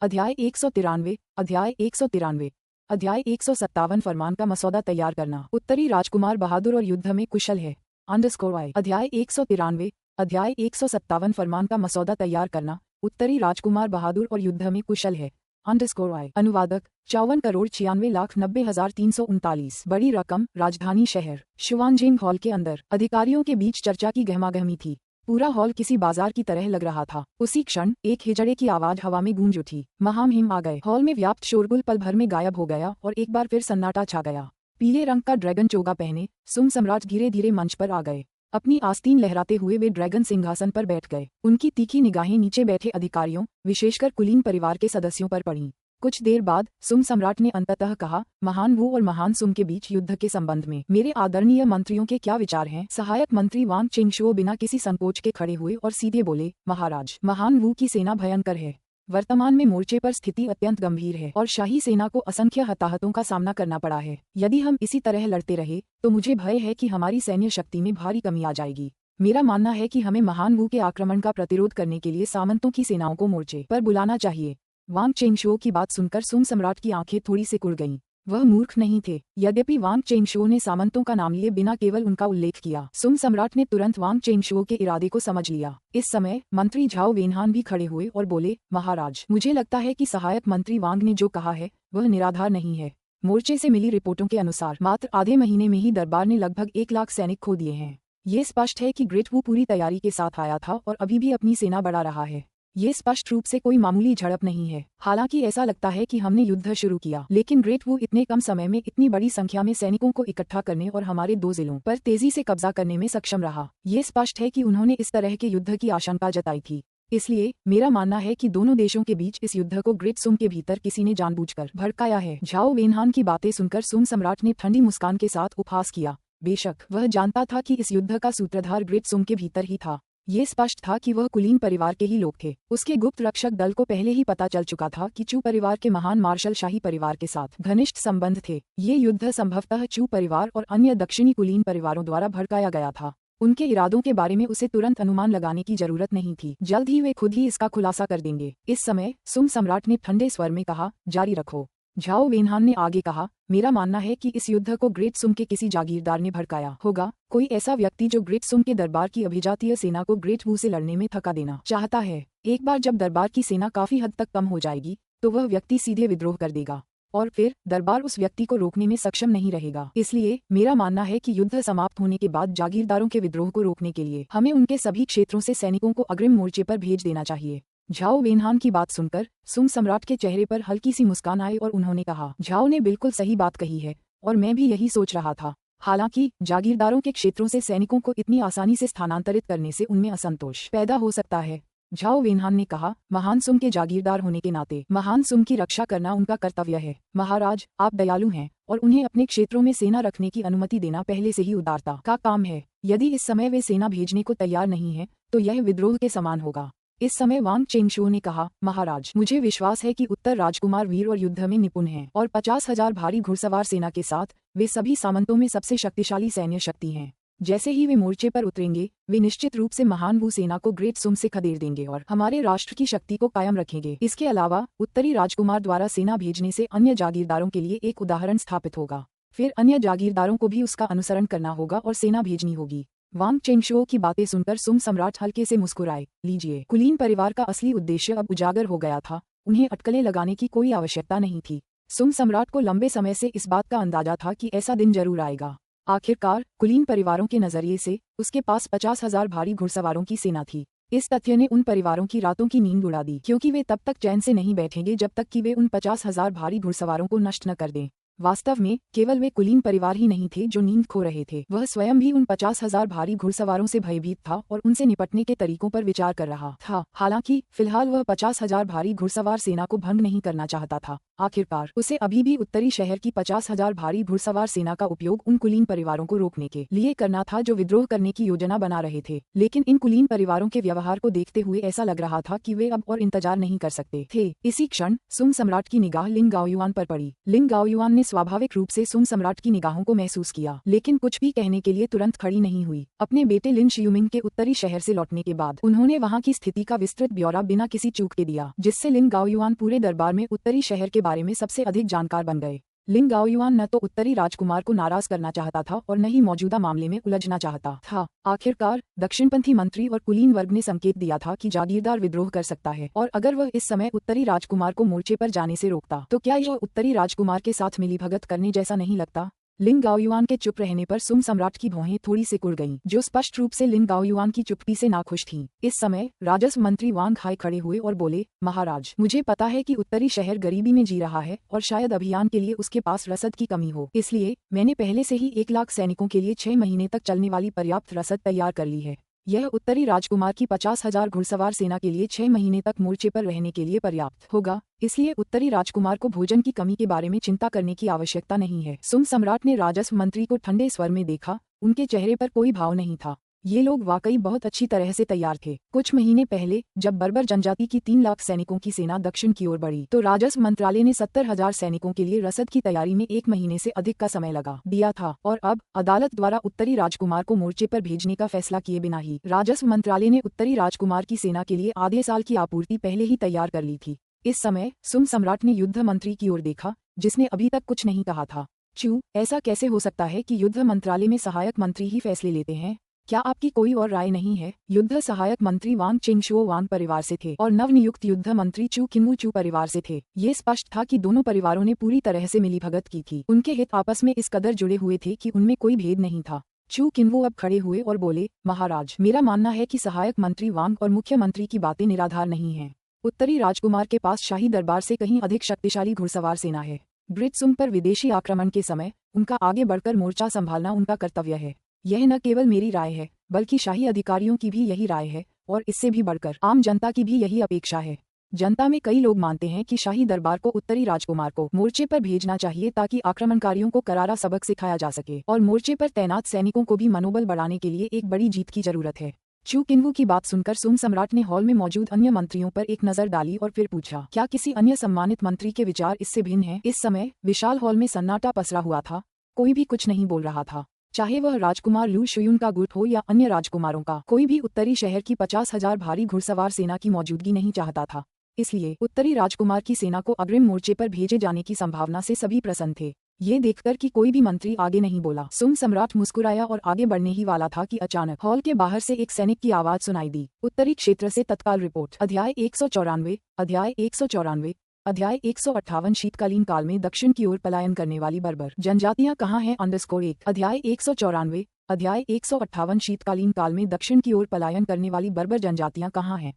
अध्याय 193 अध्याय 193 अध्याय 157 फरमान का मसौदा तैयार करना। उत्तरी राजकुमार बहादुर और युद्ध में कुशल है। _y अध्याय 193 अध्याय 157 फरमान का मसौदा तैयार करना। उत्तरी राजकुमार बहादुर और युद्ध में कुशल है। _y अनुवादक 54,96,90,339 बड़ी रकम। राजधानी शहर शुवानजिंग हॉल के अंदर अधिकारियों के बीच चर्चा की गहमागहमी थी। पूरा हॉल किसी बाजार की तरह लग रहा था। उसी क्षण एक हिजड़े की आवाज हवा में गूंज उठी। महामहिम आ गए। हॉल में व्याप्त शोरगुल पल भर में गायब हो गया और एक बार फिर सन्नाटा छा गया। पीले रंग का ड्रैगन चोगा पहने सुम सम्राट धीरे धीरे मंच पर आ गए। अपनी आस्तीन लहराते हुए वे ड्रैगन सिंहासन पर बैठ गए। उनकी तीखी निगाहें नीचे बैठे अधिकारियों, विशेषकर कुलीन परिवार के सदस्यों पर पड़ीं। कुछ देर बाद सुम सम्राट ने अंततः कहा, महान वू और महान सुम के बीच युद्ध के संबंध में मेरे आदरणीय मंत्रियों के क्या विचार हैं? सहायक मंत्री वांग चेंगशुओ बिना किसी संकोच के खड़े हुए और सीधे बोले, महाराज, महान वू की सेना भयंकर है। वर्तमान में मोर्चे पर स्थिति अत्यंत गंभीर है और शाही सेना को असंख्य हताहतों का सामना करना पड़ा है। यदि हम इसी तरह लड़ते रहे तो मुझे भय है कि हमारी सैन्य शक्ति में भारी कमी आ जाएगी। मेरा मानना है कि हमें महान वू के आक्रमण का प्रतिरोध करने के लिए सामंतों की सेनाओं को मोर्चे पर बुलाना चाहिए। वांग चेंगशुओ की बात सुनकर सुम सम्राट की आंखें थोड़ी सिकुड़ गईं। वह मूर्ख नहीं थे। यद्यपि वांग चेंगशुओ ने सामंतों का नाम लिए बिना केवल उनका उल्लेख किया, सुम सम्राट ने तुरंत वांग चेंगशुओ के इरादे को समझ लिया। इस समय मंत्री झाओ वेनहान भी खड़े हुए और बोले, महाराज, मुझे लगता है कि सहायक मंत्री वांग ने जो कहा है वह निराधार नहीं है। मोर्चे से मिली रिपोर्टों के अनुसार मात्र आधे महीने में ही दरबार ने लगभग 1 लाख सैनिक खो दिए हैं। ये स्पष्ट है कि ग्रेट वू पूरी तैयारी के साथ आया था और अभी भी अपनी सेना बढ़ा रहा है। ये स्पष्ट रूप से कोई मामूली झड़प नहीं है। हालांकि ऐसा लगता है कि हमने युद्ध शुरू किया, लेकिन ग्रेट वू इतने कम समय में इतनी बड़ी संख्या में सैनिकों को इकट्ठा करने और हमारे 2 जिलों पर तेजी से कब्जा करने में सक्षम रहा। ये स्पष्ट है कि उन्होंने इस तरह के युद्ध की आशंका जताई थी। इसलिए मेरा मानना है कि दोनों देशों के बीच इस युद्ध को ग्रेट सुम के भीतर किसी ने जानबूझकर भड़काया है। झाओ वेनहान की बातें सुनकर सुम सम्राट ने ठंडी मुस्कान के साथ उपहास किया। बेशक वह जानता था कि इस युद्ध का सूत्रधार ग्रेट सुम के भीतर ही था। ये स्पष्ट था कि वह कुलीन परिवार के ही लोग थे। उसके गुप्त रक्षक दल को पहले ही पता चल चुका था कि चू परिवार के महान मार्शल शाही परिवार के साथ घनिष्ठ संबंध थे। ये युद्ध संभवतः चू परिवार और अन्य दक्षिणी कुलीन परिवारों द्वारा भड़काया गया था। उनके इरादों के बारे में उसे तुरंत अनुमान लगाने की जरूरत नहीं थी। जल्द ही वे खुद ही इसका खुलासा कर देंगे। इस समय सुम सम्राट ने ठंडे स्वर में कहा, जारी रखो। झाओ वेनहान ने आगे कहा, मेरा मानना है कि इस युद्ध को ग्रेट सुम के किसी जागीरदार ने भड़काया होगा। कोई ऐसा व्यक्ति जो ग्रेट सुम के दरबार की अभिजातीय सेना को ग्रेट वू से लड़ने में थका देना चाहता है। एक बार जब दरबार की सेना काफी हद तक कम हो जाएगी तो वह व्यक्ति सीधे विद्रोह कर देगा और फिर दरबार उस व्यक्ति को रोकने में सक्षम नहीं रहेगा। इसलिए मेरा मानना है कि युद्ध समाप्त होने के बाद जागीरदारों के विद्रोह को रोकने के लिए हमें उनके सभी क्षेत्रों से सैनिकों को अग्रिम मोर्चे पर भेज देना चाहिए। झाओ वेनहान की बात सुनकर सुम सम्राट के चेहरे पर हल्की सी मुस्कान आई और उन्होंने कहा, झाओ ने बिल्कुल सही बात कही है और मैं भी यही सोच रहा था। हालांकि जागीरदारों के क्षेत्रों से सैनिकों को इतनी आसानी से स्थानांतरित करने से उनमें असंतोष पैदा हो सकता है। झाओ वेनहान ने कहा, महान सुम के जागीरदार होने के नाते महान सुम की रक्षा करना उनका कर्तव्य है। महाराज, आप दयालु हैं और उन्हें अपने क्षेत्रों में सेना रखने की अनुमति देना पहले से ही उदारता का काम है। यदि इस समय वे सेना भेजने को तैयार नहीं है तो यह विद्रोह के समान होगा। इस समय वांग चेंगशुओ ने कहा, महाराज, मुझे विश्वास है कि उत्तर राजकुमार वीर और युद्ध में निपुण हैं और 50,000 भारी घुड़सवार सेना के साथ वे सभी सामंतों में सबसे शक्तिशाली सैन्य शक्ति हैं। जैसे ही वे मोर्चे पर उतरेंगे वे निश्चित रूप से महान वू सेना को ग्रेट सुम से खदेड़ देंगे और हमारे राष्ट्र की शक्ति को कायम रखेंगे। इसके अलावा उत्तरी राजकुमार द्वारा सेना भेजने से अन्य जागीरदारों के लिए एक उदाहरण स्थापित होगा। फिर अन्य जागीरदारों को भी उसका अनुसरण करना होगा और सेना भेजनी होगी। वांग चेंगशुओ की बातें सुनकर सुम सम्राट हल्के से मुस्कुराए। लीजिए, कुलीन परिवार का असली उद्देश्य अब उजागर हो गया था। उन्हें अटकलें लगाने की कोई आवश्यकता नहीं थी। सुम सम्राट को लंबे समय से इस बात का अंदाजा था कि ऐसा दिन जरूर आएगा। आखिरकार कुलीन परिवारों के नजरिए से उसके पास 50,000 भारी घुड़सवारों की सेना थी। इस तथ्य ने उन परिवारों की रातों की नींद उड़ा दी, क्योंकि वे तब तक चैन से नहीं बैठेंगे जब तक कि वे उन 50,000 भारी घुड़सवारों को नष्ट न कर दें। वास्तव में केवल वे कुलीन परिवार ही नहीं थे जो नींद खो रहे थे, वह स्वयं भी उन 50,000 भारी घुड़सवारों से भयभीत था और उनसे निपटने के तरीकों पर विचार कर रहा था। हालांकि फिलहाल वह 50,000 भारी घुड़सवार सेना को भंग नहीं करना चाहता था। आखिरकार उसे अभी भी उत्तरी शहर की 50,000 भारी घुड़सवार सेना का उपयोग उन कुलीन परिवारों को रोकने के लिए करना था जो विद्रोह करने की योजना बना रहे थे। लेकिन इन कुलीन परिवारों के व्यवहार को देखते हुए ऐसा लग रहा था कि वे अब और इंतजार नहीं कर सकते थे। इसी क्षण सुंग सम्राट की निगाह लिंग गाओयुआन पर पड़ी। लिंग गाओयुआन ने स्वाभाविक रूप से सुंग सम्राट की निगाहों को महसूस किया, लेकिन कुछ भी कहने के लिए तुरंत खड़ी नहीं हुई। अपने बेटे लिन शियुमिंग के उत्तरी शहर से लौटने के बाद उन्होंने वहां की स्थिति का विस्तृत ब्यौरा बिना किसी चूक के दिया, जिससे लिंग गाओयुआन पूरे दरबार में उत्तरी शहर के बारे में सबसे अधिक जानकार बन गए। लिंग गाओयुआन न तो उत्तरी राजकुमार को नाराज करना चाहता था और न ही मौजूदा मामले में उलझना चाहता था। आखिरकार दक्षिणपंथी मंत्री और कुलीन वर्ग ने संकेत दिया था कि जागीरदार विद्रोह कर सकता है, और अगर वह इस समय उत्तरी राजकुमार को मोर्चे पर जाने से रोकता तो क्या यह उत्तरी राजकुमार के साथ मिलीभगत करने जैसा नहीं लगता। लिंग गाओयुआन के चुप रहने पर सुंग सम्राट की भौहें थोड़ी सिकुड़ गईं, जो स्पष्ट रूप से लिंग गाओयुआन की चुप्पी से नाखुश थीं। इस समय राजस्व मंत्री वांग हाई खड़े हुए और बोले, महाराज, मुझे पता है कि उत्तरी शहर गरीबी में जी रहा है और शायद अभियान के लिए उसके पास रसद की कमी हो, इसलिए मैंने पहले से ही 1 लाख सैनिकों के लिए 6 महीने तक चलने वाली पर्याप्त रसद तैयार कर ली है। यह उत्तरी राजकुमार की 50,000 घुड़सवार सेना के लिए 6 महीने तक मोर्चे पर रहने के लिए पर्याप्त होगा, इसलिए उत्तरी राजकुमार को भोजन की कमी के बारे में चिंता करने की आवश्यकता नहीं है। सुंग सम्राट ने राजस्व मंत्री को ठंडे स्वर में देखा, उनके चेहरे पर कोई भाव नहीं था। ये लोग वाकई बहुत अच्छी तरह से तैयार थे। कुछ महीने पहले जब बर्बर जनजाति की 3 लाख सैनिकों की सेना दक्षिण की ओर बढ़ी तो राजस्व मंत्रालय ने 70,000 सैनिकों के लिए रसद की तैयारी में 1 महीने से अधिक का समय लगा दिया था, और अब अदालत द्वारा उत्तरी राजकुमार को मोर्चे पर भेजने का फैसला किए बिना ही राजस्व मंत्रालय ने उत्तरी राजकुमार की सेना के लिए आधे साल की आपूर्ति पहले ही तैयार कर ली थी। इस समय सुंग सम्राट ने युद्ध मंत्री की ओर देखा, जिसने अभी तक कुछ नहीं कहा था। चू, ऐसा कैसे हो सकता है कि युद्ध मंत्रालय में सहायक मंत्री ही फैसले लेते हैं? क्या आपकी कोई और राय नहीं है? युद्ध सहायक मंत्री वांग चिंगशुओ वांग परिवार से थे और नवनियुक्त युद्ध मंत्री चू किन्वू चू परिवार से थे। ये स्पष्ट था कि दोनों परिवारों ने पूरी तरह से मिलीभगत की थी। उनके हित आपस में इस कदर जुड़े हुए थे कि उनमें कोई भेद नहीं था। चू किन्वू अब खड़े हुए और बोले, महाराज, मेरा मानना है कि सहायक मंत्री वांग और मुख्यमंत्री की बातें निराधार नहीं हैं। उत्तरी राजकुमार के पास शाही दरबार से कहीं अधिक शक्तिशाली घुड़सवार सेना है। ग्रित्सुम पर विदेशी आक्रमण के समय उनका आगे बढ़कर मोर्चा संभालना उनका कर्तव्य है। यह न केवल मेरी राय है, बल्कि शाही अधिकारियों की भी यही राय है, और इससे भी बढ़कर आम जनता की भी यही अपेक्षा है। जनता में कई लोग मानते हैं कि शाही दरबार को उत्तरी राजकुमार को मोर्चे पर भेजना चाहिए ताकि आक्रमणकारियों को करारा सबक सिखाया जा सके, और मोर्चे पर तैनात सैनिकों को भी मनोबल बढ़ाने के लिए एक बड़ी जीत की जरूरत है। चू किन्वू की बात सुनकर सुंग सम्राट ने हॉल में मौजूद अन्य मंत्रियों पर एक नजर डाली और फिर पूछा, क्या किसी अन्य सम्मानित मंत्री के विचार इससे भिन्न हैं? इस समय विशाल हॉल में सन्नाटा पसरा हुआ था, कोई भी कुछ नहीं बोल रहा था। चाहे वह राजकुमार लू शुयुन का गुट हो या अन्य राजकुमारों का, कोई भी उत्तरी शहर की 50,000 भारी घुड़सवार सेना की मौजूदगी नहीं चाहता था। इसलिए उत्तरी राजकुमार की सेना को अग्रिम मोर्चे पर भेजे जाने की संभावना से सभी प्रसन्न थे। ये देखकर कि कोई भी मंत्री आगे नहीं बोला, सुंग सम्राट मुस्कुराया और आगे बढ़ने ही वाला था कि अचानक हॉल के बाहर से एक सैनिक की आवाज सुनाई दी। उत्तरी क्षेत्र से तत्काल रिपोर्ट। अध्याय 194 अध्याय 194 अध्याय 158 शीतकालीन काल में दक्षिण की ओर पलायन करने वाली बर्बर जनजातियां कहाँ हैं? _1 अध्याय 194 अध्याय 158 शीतकालीन काल में दक्षिण की ओर पलायन करने वाली बर्बर जनजातियां कहाँ हैं?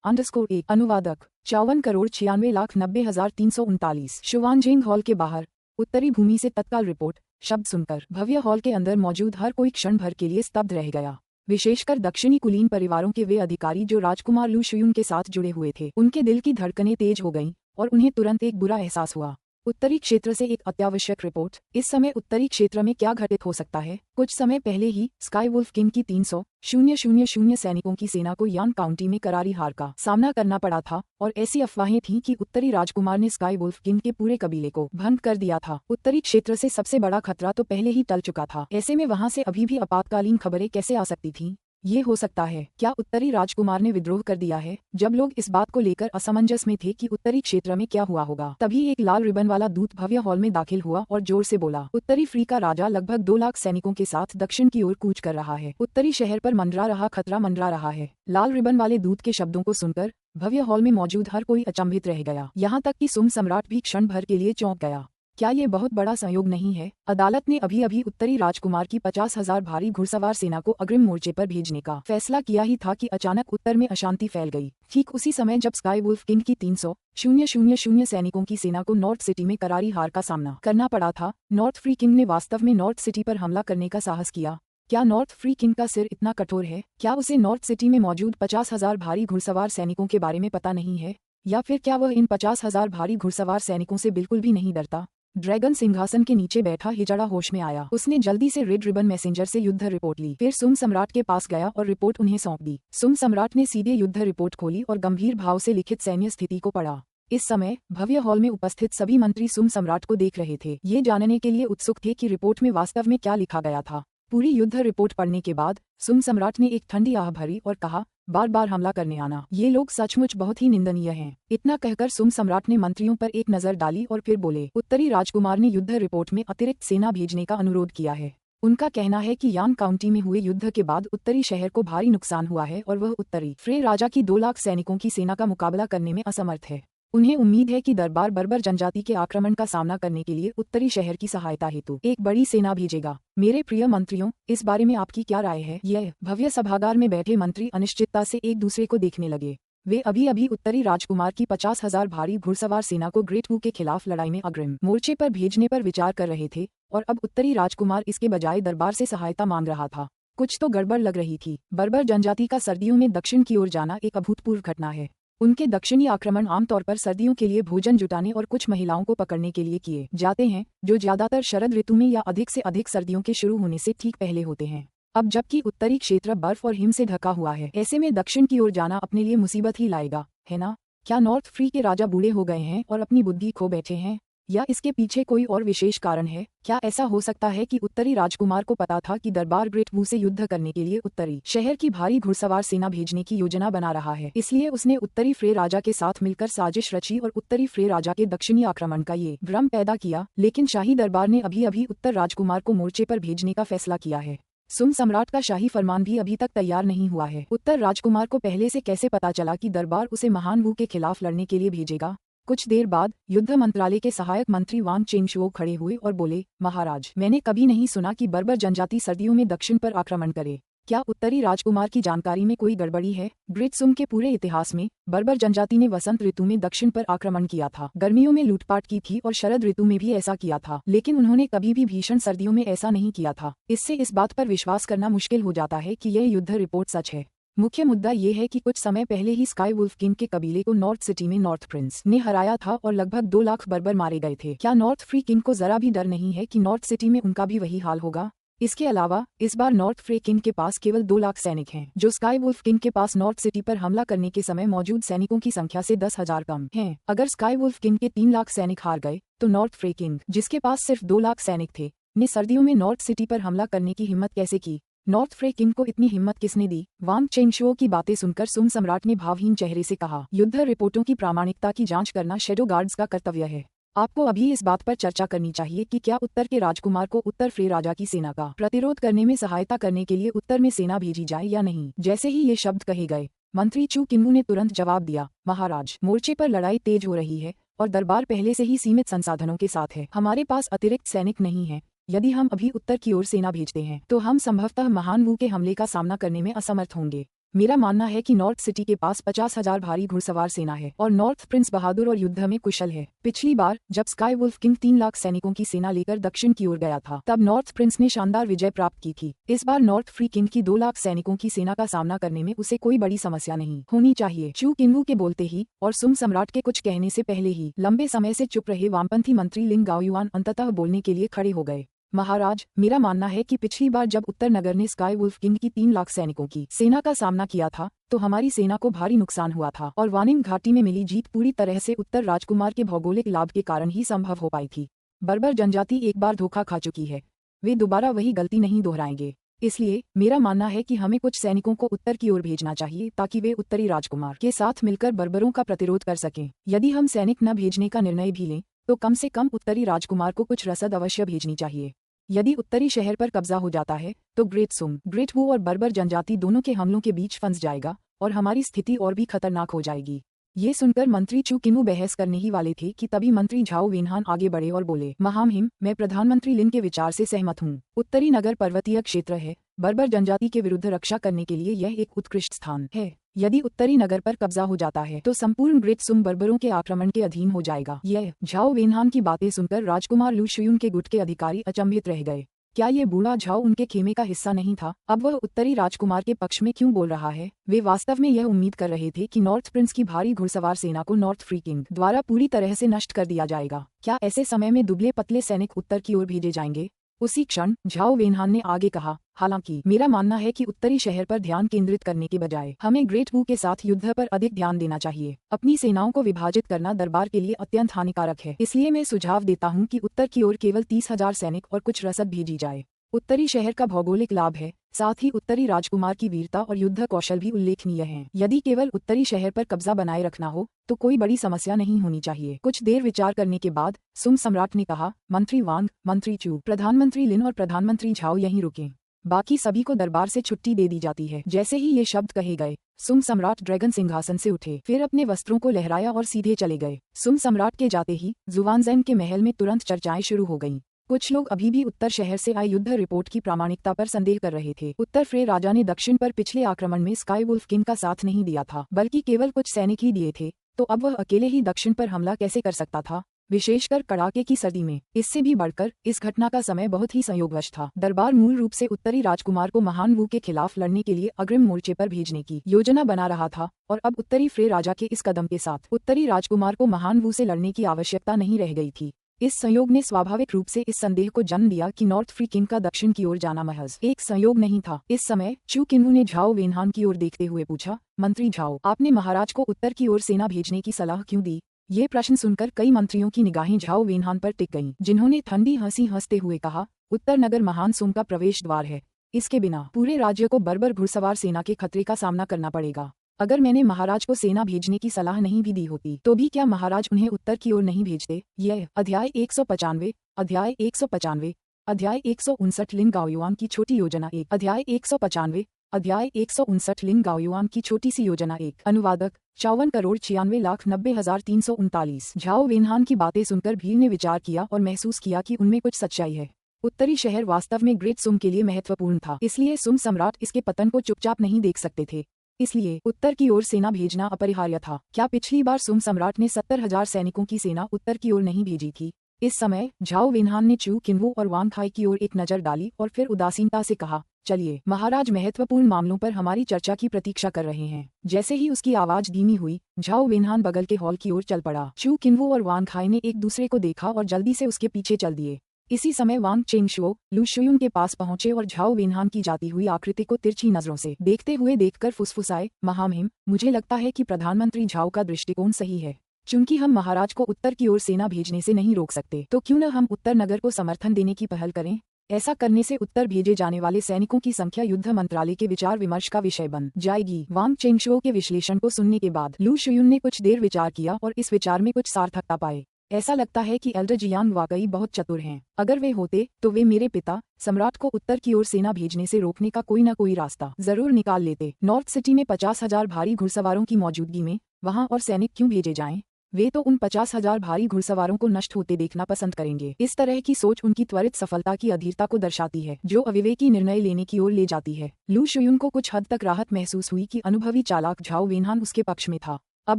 _1 अनुवादक 54,96,90,339। शुवानजेंग हॉल के बाहर उत्तरी भूमि से तत्काल रिपोर्ट शब्द सुनकर भव्य हॉल के अंदर मौजूद हर कोई क्षण भर के लिए स्तब्ध रह गया। विशेषकर दक्षिणी कुलीन परिवारों के वे अधिकारी जो राजकुमार लू शुयुन के साथ जुड़े हुए थे। उनके दिल की धड़कनें तेज हो गईं और उन्हें तुरंत एक बुरा एहसास हुआ। उत्तरी क्षेत्र से एक अत्यावश्यक रिपोर्ट। इस समय उत्तरी क्षेत्र में क्या घटित हो सकता है? कुछ समय पहले ही स्काई वुल्फ किंग की 300,000 सैनिकों की सेना को यान काउंटी में करारी हार का सामना करना पड़ा था, और ऐसी अफवाहें थीं कि उत्तरी राजकुमार ने स्काई वुल्फ किंग के पूरे कबीले को भंग कर दिया था। उत्तरी क्षेत्र से सबसे बड़ा खतरा तो पहले ही टल चुका था, ऐसे में वहां से अभी भी आपातकालीन खबरें कैसे आ सकती थीं? ये हो सकता है क्या उत्तरी राजकुमार ने विद्रोह कर दिया है? जब लोग इस बात को लेकर असमंजस में थे कि उत्तरी क्षेत्र में क्या हुआ होगा, तभी एक लाल रिबन वाला दूत भव्य हॉल में दाखिल हुआ और जोर से बोला, उत्तरी फ्री का राजा लगभग 2 लाख सैनिकों के साथ दक्षिण की ओर कूच कर रहा है। उत्तरी शहर पर मंडरा रहा खतरा मंडरा रहा है। लाल रिबन वाले दूत के शब्दों को सुनकर भव्य हॉल में मौजूद हर कोई अचंभित रह गया, यहाँ तक कि सुंग सम्राट भी क्षण भर के लिए चौंक गया। क्या ये बहुत बड़ा संयोग नहीं है? अदालत ने अभी अभी उत्तरी राजकुमार की 50,000 भारी घुड़सवार सेना को अग्रिम मोर्चे पर भेजने का फैसला किया ही था कि अचानक उत्तर में अशांति फैल गई। ठीक उसी समय जब स्काई वुल्फ किंग की 300,000 सैनिकों की सेना को नॉर्थ सिटी में करारी हार का सामना करना पड़ा था, नॉर्थ फ्री किंग ने वास्तव में नॉर्थ सिटी पर हमला करने का साहस किया। क्या नॉर्थ फ्री किंग का सिर इतना कठोर है? क्या उसे नॉर्थ सिटी में मौजूद 50,000 भारी घुड़सवार सैनिकों के बारे में पता नहीं है? या फिर क्या वह इन 50,000 भारी घुड़सवार सैनिकों से बिल्कुल भी नहीं डरता? ड्रैगन सिंहासन के नीचे बैठा हिजड़ा होश में आया। उसने जल्दी से रेड रिबन मैसेंजर से युद्ध रिपोर्ट ली, फिर सुम सम्राट के पास गया और रिपोर्ट उन्हें सौंप दी। सुम सम्राट ने सीधे युद्ध रिपोर्ट खोली और गंभीर भाव से लिखित सैन्य स्थिति को पढ़ा। इस समय भव्य हॉल में उपस्थित सभी मंत्री सुम सम्राट को देख रहे थे। ये जानने के लिए उत्सुक थे कि रिपोर्ट में वास्तव में क्या लिखा गया था। पूरी युद्ध रिपोर्ट पढ़ने के बाद सुम सम्राट ने एक ठंडी आह भरी और कहा, बार बार हमला करने आना, ये लोग सचमुच बहुत ही निंदनीय हैं। इतना कहकर सुम सम्राट ने मंत्रियों पर एक नजर डाली और फिर बोले, उत्तरी राजकुमार ने युद्ध रिपोर्ट में अतिरिक्त सेना भेजने का अनुरोध किया है। उनका कहना है कि यान काउंटी में हुए युद्ध के बाद उत्तरी शहर को भारी नुकसान हुआ है और वह उत्तरी फ्रे राजा की 2 लाख सैनिकों की सेना का मुकाबला करने में असमर्थ है। उन्हें उम्मीद है कि दरबार बर्बर जनजाति के आक्रमण का सामना करने के लिए उत्तरी शहर की सहायता हेतु एक बड़ी सेना भेजेगा। मेरे प्रिय मंत्रियों, इस बारे में आपकी क्या राय है? यह भव्य सभागार में बैठे मंत्री अनिश्चितता से एक दूसरे को देखने लगे। वे अभी अभी उत्तरी राजकुमार की 50,000 भारी घुड़सवार सेना को ग्रेट वू के खिलाफ लड़ाई में अग्रिम मोर्चे पर भेजने पर विचार कर रहे थे और अब उत्तरी राजकुमार इसके बजाय दरबार से सहायता मांग रहा था। कुछ तो गड़बड़ लग रही थी। बर्बर जनजाति का सर्दियों में दक्षिण की ओर जाना एक अभूतपूर्व घटना है। उनके दक्षिणी आक्रमण आमतौर पर सर्दियों के लिए भोजन जुटाने और कुछ महिलाओं को पकड़ने के लिए किए जाते हैं, जो ज्यादातर शरद ऋतु में या अधिक से अधिक सर्दियों के शुरू होने से ठीक पहले होते हैं। अब जबकि उत्तरी क्षेत्र बर्फ और हिम से ढका हुआ है, ऐसे में दक्षिण की ओर जाना अपने लिए मुसीबत ही लाएगा, है ना? क्या नॉर्थ फ्री के राजा बूढ़े हो गए हैं और अपनी बुद्धि खो बैठे हैं, या इसके पीछे कोई और विशेष कारण है? क्या ऐसा हो सकता है कि उत्तरी राजकुमार को पता था कि दरबार ग्रेट वू से युद्ध करने के लिए उत्तरी शहर की भारी घुड़सवार सेना भेजने की योजना बना रहा है, इसलिए उसने उत्तरी फ्रे राजा के साथ मिलकर साजिश रची और उत्तरी फ्रे राजा के दक्षिणी आक्रमण का ये भ्रम पैदा किया। लेकिन शाही दरबार ने अभी अभी उत्तर राजकुमार को मोर्चे पर भेजने का फैसला किया है। सुम सम्राट का शाही फरमान भी अभी तक तैयार नहीं हुआ है। उत्तर राजकुमार को पहले से कैसे पता चला कि दरबार उसे महान वू के खिलाफ लड़ने के लिए भेजेगा? कुछ देर बाद युद्ध मंत्रालय के सहायक मंत्री वांग चेंगशुओ खड़े हुए और बोले, महाराज, मैंने कभी नहीं सुना कि बर्बर जनजाति सर्दियों में दक्षिण पर आक्रमण करे। क्या उत्तरी राजकुमार की जानकारी में कोई गड़बड़ी है? ग्रेट सुम के पूरे इतिहास में बर्बर जनजाति ने वसंत ऋतु में दक्षिण पर आक्रमण किया था, गर्मियों में लूटपाट की थी और शरद ऋतु में भी ऐसा किया था, लेकिन उन्होंने कभी भी भीषण सर्दियों में ऐसा नहीं किया था। इससे इस बात पर विश्वास करना मुश्किल हो जाता है कि यह युद्ध रिपोर्ट सच है। मुख्य मुद्दा ये है कि कुछ समय पहले ही स्काई वुल्फ किंग के कबीले को नॉर्थ सिटी में नॉर्थ प्रिंस ने हराया था और लगभग 2 लाख बर्बर मारे गए थे। क्या नॉर्थ फ्री किंग को जरा भी डर नहीं है कि नॉर्थ सिटी में उनका भी वही हाल होगा? इसके अलावा इस बार नॉर्थ फ्रे किंग के पास केवल 2 लाख सैनिक हैं, जो स्काई वुल्फ किंग के पास नॉर्थ सिटी पर हमला करने के समय मौजूद सैनिकों की संख्या से 10,000 कम हैं। अगर स्काई वुल्फ किंग के 3 लाख सैनिक हार गए तो नॉर्थ फ्रे किंग, जिसके पास सिर्फ 2 लाख सैनिक थे, ने सर्दियों में नॉर्थ सिटी पर हमला करने की हिम्मत कैसे की? नॉर्थ फ्रे किंग को इतनी हिम्मत किसने दी? वांग चेंगशुओ की बातें सुनकर सुम सम्राट ने भावहीन चेहरे से कहा, युद्ध रिपोर्टों की प्रामाणिकता की जांच करना शैडो गार्ड्स का कर्तव्य है। आपको अभी इस बात पर चर्चा करनी चाहिए कि क्या उत्तर के राजकुमार को उत्तर फ्रे राजा की सेना का प्रतिरोध करने में सहायता करने के लिए उत्तर में सेना भेजी जाए या नहीं। जैसे ही ये शब्द कहे गए, मंत्री चू किन्वू ने तुरंत जवाब दिया, महाराज, मोर्चे पर लड़ाई तेज हो रही है और दरबार पहले से ही सीमित संसाधनों के साथ है। हमारे पास अतिरिक्त सैनिक नहीं है। यदि हम अभी उत्तर की ओर सेना भेजते हैं तो हम संभवतः महान वू के हमले का सामना करने में असमर्थ होंगे। मेरा मानना है कि नॉर्थ सिटी के पास 50,000 भारी घुड़सवार सेना है और नॉर्थ प्रिंस बहादुर और युद्ध में कुशल है। पिछली बार जब स्काई वुल्फ किंग 3 लाख सैनिकों की सेना लेकर दक्षिण की ओर गया था, तब नॉर्थ प्रिंस ने शानदार विजय प्राप्त की थी। इस बार नॉर्थ फ्री किंग की 2 लाख सैनिकों की सेना का सामना करने में उसे कोई बड़ी समस्या नहीं होनी चाहिए। चू किन्वू के बोलते ही और सुम सम्राट के कुछ कहने से पहले ही लंबे समय से चुप रहे वामपंथी मंत्री लिंग गाओयुआन अंततः बोलने के लिए खड़े हो गए। महाराज, मेरा मानना है कि पिछली बार जब उत्तर नगर ने स्काई वुल्फ किंग की 3 लाख सैनिकों की सेना का सामना किया था तो हमारी सेना को भारी नुकसान हुआ था और वानिंग घाटी में मिली जीत पूरी तरह से उत्तर राजकुमार के भौगोलिक लाभ के कारण ही संभव हो पाई थी। बर्बर जनजाति एक बार धोखा खा चुकी है, वे दोबारा वही गलती नहीं दोहराएंगे। इसलिए मेरा मानना है कि हमें कुछ सैनिकों को उत्तर की ओर भेजना चाहिए ताकि वे उत्तरी राजकुमार के साथ मिलकर बर्बरों का प्रतिरोध कर सकें। यदि हम सैनिक न भेजने का निर्णय भी लें तो कम से कम उत्तरी राजकुमार को कुछ रसद अवश्य भेजनी चाहिए। यदि उत्तरी शहर पर कब्जा हो जाता है तो ग्रेट सुम, ग्रेट वू और बर्बर जनजाति दोनों के हमलों के बीच फंस जाएगा और हमारी स्थिति और भी खतरनाक हो जाएगी। ये सुनकर मंत्री चू किन्वू बहस करने ही वाले थे कि तभी मंत्री झाओ वेनहान आगे बढ़े और बोले, महामहिम, मैं प्रधानमंत्री लिन के विचार से सहमत हूँ। उत्तरी नगर पर्वतीय क्षेत्र है, बर्बर जनजाति के विरुद्ध रक्षा करने के लिए यह एक उत्कृष्ट स्थान है। यदि उत्तरी नगर पर कब्जा हो जाता है तो संपूर्ण ग्रेट सुम बर्बरों के आक्रमण के अधीन हो जाएगा। यह झाओ वेनहान की बातें सुनकर राजकुमार लू शुयून के गुट के अधिकारी अचंभित रह गए। क्या ये बूढ़ा झाओ उनके खेमे का हिस्सा नहीं था? अब वह उत्तरी राजकुमार के पक्ष में क्यों बोल रहा है? वे वास्तव में यह उम्मीद कर रहे थे कि नॉर्थ प्रिंस की भारी घुड़सवार सेना को नॉर्थ फ्री किंग द्वारा पूरी तरह से नष्ट कर दिया जाएगा। क्या ऐसे समय में दुबले पतले सैनिक उत्तर की ओर भेजे जाएंगे? उसी क्षण झाओ वेनहान ने आगे कहा, हालांकि मेरा मानना है कि उत्तरी शहर पर ध्यान केंद्रित करने के बजाय हमें ग्रेट वू के साथ युद्ध पर अधिक ध्यान देना चाहिए। अपनी सेनाओं को विभाजित करना दरबार के लिए अत्यंत हानिकारक है, इसलिए मैं सुझाव देता हूं कि उत्तर की ओर केवल 30,000 सैनिक और कुछ रसद भेजी जाए। उत्तरी शहर का भौगोलिक लाभ है, साथ ही उत्तरी राजकुमार की वीरता और युद्ध कौशल भी उल्लेखनीय हैं। यदि केवल उत्तरी शहर पर कब्जा बनाए रखना हो तो कोई बड़ी समस्या नहीं होनी चाहिए। कुछ देर विचार करने के बाद सुम सम्राट ने कहा, मंत्री वांग, मंत्री चू, प्रधानमंत्री लिन और प्रधानमंत्री झाओ यहीं रुकें। बाकी सभी को दरबार से छुट्टी दे दी जाती है। जैसे ही ये शब्द कहे गए, सुम सम्राट ड्रैगन सिंहासन से उठे, फिर अपने वस्त्रों को लहराया और सीधे चले गए। सुम सम्राट के जाते ही जुवानजैन के महल में तुरंत चर्चाएं शुरू हो गईं। कुछ लोग अभी भी उत्तर शहर से आई युद्ध रिपोर्ट की प्रामाणिकता पर संदेह कर रहे थे। उत्तर फ्रे राजा ने दक्षिण पर पिछले आक्रमण में स्काई वुल्फ किंग का साथ नहीं दिया था, बल्कि केवल कुछ सैनिक ही दिए थे, तो अब वह अकेले ही दक्षिण पर हमला कैसे कर सकता था, विशेषकर कड़ाके की सर्दी में। इससे भी बढ़कर इस घटना का समय बहुत ही संयोगवश था। दरबार मूल रूप से उत्तरी राजकुमार को महान वू के खिलाफ लड़ने के लिए अग्रिम मोर्चे पर भेजने की योजना बना रहा था, और अब उत्तरी फ्रे राजा के इस कदम के साथ उत्तरी राजकुमार को महान वू से लड़ने की आवश्यकता नहीं रह गई थी। इस संयोग ने स्वाभाविक रूप से इस संदेह को जन्म दिया कि नॉर्थ फ्री किंग का दक्षिण की ओर जाना महज एक संयोग नहीं था। इस समय चू किन्वू ने झाओ वेनहान की ओर देखते हुए पूछा, मंत्री झाओ, आपने महाराज को उत्तर की ओर सेना भेजने की सलाह क्यों दी? ये प्रश्न सुनकर कई मंत्रियों की निगाहें झाओ वेनहान पर टिक गईं, जिन्होंने ठंडी हंसी हंसते हुए कहा, उत्तर नगर महान सोम का प्रवेश द्वार है। इसके बिना पूरे राज्य को बर्बर घुड़सवार सेना के खतरे का सामना करना पड़ेगा। अगर मैंने महाराज को सेना भेजने की सलाह नहीं भी दी होती तो भी क्या महाराज उन्हें उत्तर की ओर नहीं भेजते? यह अध्याय 195, अध्याय 195, अध्याय 159 लिन गाओयुआन की छोटी योजना 1, अध्याय 195, अध्याय 159 लिन गाओयुआन की छोटी सी योजना 1। अनुवादक 54,96,90,339। झाओ वेनहान की बातें सुनकर भीड़ ने विचार किया और महसूस किया कि उनमें कुछ सच्चाई है। उत्तरी शहर वास्तव में ग्रेट सुम के लिए महत्वपूर्ण था, इसलिए सुम सम्राट इसके पतन को चुपचाप नहीं देख सकते थे। इसलिए उत्तर की ओर सेना भेजना अपरिहार्य था। क्या पिछली बार सुम सम्राट ने 70,000 सैनिकों की सेना उत्तर की ओर नहीं भेजी थी? इस समय झाओ वेनहान ने चू किन्वू और वांग खाई की ओर एक नजर डाली और फिर उदासीनता से कहा, चलिए, महाराज महत्वपूर्ण मामलों पर हमारी चर्चा की प्रतीक्षा कर रहे हैं। जैसे ही उसकी आवाज धीमी हुई, झाओ वेनहान बगल के हॉल की ओर चल पड़ा। चू किन्वू और वांग खाई ने एक दूसरे को देखा और जल्दी से उसके पीछे चल दिए। इसी समय वांग चेंगशुओ लू शुयुन के पास पहुंचे और झाओ वेनहान की जाती हुई आकृति को तिरछी नजरों से देखते हुए देखकर फुसफुसाए, महामहिम, मुझे लगता है कि प्रधानमंत्री झाओ का दृष्टिकोण सही है। चूंकि हम महाराज को उत्तर की ओर सेना भेजने से नहीं रोक सकते, तो क्यों न हम उत्तर नगर को समर्थन देने की पहल करें? ऐसा करने से उत्तर भेजे जाने वाले सैनिकों की संख्या युद्ध मंत्रालय के विचार विमर्श का विषय बन जाएगी। वांग चेंगशुओ के विश्लेषण को सुनने के बाद लू शुयुन ने कुछ देर विचार किया और इस विचार में कुछ सार्थकता पाए। ऐसा लगता है कि एल्डर जियांग वाकई बहुत चतुर हैं। अगर वे होते तो वे मेरे पिता सम्राट को उत्तर की ओर सेना भेजने से रोकने का कोई न कोई रास्ता जरूर निकाल लेते। नॉर्थ सिटी में 50,000 भारी घुड़सवारों की मौजूदगी में वहां और सैनिक क्यों भेजे जाएं? वे तो उन 50,000 भारी घुड़सवारों को नष्ट होते देखना पसंद करेंगे। इस तरह की सोच उनकी त्वरित सफलता की अधीरता को दर्शाती है, जो अविवेकी निर्णय लेने की ओर ले जाती है। लू शुयुन को कुछ हद तक राहत महसूस हुई कि अनुभवी चालाक झाओ वेनहान उसके पक्ष में था। अब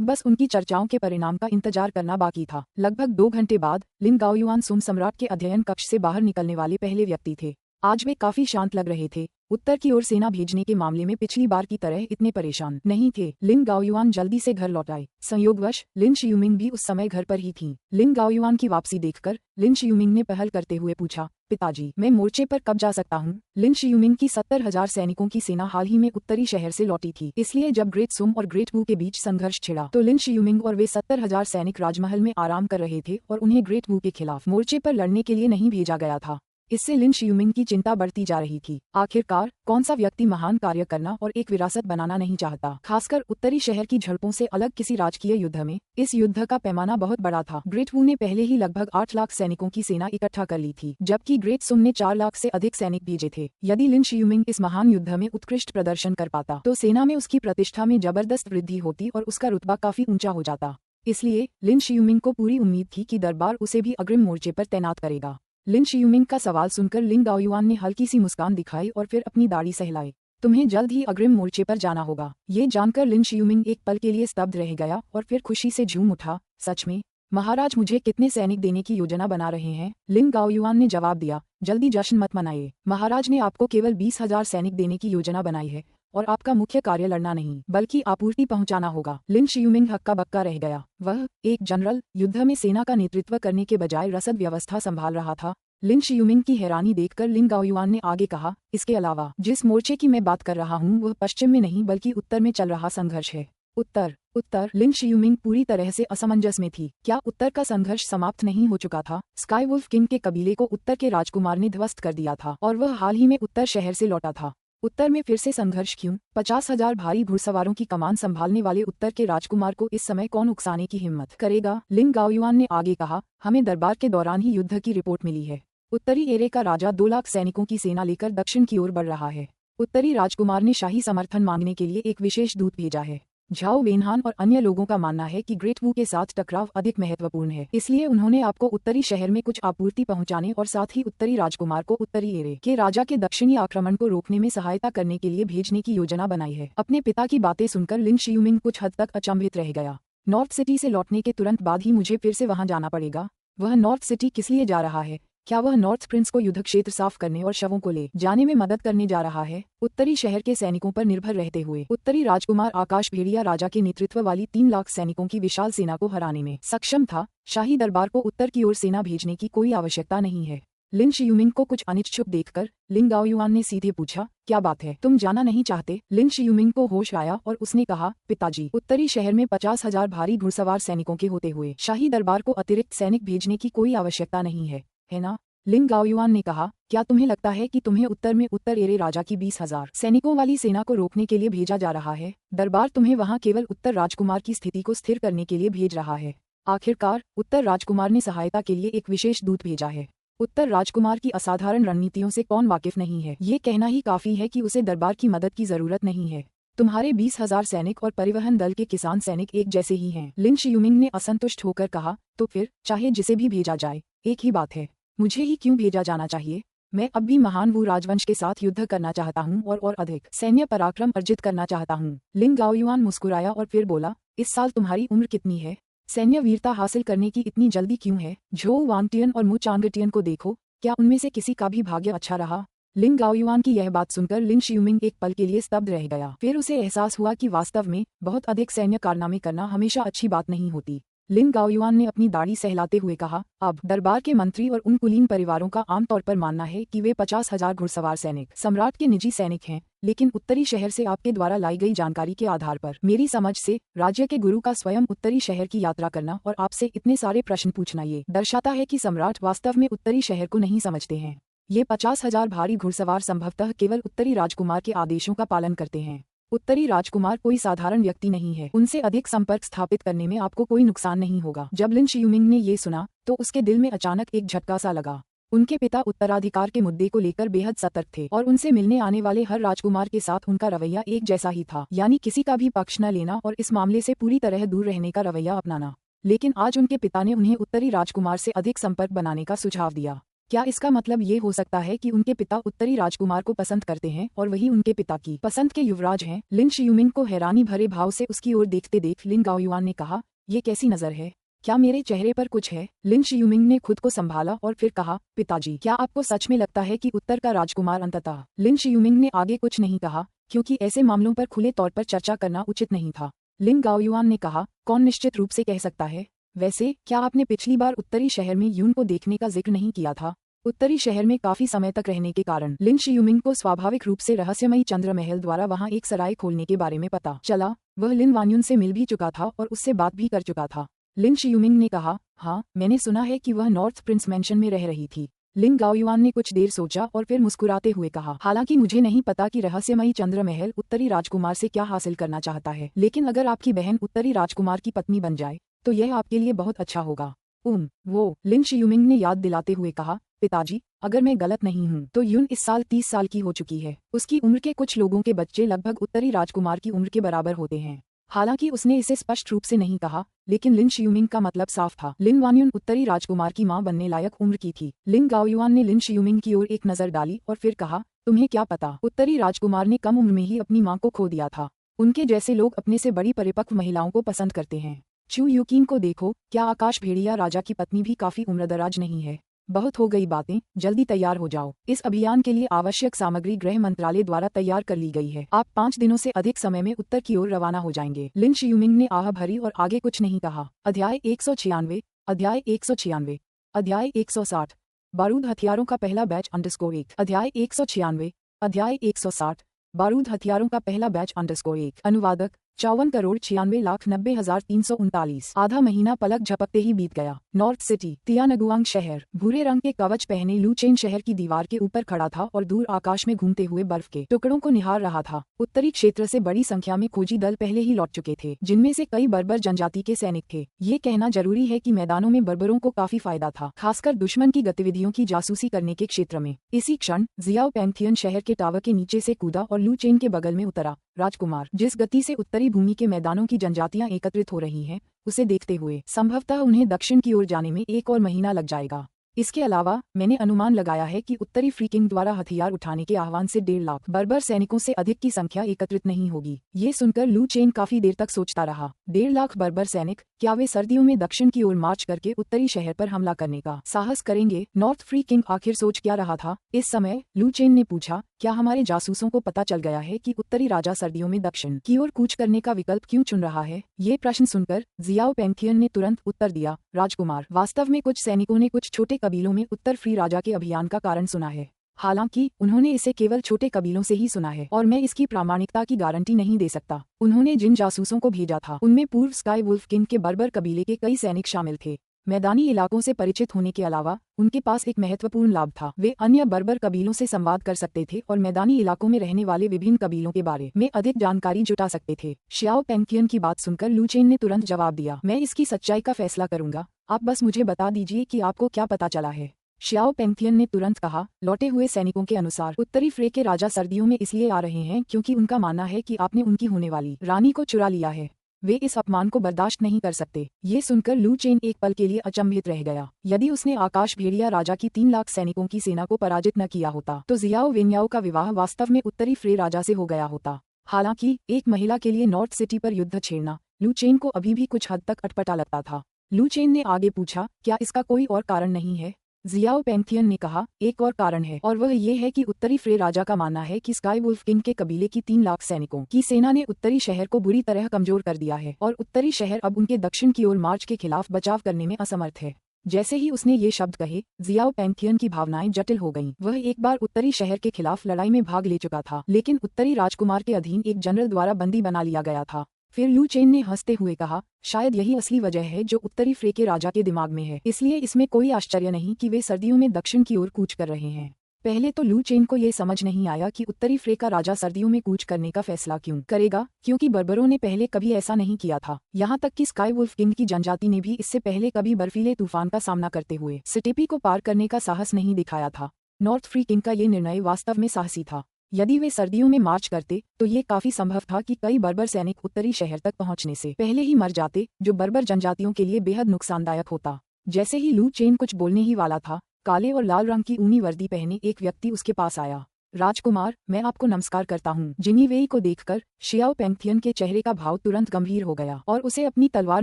बस उनकी चर्चाओं के परिणाम का इंतजार करना बाकी था। लगभग 2 घंटे बाद लिन गाओयुआन सुम सम्राट के अध्ययन कक्ष से बाहर निकलने वाले पहले व्यक्ति थे। आज वे काफी शांत लग रहे थे। उत्तर की ओर सेना भेजने के मामले में पिछली बार की तरह इतने परेशान नहीं थे। लिन गाओयुआन जल्दी से घर लौट आए। संयोगवश लिन शियुमिंग भी उस समय घर पर ही थीं। लिन गाओयुआन की वापसी देखकर लिन शियुमिंग ने पहल करते हुए पूछा, पिताजी, मैं मोर्चे पर कब जा सकता हूँ? लिन शियुमिंग की 70,000 सैनिकों की सेना हाल ही में उत्तरी शहर से लौटी थी, इसलिए जब ग्रेट सुम और ग्रेट वू के बीच संघर्ष छिड़ा तो लिन शियुमिंग और वे 70,000 सैनिक राजमहल में आराम कर रहे थे और उन्हें ग्रेट वू के खिलाफ मोर्चे पर लड़ने के लिए नहीं भेजा गया था। इससे लिन शियुमिंग की चिंता बढ़ती जा रही थी। आखिरकार कौन सा व्यक्ति महान कार्य करना और एक विरासत बनाना नहीं चाहता, खासकर उत्तरी शहर की झड़पों से अलग किसी राजकीय युद्ध में। इस युद्ध का पैमाना बहुत बड़ा था। ग्रेट वू ने पहले ही लगभग 8 लाख सैनिकों की सेना इकट्ठा कर ली थी, जबकि ग्रेट सुम ने 4 लाख से अधिक सैनिक भेजे थे। यदि लिन शियुमिंग इस महान युद्ध में उत्कृष्ट प्रदर्शन कर पाता तो सेना में उसकी प्रतिष्ठा में जबरदस्त वृद्धि होती और उसका रुतबा काफी ऊंचा हो जाता। इसलिए लिन शियुमिंग को पूरी उम्मीद थी कि दरबार उसे भी अग्रिम मोर्चे पर तैनात करेगा। लिन शियुमिंग का सवाल सुनकर लिन गाओयुआन ने हल्की सी मुस्कान दिखाई और फिर अपनी दाढ़ी सहलाई। तुम्हें जल्द ही अग्रिम मोर्चे पर जाना होगा। ये जानकर लिन शियुमिंग एक पल के लिए स्तब्ध रह गया और फिर खुशी से झूम उठा, सच में? महाराज मुझे कितने सैनिक देने की योजना बना रहे हैं? लिन गाओयुआन ने जवाब दिया, जल्दी जश्न मत मनाइए। महाराज ने आपको केवल 20,000 सैनिक देने की योजना बनाई है और आपका मुख्य कार्य लड़ना नहीं बल्कि आपूर्ति पहुंचाना होगा। लिन शियुमिंग हक्का बक्का रह गया। वह एक जनरल युद्ध में सेना का नेतृत्व करने के बजाय रसद व्यवस्था संभाल रहा था। लिन शियुमिंग की हैरानी देखकर लिन गाओयुआन ने आगे कहा, इसके अलावा जिस मोर्चे की मैं बात कर रहा हूँ वह पश्चिम में नहीं बल्कि उत्तर में चल रहा संघर्ष है। उत्तर उत्तर लिन शियुमिंग पूरी तरह से असमंजस में थी। क्या उत्तर का संघर्ष समाप्त नहीं हो चुका था? स्काईवुल्फ किंग के कबीले को उत्तर के राजकुमार ने ध्वस्त कर दिया था और वह हाल ही में उत्तर शहर से लौटा था। उत्तर में फिर से संघर्ष क्यों? 50,000 भारी घुड़सवारों की कमान संभालने वाले उत्तर के राजकुमार को इस समय कौन उकसाने की हिम्मत करेगा? लिन गाओयुआन ने आगे कहा, हमें दरबार के दौरान ही युद्ध की रिपोर्ट मिली है। उत्तरी एरे का राजा 2 लाख सैनिकों की सेना लेकर दक्षिण की ओर बढ़ रहा है। उत्तरी राजकुमार ने शाही समर्थन मांगने के लिए एक विशेष दूत भेजा है। झाओ वेनहान और अन्य लोगों का मानना है कि ग्रेट वू के साथ टकराव अधिक महत्वपूर्ण है, इसलिए उन्होंने आपको उत्तरी शहर में कुछ आपूर्ति पहुंचाने और साथ ही उत्तरी राजकुमार को उत्तरी एरे के राजा के दक्षिणी आक्रमण को रोकने में सहायता करने के लिए भेजने की योजना बनाई है। अपने पिता की बातें सुनकर लिन शियुमिंग कुछ हद तक अचंभित रह गया। नॉर्थ सिटी से लौटने के तुरंत बाद ही मुझे फिर से वहां जाना पड़ेगा। वह नॉर्थ सिटी किस लिए जा रहा है? क्या वह नॉर्थ प्रिंस को युद्ध क्षेत्र साफ करने और शवों को ले जाने में मदद करने जा रहा है? उत्तरी शहर के सैनिकों पर निर्भर रहते हुए उत्तरी राजकुमार आकाश भेड़िया राजा के नेतृत्व वाली 3 लाख सैनिकों की विशाल सेना को हराने में सक्षम था। शाही दरबार को उत्तर की ओर सेना भेजने की कोई आवश्यकता नहीं है। लिन शियुमिंग को कुछ अनिच्छुक देखकर लिन गाओयुआन ने सीधे पूछा, क्या बात है, तुम जाना नहीं चाहते? लिन शियुमिंग को होश आया और उसने कहा, पिताजी, उत्तरी शहर में 50,000 भारी घुड़सवार सैनिकों के होते हुए शाही दरबार को अतिरिक्त सैनिक भेजने की कोई आवश्यकता नहीं है ना? लिन गाओयुआन ने कहा, क्या तुम्हें लगता है कि तुम्हें उत्तर में उत्तर एरे राजा की 20,000 सैनिकों वाली सेना को रोकने के लिए भेजा जा रहा है? दरबार तुम्हें वहां केवल उत्तर राजकुमार की स्थिति को स्थिर करने के लिए भेज रहा है। आखिरकार उत्तर राजकुमार ने सहायता के लिए एक विशेष दूत भेजा है। उत्तर राजकुमार की असाधारण रणनीतियों से कौन वाकिफ नहीं है? ये कहना ही काफी है कि उसे दरबार की मदद की जरूरत नहीं है। तुम्हारे 20,000 सैनिक और परिवहन दल के किसान सैनिक एक जैसे ही हैं। लिन शियुमिंग ने असंतुष्ट होकर कहा, तो फिर चाहे जिसे भी भेजा जाए एक ही बात है, मुझे ही क्यों भेजा जाना चाहिए? मैं अब भी महान वू राजवंश के साथ युद्ध करना चाहता हूँ और अधिक सैन्य पराक्रम अर्जित करना चाहता हूँ। लिन गाओयुआन मुस्कुराया और फिर बोला, इस साल तुम्हारी उम्र कितनी है? सैन्य वीरता हासिल करने की इतनी जल्दी क्यों है? झोउ वांगटियन और मु चांगटियन को देखो, क्या उनमें से किसी का भी भाग्य अच्छा रहा? लिन गाओयुआन की यह बात सुनकर लिन शियुमिंग एक पल के लिए स्तब्ध रह गया। फिर उसे एहसास हुआ कि वास्तव में बहुत अधिक सैन्य कारनामे करना हमेशा अच्छी बात नहीं होती। लिन गाओयुआन ने अपनी दाढ़ी सहलाते हुए कहा, अब दरबार के मंत्री और उन कुलीन परिवारों का आमतौर पर मानना है कि वे 50,000 घुड़सवार सैनिक सम्राट के निजी सैनिक हैं, लेकिन उत्तरी शहर से आपके द्वारा लाई गई जानकारी के आधार पर मेरी समझ से राज्य के गुरु का स्वयं उत्तरी शहर की यात्रा करना और आपसे इतने सारे प्रश्न पूछना ये दर्शाता है कि सम्राट वास्तव में उत्तरी शहर को नहीं समझते हैं। ये 50,000 भारी घुड़सवार संभवतः केवल उत्तरी राजकुमार के आदेशों का पालन करते हैं। उत्तरी राजकुमार कोई साधारण व्यक्ति नहीं है। उनसे अधिक संपर्क स्थापित करने में आपको कोई नुकसान नहीं होगा। जब लिन शियुमिंग ने ये सुना तो उसके दिल में अचानक एक झटका सा लगा। उनके पिता उत्तराधिकार के मुद्दे को लेकर बेहद सतर्क थे और उनसे मिलने आने वाले हर राजकुमार के साथ उनका रवैया एक जैसा ही था, यानी किसी का भी पक्ष न लेना और इस मामले से पूरी तरह दूर रहने का रवैया अपनाना। लेकिन आज उनके पिता ने उन्हें उत्तरी राजकुमार से अधिक संपर्क बनाने का सुझाव दिया। क्या इसका मतलब ये हो सकता है कि उनके पिता उत्तरी राजकुमार को पसंद करते हैं और वही उनके पिता की पसंद के युवराज हैं? लिन शियुमिंग को हैरानी भरे भाव से उसकी ओर देखते देख लिन गाओयुआन ने कहा, ये कैसी नजर है? क्या मेरे चेहरे पर कुछ है? लिन शियुमिंग ने खुद को संभाला और फिर कहा, पिताजी, क्या आपको सच में लगता है कि उत्तर का राजकुमार अंततः? लिन शियुमिंग ने आगे कुछ नहीं कहा क्योंकि ऐसे मामलों पर खुले तौर पर चर्चा करना उचित नहीं था। लिन गाओयुआन ने कहा, कौन निश्चित रूप से कह सकता है? वैसे क्या आपने पिछली बार उत्तरी शहर में यून को देखने का जिक्र नहीं किया था? उत्तरी शहर में काफी समय तक रहने के कारण लिन शियुमिंग को स्वाभाविक रूप से रहस्यमयी चंद्र महल द्वारा वहां एक सराय खोलने के बारे में पता चला। वह लिन वान्युन से मिल भी चुका था और उससे बात भी कर चुका था। लिन शियुमिंग ने कहा, हाँ, मैंने सुना है कि वह नॉर्थ प्रिंस मैंशन में रह रही थी। लिन गाओयुआन ने कुछ देर सोचा और फिर मुस्कुराते हुए कहा, हालांकि मुझे नहीं पता कि रहस्यमयी चंद्र महल उत्तरी राजकुमार से क्या हासिल करना चाहता है, लेकिन अगर आपकी बहन उत्तरी राजकुमार की पत्नी बन जाए तो यह आपके लिए बहुत अच्छा होगा। वो, लिन शियुमिंग ने याद दिलाते हुए कहा, पिताजी, अगर मैं गलत नहीं हूँ तो यून इस साल 30 साल की हो चुकी है। उसकी उम्र के कुछ लोगों के बच्चे लगभग उत्तरी राजकुमार की उम्र के बराबर होते हैं। हालांकि उसने इसे स्पष्ट रूप से नहीं कहा, लेकिन लिन शियुमिंग का मतलब साफ था। लिन वान्युन उत्तरी राजकुमार की मां बनने लायक उम्र की थी। लिन गाओयुआन ने लिन शियुमिंग की ओर एक नजर डाली और फिर कहा, तुम्हें क्या पता, उत्तरी राजकुमार ने कम उम्र में ही अपनी मां को खो दिया था। उनके जैसे लोग अपने से बड़ी परिपक्व महिलाओं को पसंद करते हैं। चू यूकिन को देखो, क्या आकाश भेड़िया राजा की पत्नी भी काफी उम्रदराज नहीं है? बहुत हो गई बातें, जल्दी तैयार हो जाओ। इस अभियान के लिए आवश्यक सामग्री गृह मंत्रालय द्वारा तैयार कर ली गई है। आप 5 दिनों से अधिक समय में उत्तर की ओर रवाना हो जाएंगे। लिन शियूमिंग ने आह भरी और आगे कुछ नहीं कहा। अध्याय 196, अध्याय 196, अध्याय 160, बारूद हथियारों का पहला बैच _1, अध्याय 196, अध्याय 160, बारूद हथियारों का पहला बैच _1। अनुवादक 54,94,90,339। आधा महीना पलक झपकते ही बीत गया। नॉर्थ सिटी, तियानगुआंग शहर, भूरे रंग के कवच पहने लू चेन शहर की दीवार के ऊपर खड़ा था और दूर आकाश में घूमते हुए बर्फ के टुकड़ों को निहार रहा था। उत्तरी क्षेत्र से बड़ी संख्या में खोजी दल पहले ही लौट चुके थे, जिनमें से कई बर्बर जनजाति के सैनिक थे। ये कहना जरूरी है कि मैदानों में बर्बरों को काफी फायदा था, खासकर दुश्मन की गतिविधियों की जासूसी करने के क्षेत्र में। इसी क्षण जियाओ पैंथियन शहर के टावर के नीचे से कूदा और लू चेन के बगल में उतरा। राजकुमार, जिस गति से उत्तरी भूमि के मैदानों की जनजातियां एकत्रित हो रही हैं, उसे देखते हुए संभवतः उन्हें दक्षिण की ओर जाने में 1 और महीना लग जाएगा। इसके अलावा मैंने अनुमान लगाया है कि उत्तरी फ्री किंग द्वारा हथियार उठाने के आह्वान से 1.5 लाख बर्बर सैनिकों से अधिक की संख्या एकत्रित नहीं होगी। ये सुनकर लू चेन काफी देर तक सोचता रहा। 1.5 लाख बर्बर सैनिक, क्या वे सर्दियों में दक्षिण की ओर मार्च करके उत्तरी शहर पर हमला करने का साहस करेंगे? नॉर्थ फ्री किंग आखिर सोच क्या रहा था? इस समय लू चेन ने पूछा, क्या हमारे जासूसों को पता चल गया है कि उत्तरी राजा सर्दियों में दक्षिण की ओर कूच करने का विकल्प क्यों चुन रहा है? ये प्रश्न सुनकर जियाओ पैंथियन ने तुरंत उत्तर दिया, राजकुमार, वास्तव में कुछ सैनिकों ने कुछ छोटे कबीलों में उत्तर फ्री राजा के अभियान का कारण सुना है। हालांकि उन्होंने इसे केवल छोटे कबीलों से ही सुना है और मैं इसकी प्रामाणिकता की गारंटी नहीं दे सकता। उन्होंने जिन जासूसों को भेजा था उनमें पूर्व स्काई वुल्फ किंग के बर्बर कबीले के कई सैनिक शामिल थे। मैदानी इलाकों से परिचित होने के अलावा उनके पास एक महत्वपूर्ण लाभ था, वे अन्य बर्बर कबीलों से संवाद कर सकते थे और मैदानी इलाकों में रहने वाले विभिन्न कबीलों के बारे में अधिक जानकारी जुटा सकते थे। शियाओ पैंथियन की बात सुनकर लू चेन ने तुरंत जवाब दिया, मैं इसकी सच्चाई का फैसला करूंगा, आप बस मुझे बता दीजिए कि आपको क्या पता चला है। शियाओ पैंथियन ने तुरंत कहा, लौटे हुए सैनिकों के अनुसार उत्तरी फ्रे के राजा सर्दियों में इसलिए आ रहे हैं क्योंकि उनका मानना है कि आपने उनकी होने वाली रानी को चुरा लिया है। वे इस अपमान को बर्दाश्त नहीं कर सकते। ये सुनकर लू चेन एक पल के लिए अचंभित रह गया। यदि उसने आकाश भेड़िया राजा की 3 लाख सैनिकों की सेना को पराजित न किया होता तो जियाओ वेन्याओ का विवाह वास्तव में उत्तरी फ्रे राजा से हो गया होता। हालांकि एक महिला के लिए नॉर्थ सिटी पर युद्ध छेड़ना लू चेन को अभी भी कुछ हद तक अटपटा लगता था। लू चेन ने आगे पूछा, क्या इसका कोई और कारण नहीं है? जियाओ पैंथियन ने कहा, एक और कारण है और वह ये है कि उत्तरी फ्रे राजा का मानना है कि स्काई वुल्फ किंग के कबीले की 3 लाख सैनिकों की सेना ने उत्तरी शहर को बुरी तरह कमजोर कर दिया है और उत्तरी शहर अब उनके दक्षिण की ओर मार्च के खिलाफ बचाव करने में असमर्थ है। जैसे ही उसने ये शब्द कहे, जियाओ पैंथियन की भावनाएं जटिल हो गईं। वह एक बार उत्तरी शहर के खिलाफ लड़ाई में भाग ले चुका था, लेकिन उत्तरी राजकुमार के अधीन एक जनरल द्वारा बंदी बना लिया गया था। फिर लू चेन ने हंसते हुए कहा, शायद यही असली वजह है जो उत्तरी फ्रे के राजा के दिमाग में है, इसलिए इसमें कोई आश्चर्य नहीं कि वे सर्दियों में दक्षिण की ओर कूच कर रहे हैं। पहले तो लू चेन को ये समझ नहीं आया कि उत्तरी फ्रे का राजा सर्दियों में कूच करने का फैसला क्यों करेगा, क्योंकि बर्बरों ने पहले कभी ऐसा नहीं किया था। यहाँ तक कि स्काई वुल्फ किंग की जनजाति ने भी इससे पहले कभी बर्फीले तूफान का सामना करते हुए स्टेपी को पार करने का साहस नहीं दिखाया था। नॉर्थ फ्री किंग का ये निर्णय वास्तव में साहसी था। यदि वे सर्दियों में मार्च करते तो ये काफी संभव था कि कई बर्बर सैनिक उत्तरी शहर तक पहुंचने से पहले ही मर जाते, जो बर्बर जनजातियों के लिए बेहद नुकसानदायक होता। जैसे ही लू चेन कुछ बोलने ही वाला था, काले और लाल रंग की ऊनी वर्दी पहने एक व्यक्ति उसके पास आया। राजकुमार, मैं आपको नमस्कार करता हूँ। जिनीवेई को देखकर शियाओ पैंथियन के चेहरे का भाव तुरंत गंभीर हो गया और उसे अपनी तलवार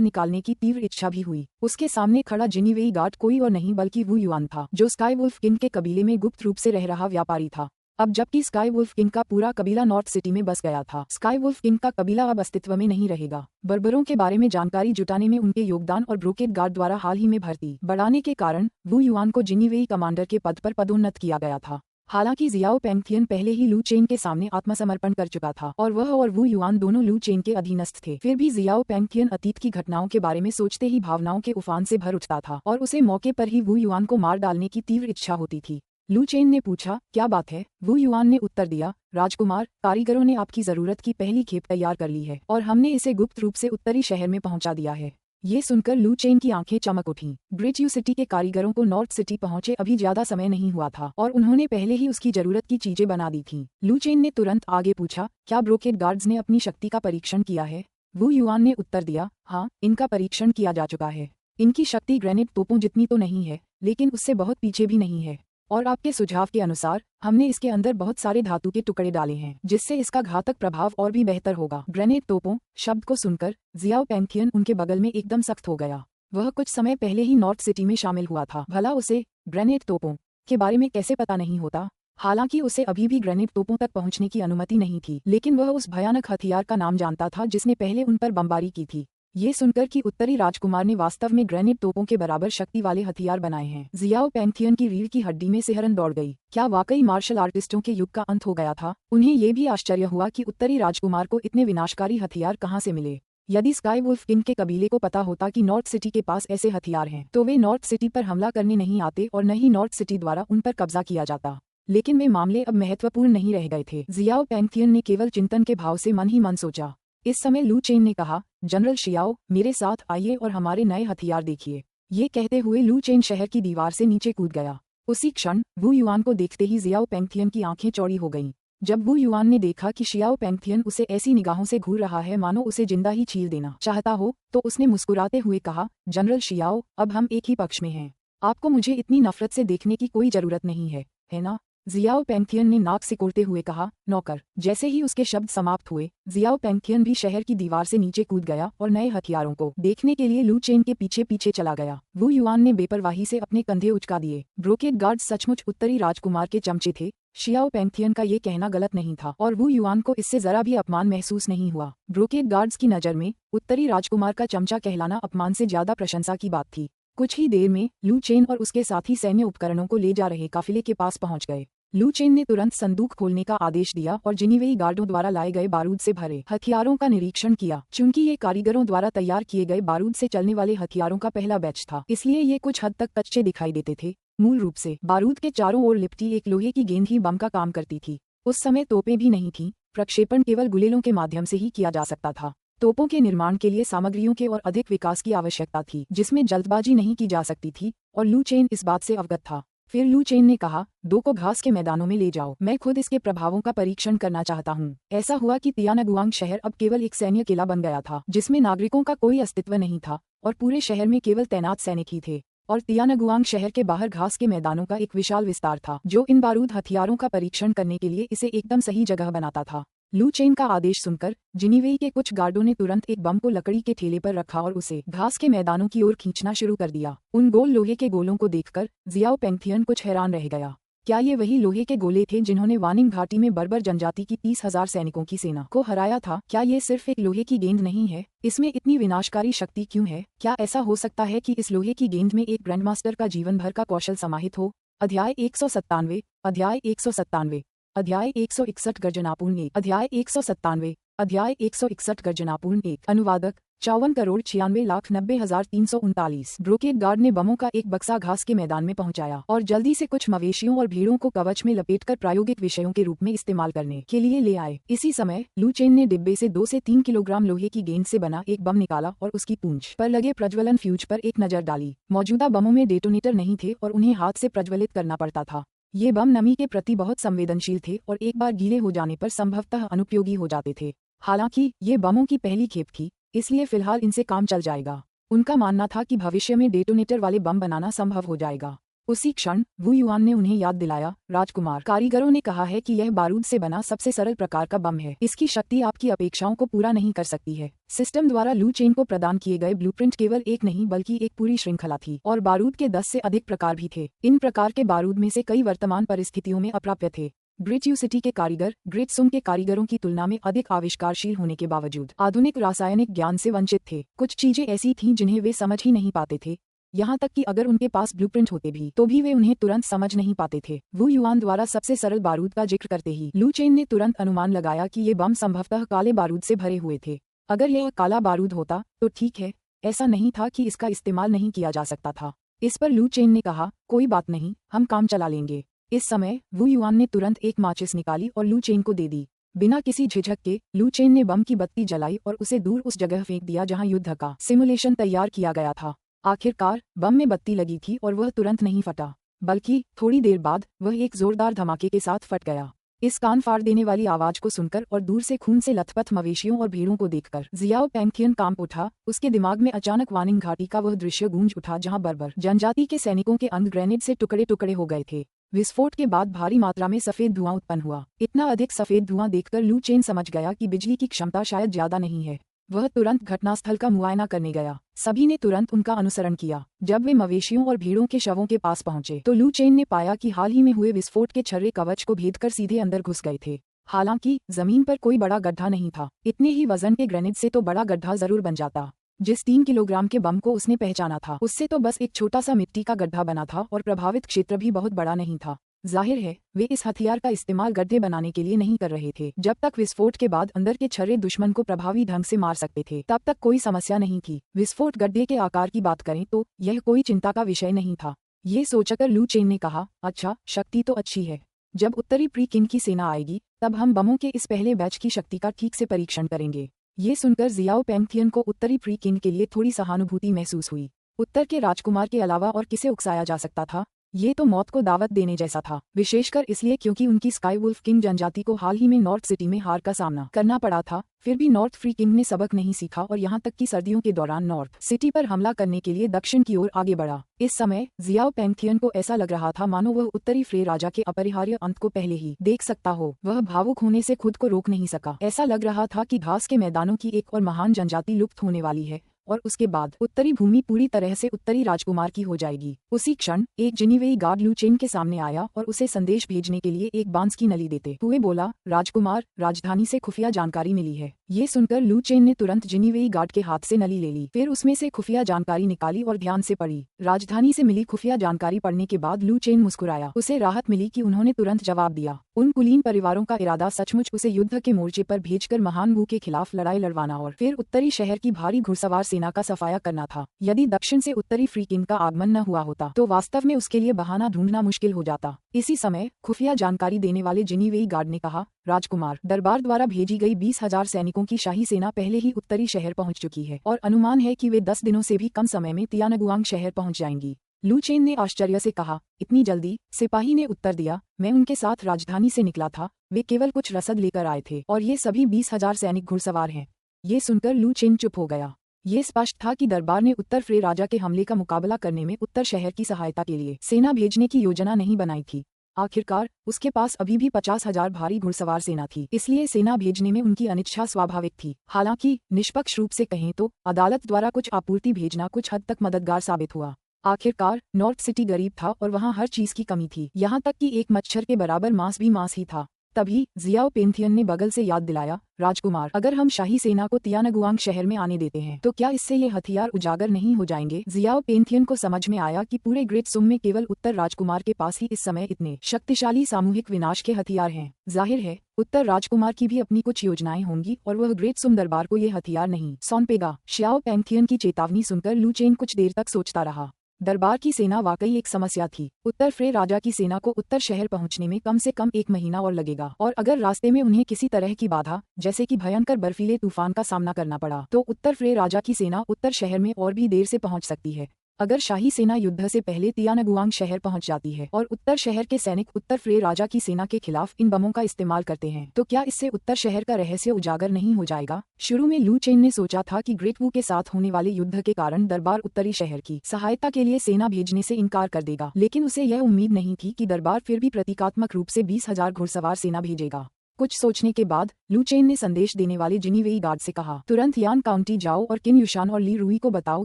निकालने की तीव्र इच्छा भी हुई। उसके सामने खड़ा जिनीवेई गार्ड कोई और नहीं बल्कि वू युआन था, जो स्काई वुल्फ किंग के कबीले में गुप्त रूप से रह रहा व्यापारी था। अब जबकि स्काई वुल्फ किंग का पूरा कबीला नॉर्थ सिटी में बस गया था, स्काई वुल्फ किंग का कबीला अब अस्तित्व में नहीं रहेगा। बर्बरों के बारे में जानकारी जुटाने में उनके योगदान और ब्रोकेड गार्ड द्वारा हाल ही में भर्ती बढ़ाने के कारण वू युआन को जिनीवेई कमांडर के पद पर पदोन्नत किया गया था। हालांकि जियाओ पैंथियन पहले ही लू चेन के सामने आत्मसमर्पण कर चुका था और वह और वू युआन दोनों लू चेन के अधीनस्थ थे। फिर भी जियाओ पैंथियन अतीत की घटनाओं के बारे में सोचते ही भावनाओं के उफान से भर उठता था और उसे मौके पर ही वू युआन को मार डालने की तीव्र इच्छा होती थी। लू चेन ने पूछा, क्या बात है? वू युआन ने उत्तर दिया, राजकुमार, कारीगरों ने आपकी जरूरत की पहली खेप तैयार कर ली है और हमने इसे गुप्त रूप से उत्तरी शहर में पहुंचा दिया है। ये सुनकर लू चेन की आंखें चमक उठीं। ग्रेट यू सिटी के कारीगरों को नॉर्थ सिटी पहुंचे अभी ज्यादा समय नहीं हुआ था और उन्होंने पहले ही उसकी जरूरत की चीजें बना दी थीं। लू चेन ने तुरंत आगे पूछा, क्या ब्रोकेड गार्ड्स ने अपनी शक्ति का परीक्षण किया है? वू युआन ने उत्तर दिया, हाँ, इनका परीक्षण किया जा चुका है। इनकी शक्ति ग्रेनेड तोपों जितनी तो नहीं है, लेकिन उससे बहुत पीछे भी नहीं है। और आपके सुझाव के अनुसार हमने इसके अंदर बहुत सारे धातु के टुकड़े डाले हैं, जिससे इसका घातक प्रभाव और भी बेहतर होगा। ग्रेनेड तोपों शब्द को सुनकर जियाओ पैंथियन उनके बगल में एकदम सख्त हो गया। वह कुछ समय पहले ही नॉर्थ सिटी में शामिल हुआ था, भला उसे ग्रेनेड तोपों के बारे में कैसे पता नहीं होता? हालांकि उसे अभी भी ग्रेनेड तोपों तक पहुंचने की अनुमति नहीं थी, लेकिन वह उस भयानक हथियार का नाम जानता था जिसने पहले उन पर बमबारी की थी। ये सुनकर कि उत्तरी राजकुमार ने वास्तव में ग्रेनेड तोपों के बराबर शक्ति वाले हथियार बनाए हैं, जियाओ पेंगथियन की रीढ़ की हड्डी में सिहरन दौड़ गई। क्या वाकई मार्शल आर्टिस्टों के युग का अंत हो गया था? उन्हें ये भी आश्चर्य हुआ कि उत्तरी राजकुमार को इतने विनाशकारी हथियार कहाँ से मिले। यदि स्काई वुल्फ किंग के कबीले को पता होता कि नॉर्थ सिटी के पास ऐसे हथियार हैं, तो वे नॉर्थ सिटी पर हमला करने नहीं आते और न ही नॉर्थ सिटी द्वारा उन पर कब्जा किया जाता। लेकिन वे मामले अब महत्वपूर्ण नहीं रह गए थे। जियाओ पेंगथियन ने केवल चिंतन के भाव से मन ही मन सोचा। इस समय लू चेन ने कहा, जनरल शियाओ, मेरे साथ आइए और हमारे नए हथियार देखिए। ये कहते हुए लू चेन शहर की दीवार से नीचे कूद गया। उसी क्षण वू युआन को देखते ही जियाओ पेंगथियन की आंखें चौड़ी हो गईं। जब वू युआन ने देखा कि शियाओ पेंगथियन उसे ऐसी निगाहों से घूर रहा है मानो उसे जिंदा ही छील देना चाहता हो, तो उसने मुस्कुराते हुए कहा, जनरल शियाओ, अब हम एक ही पक्ष में हैं। आपको मुझे इतनी नफरत से देखने की कोई जरूरत नहीं है ना? जियाओ पेंगथियन ने नाक सिकोड़ते हुए कहा, नौकर। जैसे ही उसके शब्द समाप्त हुए, जियाओ पेंगथियन भी शहर की दीवार से नीचे कूद गया और नए हथियारों को देखने के लिए लू चेन के पीछे पीछे चला गया। वू युआन ने बेपरवाही से अपने कंधे उचका दिए। ब्रोकेड गार्ड्स सचमुच उत्तरी राजकुमार के चमचे थे। शियाओ पेंगथियन का ये कहना गलत नहीं था और वू युआन को इससे जरा भी अपमान महसूस नहीं हुआ। ब्रोकेड गार्ड्स की नज़र में उत्तरी राजकुमार का चमचा कहलाना अपमान से ज्यादा प्रशंसा की बात थी। कुछ ही देर में लू चेन और उसके साथी सैन्य उपकरणों को ले जा रहे काफिले के पास पहुंच गए। लू चेन ने तुरंत संदूक खोलने का आदेश दिया और जिनीवेई गार्डों द्वारा लाए गए बारूद से भरे हथियारों का निरीक्षण किया। चूंकि ये कारीगरों द्वारा तैयार किए गए बारूद से चलने वाले हथियारों का पहला बैच था, इसलिए ये कुछ हद तक कच्चे दिखाई देते थे। मूल रूप से बारूद के चारों ओर लिपटी एक लोहे की गेंद ही बम का काम करती थी। उस समय तोपें भी नहीं थीं, प्रक्षेपण केवल गुलेलों के माध्यम से ही किया जा सकता था। तोपों के निर्माण के लिए सामग्रियों के और अधिक विकास की आवश्यकता थी, जिसमें जल्दबाजी नहीं की जा सकती थी, और लू चेन इस बात से अवगत था। फिर लू चेन ने कहा, दो को घास के मैदानों में ले जाओ, मैं खुद इसके प्रभावों का परीक्षण करना चाहता हूँ। ऐसा हुआ कि तियानागुआंग शहर अब केवल एक सैन्य किला बन गया था, जिसमें नागरिकों का कोई अस्तित्व नहीं था और पूरे शहर में केवल तैनात सैनिक ही थे। और तियानागुआंग शहर के बाहर घास के मैदानों का एक विशाल विस्तार था, जो इन बारूद हथियारों का परीक्षण करने के लिए इसे एकदम सही जगह बनाता था। लू चेन का आदेश सुनकर जिनीवेई के कुछ गार्डों ने तुरंत एक बम को लकड़ी के ठेले पर रखा और उसे घास के मैदानों की ओर खींचना शुरू कर दिया। उन गोल लोहे के गोलों को देखकर जियाओ पेंगथियन कुछ हैरान रह गया। क्या ये वही लोहे के गोले थे जिन्होंने वानिंग घाटी में बर्बर जनजाति की 30,000 सैनिकों की सेना को हराया था? क्या ये सिर्फ एक लोहे की गेंद नहीं है? इसमें इतनी विनाशकारी शक्ति क्यों है? क्या ऐसा हो सकता है कि इस लोहे की गेंद में एक ग्रैंडमास्टर का जीवन भर का कौशल समाहित हो? अध्याय 197, अध्याय 197, अध्याय 161 गर्जनापूर्ण 1, अध्याय 197, अध्याय 161 गर्जनापूर्ण 1। अनुवादक 54,96,90,339। ब्रोकेड गार्ड ने बमों का एक बक्सा घास के मैदान में पहुंचाया और जल्दी से कुछ मवेशियों और भीड़ों को कवच में लपेटकर प्रायोगिक विषयों के रूप में इस्तेमाल करने के लिए ले आए। इसी समय लू चेन ने डिब्बे से 2 से 3 किलोग्राम लोहे की गेंद से बना एक बम निकाला और उसकी पूंछ पर लगे प्रज्वलन फ्यूज पर एक नजर डाली। मौजूदा बमों में डेटोनेटर नहीं थे और उन्हें हाथ से प्रज्वलित करना पड़ता था। ये बम नमी के प्रति बहुत संवेदनशील थे और एक बार गीले हो जाने पर संभवतः अनुपयोगी हो जाते थे। हालांकि ये बमों की पहली खेप थी, इसलिए फिलहाल इनसे काम चल जाएगा। उनका मानना था कि भविष्य में डेटोनेटर वाले बम बनाना संभव हो जाएगा। उसी क्षण वू युआन ने उन्हें याद दिलाया, राजकुमार, कारीगरों ने कहा है कि यह बारूद से बना सबसे सरल प्रकार का बम है। इसकी शक्ति आपकी अपेक्षाओं को पूरा नहीं कर सकती है। सिस्टम द्वारा लू चेन को प्रदान किए गए ब्लूप्रिंट केवल एक नहीं बल्कि एक पूरी श्रृंखला थी और बारूद के 10 से अधिक प्रकार भी थे। इन प्रकार के बारूद में से कई वर्तमान परिस्थितियों में अप्राप्य थे। ग्रेट यू सिटी के कारीगर ग्रेट सुम के कारीगरों की तुलना में अधिक आविष्कारशील होने के बावजूद आधुनिक रासायनिक ज्ञान से वंचित थे। कुछ चीजें ऐसी थीं जिन्हें वे समझ ही नहीं पाते थे। यहाँ तक कि अगर उनके पास ब्लूप्रिंट होते भी तो भी वे उन्हें तुरंत समझ नहीं पाते थे। वू युआन द्वारा सबसे सरल बारूद का जिक्र करते ही लू चेन ने तुरंत अनुमान लगाया कि ये बम संभवतः काले बारूद से भरे हुए थे। अगर यह काला बारूद होता तो ठीक है, ऐसा नहीं था कि इसका इस्तेमाल नहीं किया जा सकता था। इस पर लू चेन ने कहा, कोई बात नहीं, हम काम चला लेंगे। इस समय वू युआन ने तुरंत एक माचिस निकाली और लू चेन को दे दी। बिना किसी झिझक के लू चेन ने बम की बत्ती जलाई और उसे दूर उस जगह फेंक दिया जहां युद्ध का सिमुलेशन तैयार किया गया था। आखिरकार बम में बत्ती लगी थी और वह तुरंत नहीं फटा, बल्कि थोड़ी देर बाद वह एक जोरदार धमाके के साथ फट गया। इस कान फाड़ देने वाली आवाज को सुनकर और दूर से खून से लथपथ मवेशियों और भीड़ों को देखकर जियाओ पेंगथियन कांप उठा। उसके दिमाग में अचानक वानिंग घाटी का वह दृश्य गूंज उठा जहां बर्बर जनजाति के सैनिकों के अंग ग्रेनेड से टुकड़े टुकड़े हो गए थे। विस्फोट के बाद भारी मात्रा में सफेद धुआं उत्पन्न हुआ। इतना अधिक सफेद धुआं देखकर लू चेन समझ गया कि बिजली की क्षमता शायद ज्यादा नहीं है। वह तुरंत घटनास्थल का मुआयना करने गया। सभी ने तुरंत उनका अनुसरण किया। जब वे मवेशियों और भेड़ों के शवों के पास पहुंचे तो लू चेन ने पाया कि हाल ही में हुए विस्फोट के छर्रे कवच को भेदकर सीधे अंदर घुस गए थे। हालांकि जमीन पर कोई बड़ा गड्ढा नहीं था। इतने ही वजन के ग्रेनेड से तो बड़ा गड्ढा जरूर बन जाता। जिस 3 किलोग्राम के बम को उसने पहचाना था उससे तो बस एक छोटा सा मिट्टी का गड्ढा बना था और प्रभावित क्षेत्र भी बहुत बड़ा नहीं था। जाहिर है वे इस हथियार का इस्तेमाल गड्ढे बनाने के लिए नहीं कर रहे थे। जब तक विस्फोट के बाद अंदर के छर्रे दुश्मन को प्रभावी ढंग से मार सकते थे तब तक कोई समस्या नहीं थी। विस्फोट गड्ढे के आकार की बात करें तो यह कोई चिंता का विषय नहीं था। ये सोचकर लू चेन ने कहा, अच्छा, शक्ति तो अच्छी है। जब उत्तरी प्री किंग की सेना आएगी तब हम बमों के इस पहले बैच की शक्ति का ठीक से परीक्षण करेंगे। ये सुनकर जियाओ पेंगथियन को उत्तरी प्री किंग के लिए थोड़ी सहानुभूति महसूस हुई। उत्तर के राजकुमार के अलावा और किसे उकसाया जा सकता था? ये तो मौत को दावत देने जैसा था, विशेषकर इसलिए क्योंकि उनकी स्काई वुल्फ किंग जनजाति को हाल ही में नॉर्थ सिटी में हार का सामना करना पड़ा था। फिर भी नॉर्थ फ्री किंग ने सबक नहीं सीखा और यहाँ तक कि सर्दियों के दौरान नॉर्थ सिटी पर हमला करने के लिए दक्षिण की ओर आगे बढ़ा। इस समय जियाओ पेंगथियन को ऐसा लग रहा था मानो वह उत्तरी फ्रे राजा के अपरिहार्य अंत को पहले ही देख सकता हो। वह भावुक होने से खुद को रोक नहीं सका। ऐसा लग रहा था कि घास के मैदानों की एक और महान जनजाति लुप्त होने वाली है और उसके बाद उत्तरी भूमि पूरी तरह से उत्तरी राजकुमार की हो जाएगी। उसी क्षण एक जिनीवेई गार्ड लू चेन के सामने आया और उसे संदेश भेजने के लिए एक बांस की नली देते हुए बोला, राजकुमार, राजधानी से खुफिया जानकारी मिली है। ये सुनकर लू चेन ने तुरंत जिनीवेई गार्ड के हाथ से नली ले ली। फिर उसमें से खुफिया जानकारी निकाली और ध्यान से पढ़ी। राजधानी से मिली खुफिया जानकारी पढ़ने के बाद लू चेन मुस्कुराया। उसे राहत मिली कि उन्होंने तुरंत जवाब दिया। उन कुलीन परिवारों का इरादा सचमुच उसे युद्ध के मोर्चे पर भेजकर महान वू के खिलाफ लड़ाई लड़वाना और फिर उत्तरी शहर की भारी घुड़सवार सेना का सफाया करना था। यदि दक्षिण से उत्तरी फ्री किंग का आगमन न हुआ होता तो वास्तव में उसके लिए बहाना ढूंढना मुश्किल हो जाता। इसी समय खुफिया जानकारी देने वाले जिनीवेई गार्ड ने कहा, राजकुमार, दरबार द्वारा भेजी गई 20,000 सैनिकों की शाही सेना पहले ही उत्तरी शहर पहुंच चुकी है और अनुमान है कि वे 10 दिनों से भी कम समय में तियानगुआंग शहर पहुंच जाएंगी। लू चेन ने आश्चर्य से कहा, इतनी जल्दी? सिपाही ने उत्तर दिया, मैं उनके साथ राजधानी से निकला था। वे केवल कुछ रसद लेकर आए थे और ये सभी 20,000 सैनिक घुड़सवार हैं। ये सुनकर लू चेन चुप हो गया। ये स्पष्ट था कि दरबार ने उत्तर फ्रे राजा के हमले का मुकाबला करने में उत्तर शहर की सहायता के लिए सेना भेजने की योजना नहीं बनाई थी। आखिरकार उसके पास अभी भी 50,000 भारी घुड़सवार सेना थी, इसलिए सेना भेजने में उनकी अनिच्छा स्वाभाविक थी। हालांकि निष्पक्ष रूप से कहें तो अदालत द्वारा कुछ आपूर्ति भेजना कुछ हद तक मददगार साबित हुआ। आखिरकार नॉर्थ सिटी गरीब था और वहाँ हर चीज की कमी थी, यहाँ तक कि एक मच्छर के बराबर मांस भी मांस ही था। तभी जियाओ पेंथियन ने बगल से याद दिलाया, राजकुमार, अगर हम शाही सेना को तियानगुआंग शहर में आने देते हैं तो क्या इससे ये हथियार उजागर नहीं हो जाएंगे? जियाओ पेंथियन को समझ में आया कि पूरे ग्रेट सुम में केवल उत्तर राजकुमार के पास ही इस समय इतने शक्तिशाली सामूहिक विनाश के हथियार हैं। जाहिर है उत्तर राजकुमार की भी अपनी कुछ योजनाएं होंगी और वह ग्रेट सुम दरबार को ये हथियार नहीं सौंपेगा। जियाओ पेंथियन की चेतावनी सुनकर लू चेन कुछ देर तक सोचता रहा। दरबार की सेना वाकई एक समस्या थी। उत्तर फ्रे राजा की सेना को उत्तर शहर पहुंचने में कम से कम 1 महीना और लगेगा और अगर रास्ते में उन्हें किसी तरह की बाधा जैसे कि भयंकर बर्फीले तूफान का सामना करना पड़ा तो उत्तर फ्रे राजा की सेना उत्तर शहर में और भी देर से पहुंच सकती है। अगर शाही सेना युद्ध से पहले तियानगुआंग शहर पहुंच जाती है और उत्तर शहर के सैनिक उत्तर फ्रे राजा की सेना के खिलाफ इन बमों का इस्तेमाल करते हैं तो क्या इससे उत्तर शहर का रहस्य उजागर नहीं हो जाएगा? शुरू में लू चेन ने सोचा था कि ग्रेट वू के साथ होने वाले युद्ध के कारण दरबार उत्तरी शहर की सहायता के लिए सेना भेजने से इनकार कर देगा, लेकिन उसे यह उम्मीद नहीं थी कि दरबार फिर भी प्रतीकात्मक रूप से 20,000 घुड़सवार सेना भेजेगा। कुछ सोचने के बाद लू चेन ने संदेश देने वाले जिनीवेई गार्ड से कहा, तुरंत यान काउंटी जाओ और किन युशान और ली रुई को बताओ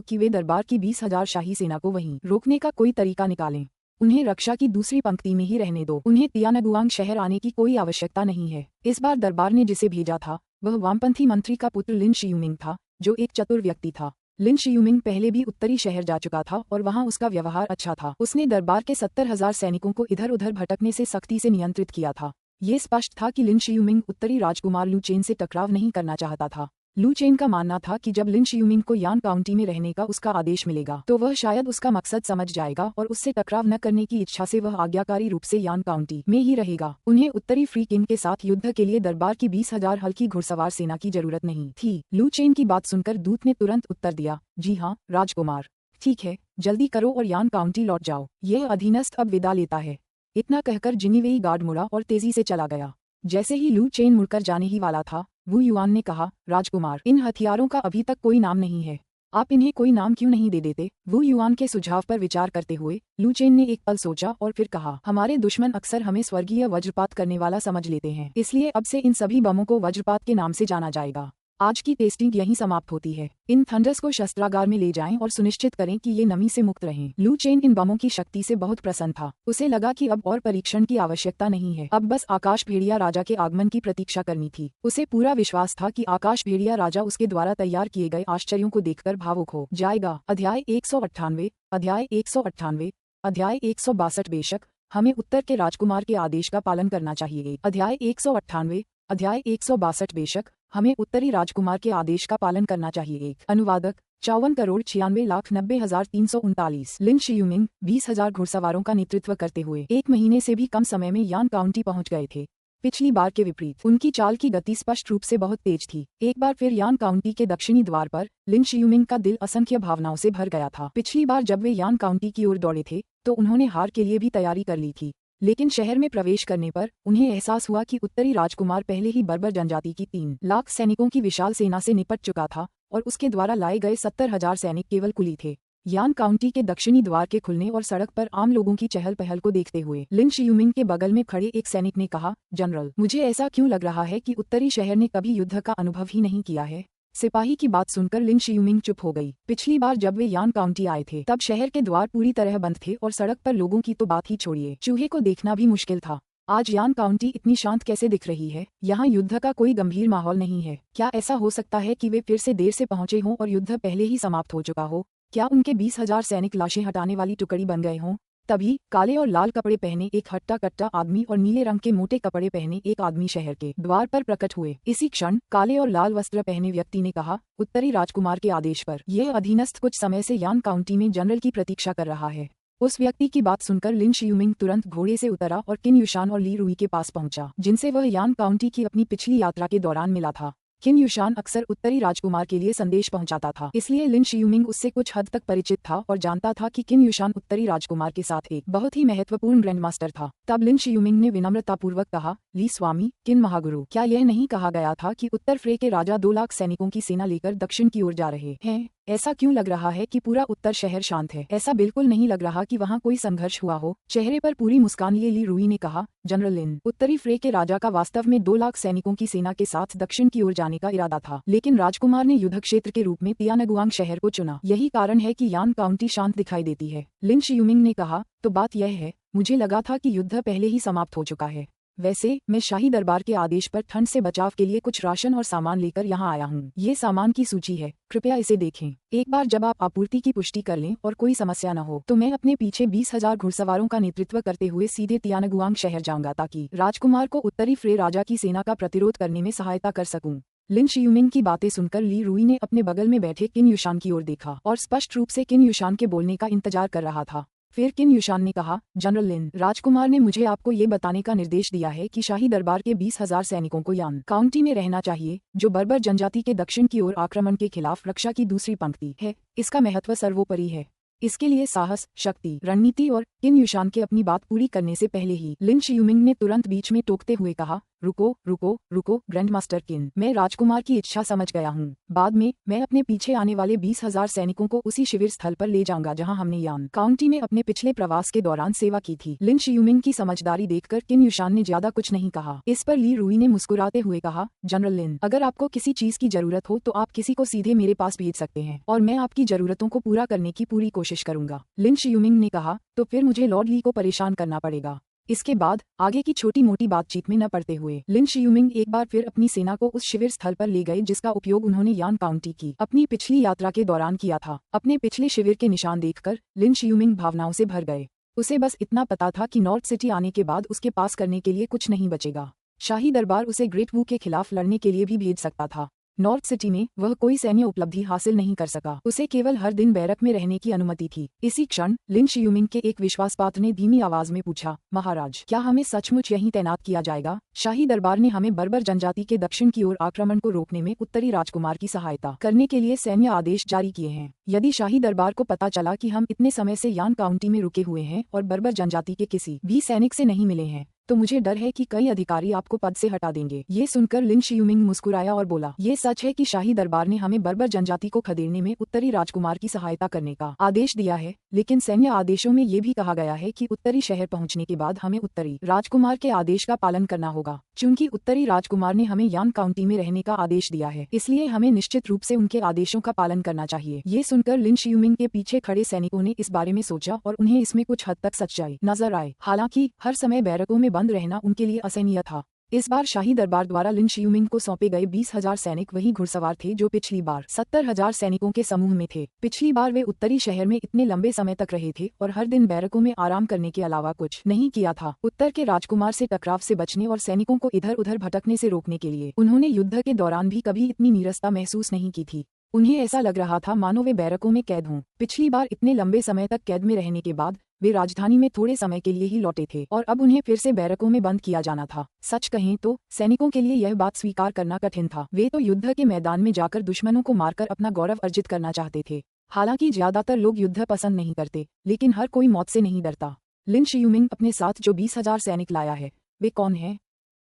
कि वे दरबार की 20,000 शाही सेना को वहीं रोकने का कोई तरीका निकालें। उन्हें रक्षा की दूसरी पंक्ति में ही रहने दो। उन्हें तियानगुआंग शहर आने की कोई आवश्यकता नहीं है। इस बार दरबार ने जिसे भेजा था वह वामपंथी मंत्री का पुत्र लिन शियूमिंग था, जो एक चतुर व्यक्ति था। लिन शियूमिंग पहले भी उत्तरी शहर जा चुका था और वहां उसका व्यवहार अच्छा था। उसने दरबार के 70,000 सैनिकों को इधर उधर भटकने से सख्ती से नियंत्रित किया था। ये स्पष्ट था कि लिन शियूमिंग उत्तरी राजकुमार लू चेन से टकराव नहीं करना चाहता था। लू चेन का मानना था कि जब लिन शियूमिंग को यान काउंटी में रहने का उसका आदेश मिलेगा तो वह शायद उसका मकसद समझ जाएगा और उससे टकराव न करने की इच्छा से वह आज्ञाकारी रूप से यान काउंटी में ही रहेगा। उन्हें उत्तरी फ्री किंग के साथ युद्ध के लिए दरबार की 20,000 हल्की घुड़सवार सेना की जरूरत नहीं थी। लू चेन की बात सुनकर दूत ने तुरंत उत्तर दिया, जी हाँ राजकुमार, ठीक है, जल्दी करो और यान काउंटी लौट जाओ। यह अधीनस्थ अब विदा लेता है। इतना कहकर जिनीवेई गार्ड मुड़ा और तेजी से चला गया। जैसे ही लू चेन मुड़कर जाने ही वाला था, वू युआन ने कहा, राजकुमार, इन हथियारों का अभी तक कोई नाम नहीं है, आप इन्हें कोई नाम क्यों नहीं दे देते? वू युआन के सुझाव पर विचार करते हुए लू चेन ने एक पल सोचा और फिर कहा, हमारे दुश्मन अक्सर हमें स्वर्गीय वज्रपात करने वाला समझ लेते हैं, इसलिए अब से इन सभी बमों को वज्रपात के नाम से जाना जाएगा। आज की टेस्टिंग यहीं समाप्त होती है। इन थंडर्स को शस्त्रागार में ले जाएं और सुनिश्चित करें कि ये नमी से मुक्त रहें। लू चेन इन बमों की शक्ति से बहुत प्रसन्न था। उसे लगा कि अब और परीक्षण की आवश्यकता नहीं है, अब बस आकाश भेड़िया राजा के आगमन की प्रतीक्षा करनी थी। उसे पूरा विश्वास था कि आकाश भेड़िया राजा उसके द्वारा तैयार किए गए आश्चर्यों को देखकर भावुक हो जाएगा। अध्याय 198 अध्याय 198 अध्याय 162 बेशक हमें उत्तर के राजकुमार के आदेश का पालन करना चाहिए। अध्याय 198 अध्याय 162 बेशक हमें उत्तरी राजकुमार के आदेश का पालन करना चाहिए। अनुवादक 54,96,90,339। लिन शियुमिंग 20,000 घुड़सवारों का नेतृत्व करते हुए 1 महीने से भी कम समय में यान काउंटी पहुंच गए थे। पिछली बार के विपरीत उनकी चाल की गति स्पष्ट रूप से बहुत तेज थी। एक बार फिर यान काउंटी के दक्षिणी द्वार पर लिन शियुमिंग का दिल असंख्य भावनाओं से भर गया था। पिछली बार जब वे यान काउंटी की ओर दौड़े थे तो उन्होंने हार के लिए भी तैयारी कर ली थी, लेकिन शहर में प्रवेश करने पर उन्हें एहसास हुआ कि उत्तरी राजकुमार पहले ही बर्बर जनजाति की 3 लाख सैनिकों की विशाल सेना से निपट चुका था और उसके द्वारा लाए गए 70,000 सैनिक केवल कुली थे। यान काउंटी के दक्षिणी द्वार के खुलने और सड़क पर आम लोगों की चहल पहल को देखते हुए लिन शियुमिंग के बगल में खड़े एक सैनिक ने कहा, जनरल, मुझे ऐसा क्यों लग रहा है कि उत्तरी शहर ने कभी युद्ध का अनुभव ही नहीं किया है। सिपाही की बात सुनकर लिन शियुमिंग चुप हो गई। पिछली बार जब वे यान काउंटी आए थे तब शहर के द्वार पूरी तरह बंद थे और सड़क पर लोगों की तो बात ही छोड़िए, चूहे को देखना भी मुश्किल था। आज यान काउंटी इतनी शांत कैसे दिख रही है? यहाँ युद्ध का कोई गंभीर माहौल नहीं है। क्या ऐसा हो सकता है कि वे फिर से देर से पहुंचे हों और युद्ध पहले ही समाप्त हो चुका हो? क्या उनके 20,000 सैनिक लाशें हटाने वाली टुकड़ी बन गए हों? तभी काले और लाल कपड़े पहने एक हट्टा कट्टा आदमी और नीले रंग के मोटे कपड़े पहने एक आदमी शहर के द्वार पर प्रकट हुए। इसी क्षण काले और लाल वस्त्र पहने व्यक्ति ने कहा, उत्तरी राजकुमार के आदेश पर यह अधीनस्थ कुछ समय से यान काउंटी में जनरल की प्रतीक्षा कर रहा है। उस व्यक्ति की बात सुनकर लिन शियुमिंग तुरंत घोड़े से उतरा और किन युशान और ली रुई के पास पहुंचा, जिनसे वह यान काउंटी की अपनी पिछली यात्रा के दौरान मिला था। किन युशान अक्सर उत्तरी राजकुमार के लिए संदेश पहुंचाता था, इसलिए लिन शियुमिंग उससे कुछ हद तक परिचित था और जानता था कि किन युशान उत्तरी राजकुमार के साथ एक बहुत ही महत्वपूर्ण ग्रैंडमास्टर था। तब लिन शियुमिंग ने विनम्रतापूर्वक कहा, ली स्वामी, किन महागुरु, क्या यह नहीं कहा गया था कि उत्तर फ्रे के राजा 2 लाख सैनिकों की सेना लेकर दक्षिण की ओर जा रहे हैं? ऐसा क्यों लग रहा है कि पूरा उत्तर शहर शांत है? ऐसा बिल्कुल नहीं लग रहा कि वहाँ कोई संघर्ष हुआ हो। चेहरे पर पूरी मुस्कान लिए ली रुई ने कहा, जनरल लिन, उत्तरी फ्रे के राजा का वास्तव में 2 लाख सैनिकों की सेना के साथ दक्षिण की ओर जाने का इरादा था, लेकिन राजकुमार ने युद्ध क्षेत्र के रूप में तियानगुआंग शहर को चुना। यही कारण है कि यान काउंटी शांत दिखाई देती है। लिन शियुमिंग ने कहा, तो बात यह है, मुझे लगा था कि युद्ध पहले ही समाप्त हो चुका है। वैसे मैं शाही दरबार के आदेश पर ठंड से बचाव के लिए कुछ राशन और सामान लेकर यहाँ आया हूँ। ये सामान की सूची है, कृपया इसे देखें। एक बार जब आप आपूर्ति की पुष्टि कर लें और कोई समस्या न हो तो मैं अपने पीछे 20,000 घुड़सवारों का नेतृत्व करते हुए सीधे तियानगुआंग शहर जाऊंगा ताकि राजकुमार को उत्तरी फ्रे राजा की सेना का प्रतिरोध करने में सहायता कर सकूं। लिन शियुमिंग की बातें सुनकर ली रुई ने अपने बगल में बैठे किन युशान की ओर देखा और स्पष्ट रूप से किन युशान के बोलने का इंतजार कर रहा था। फिर किन युशान ने कहा, जनरल लिन, राजकुमार ने मुझे आपको ये बताने का निर्देश दिया है कि शाही दरबार के 20,000 सैनिकों को यान काउंटी में रहना चाहिए, जो बर्बर जनजाति के दक्षिण की ओर आक्रमण के खिलाफ रक्षा की दूसरी पंक्ति है। इसका महत्व सर्वोपरि है। इसके लिए साहस, शक्ति, रणनीति और किन युशान के अपनी बात पूरी करने से पहले ही लिन शियुमिंग ने तुरंत बीच में टोकते हुए कहा, रुको रुको रुको ग्रैंडमास्टर किन, मैं राजकुमार की इच्छा समझ गया हूँ। बाद में मैं अपने पीछे आने वाले 20,000 सैनिकों को उसी शिविर स्थल पर ले जाऊंगा जहाँ हमने यान काउंटी में अपने पिछले प्रवास के दौरान सेवा की थी। लिन शियुमिंग की समझदारी देखकर किन युशान ने ज्यादा कुछ नहीं कहा। इस पर ली रुई ने मुस्कुराते हुए कहा, जनरल लिन, अगर आपको किसी चीज की जरूरत हो तो आप किसी को सीधे मेरे पास भेज सकते हैं और मैं आपकी जरूरतों को पूरा करने की पूरी कोशिश करूंगा। लिन शियुमिंग ने कहा, तो फिर मुझे लॉर्ड ली को परेशान करना पड़ेगा। इसके बाद आगे की छोटी मोटी बातचीत में न पड़ते हुए लिन शियुमिंग एक बार फिर अपनी सेना को उस शिविर स्थल पर ले गए जिसका उपयोग उन्होंने यान काउंटी की अपनी पिछली यात्रा के दौरान किया था। अपने पिछले शिविर के निशान देखकर लिन शियुमिंग भावनाओं से भर गए। उसे बस इतना पता था कि नॉर्थ सिटी आने के बाद उसके पास करने के लिए कुछ नहीं बचेगा। शाही दरबार उसे ग्रेट वू के खिलाफ लड़ने के लिए भी भेज सकता था। नॉर्थ सिटी में वह कोई सैन्य उपलब्धि हासिल नहीं कर सका। उसे केवल हर दिन बैरक में रहने की अनुमति थी। इसी क्षण लिन शियुमिंग के एक विश्वासपात्र ने धीमी आवाज में पूछा, महाराज, क्या हमें सचमुच यहीं तैनात किया जाएगा? शाही दरबार ने हमें बर्बर जनजाति के दक्षिण की ओर आक्रमण को रोकने में उत्तरी राजकुमार की सहायता करने के लिए सैन्य आदेश जारी किए हैं। यदि शाही दरबार को पता चला कि हम इतने समय से यान काउंटी में रुके हुए हैं और बर्बर जनजाति के किसी भी सैनिक से नहीं मिले हैं तो मुझे डर है कि कई अधिकारी आपको पद से हटा देंगे। ये सुनकर लिन शियुमिंग मुस्कुराया और बोला, ये सच है कि शाही दरबार ने हमें बर्बर जनजाति को खदेड़ने में उत्तरी राजकुमार की सहायता करने का आदेश दिया है, लेकिन सैन्य आदेशों में ये भी कहा गया है कि उत्तरी शहर पहुंचने के बाद हमें उत्तरी राजकुमार के आदेश का पालन करना होगा। चूंकि उत्तरी राजकुमार ने हमें यान काउंटी में रहने का आदेश दिया है, इसलिए हमें निश्चित रूप से उनके आदेशों का पालन करना चाहिए। ये सुनकर लिन शियुमिंग के पीछे खड़े सैनिकों ने इस बारे में सोचा और उन्हें इसमें कुछ हद तक सच्चाई नजर आए। हालांकि हर समय बैरकों में बंद रहना उनके लिए असहनीय था। इस बार शाही दरबार द्वारा लिन शियुमिंग को सौंपे गए 20,000 सैनिक वही घुड़सवार थे जो पिछली बार 70,000 सैनिकों के समूह में थे। पिछली बार वे उत्तरी शहर में इतने लंबे समय तक रहे थे और हर दिन बैरकों में आराम करने के अलावा कुछ नहीं किया था। उत्तर के राजकुमार से टकराव से बचने और सैनिकों को इधर उधर भटकने से रोकने के लिए उन्होंने युद्ध के दौरान भी कभी इतनी नीरसता महसूस नहीं की थी। उन्हें ऐसा लग रहा था मानो वे बैरकों में कैद हों। पिछली बार इतने लंबे समय तक कैद में रहने के बाद वे राजधानी में थोड़े समय के लिए ही लौटे थे और अब उन्हें फिर से बैरकों में बंद किया जाना था। सच कहें तो सैनिकों के लिए यह बात स्वीकार करना कठिन था। वे तो युद्ध के मैदान में जाकर दुश्मनों को मारकर अपना गौरव अर्जित करना चाहते थे। हालांकि ज्यादातर लोग युद्ध पसंद नहीं करते, लेकिन हर कोई मौत से नहीं डरता। लिन शियुमिंग अपने साथ जो 20,000 सैनिक लाया है, वे कौन है?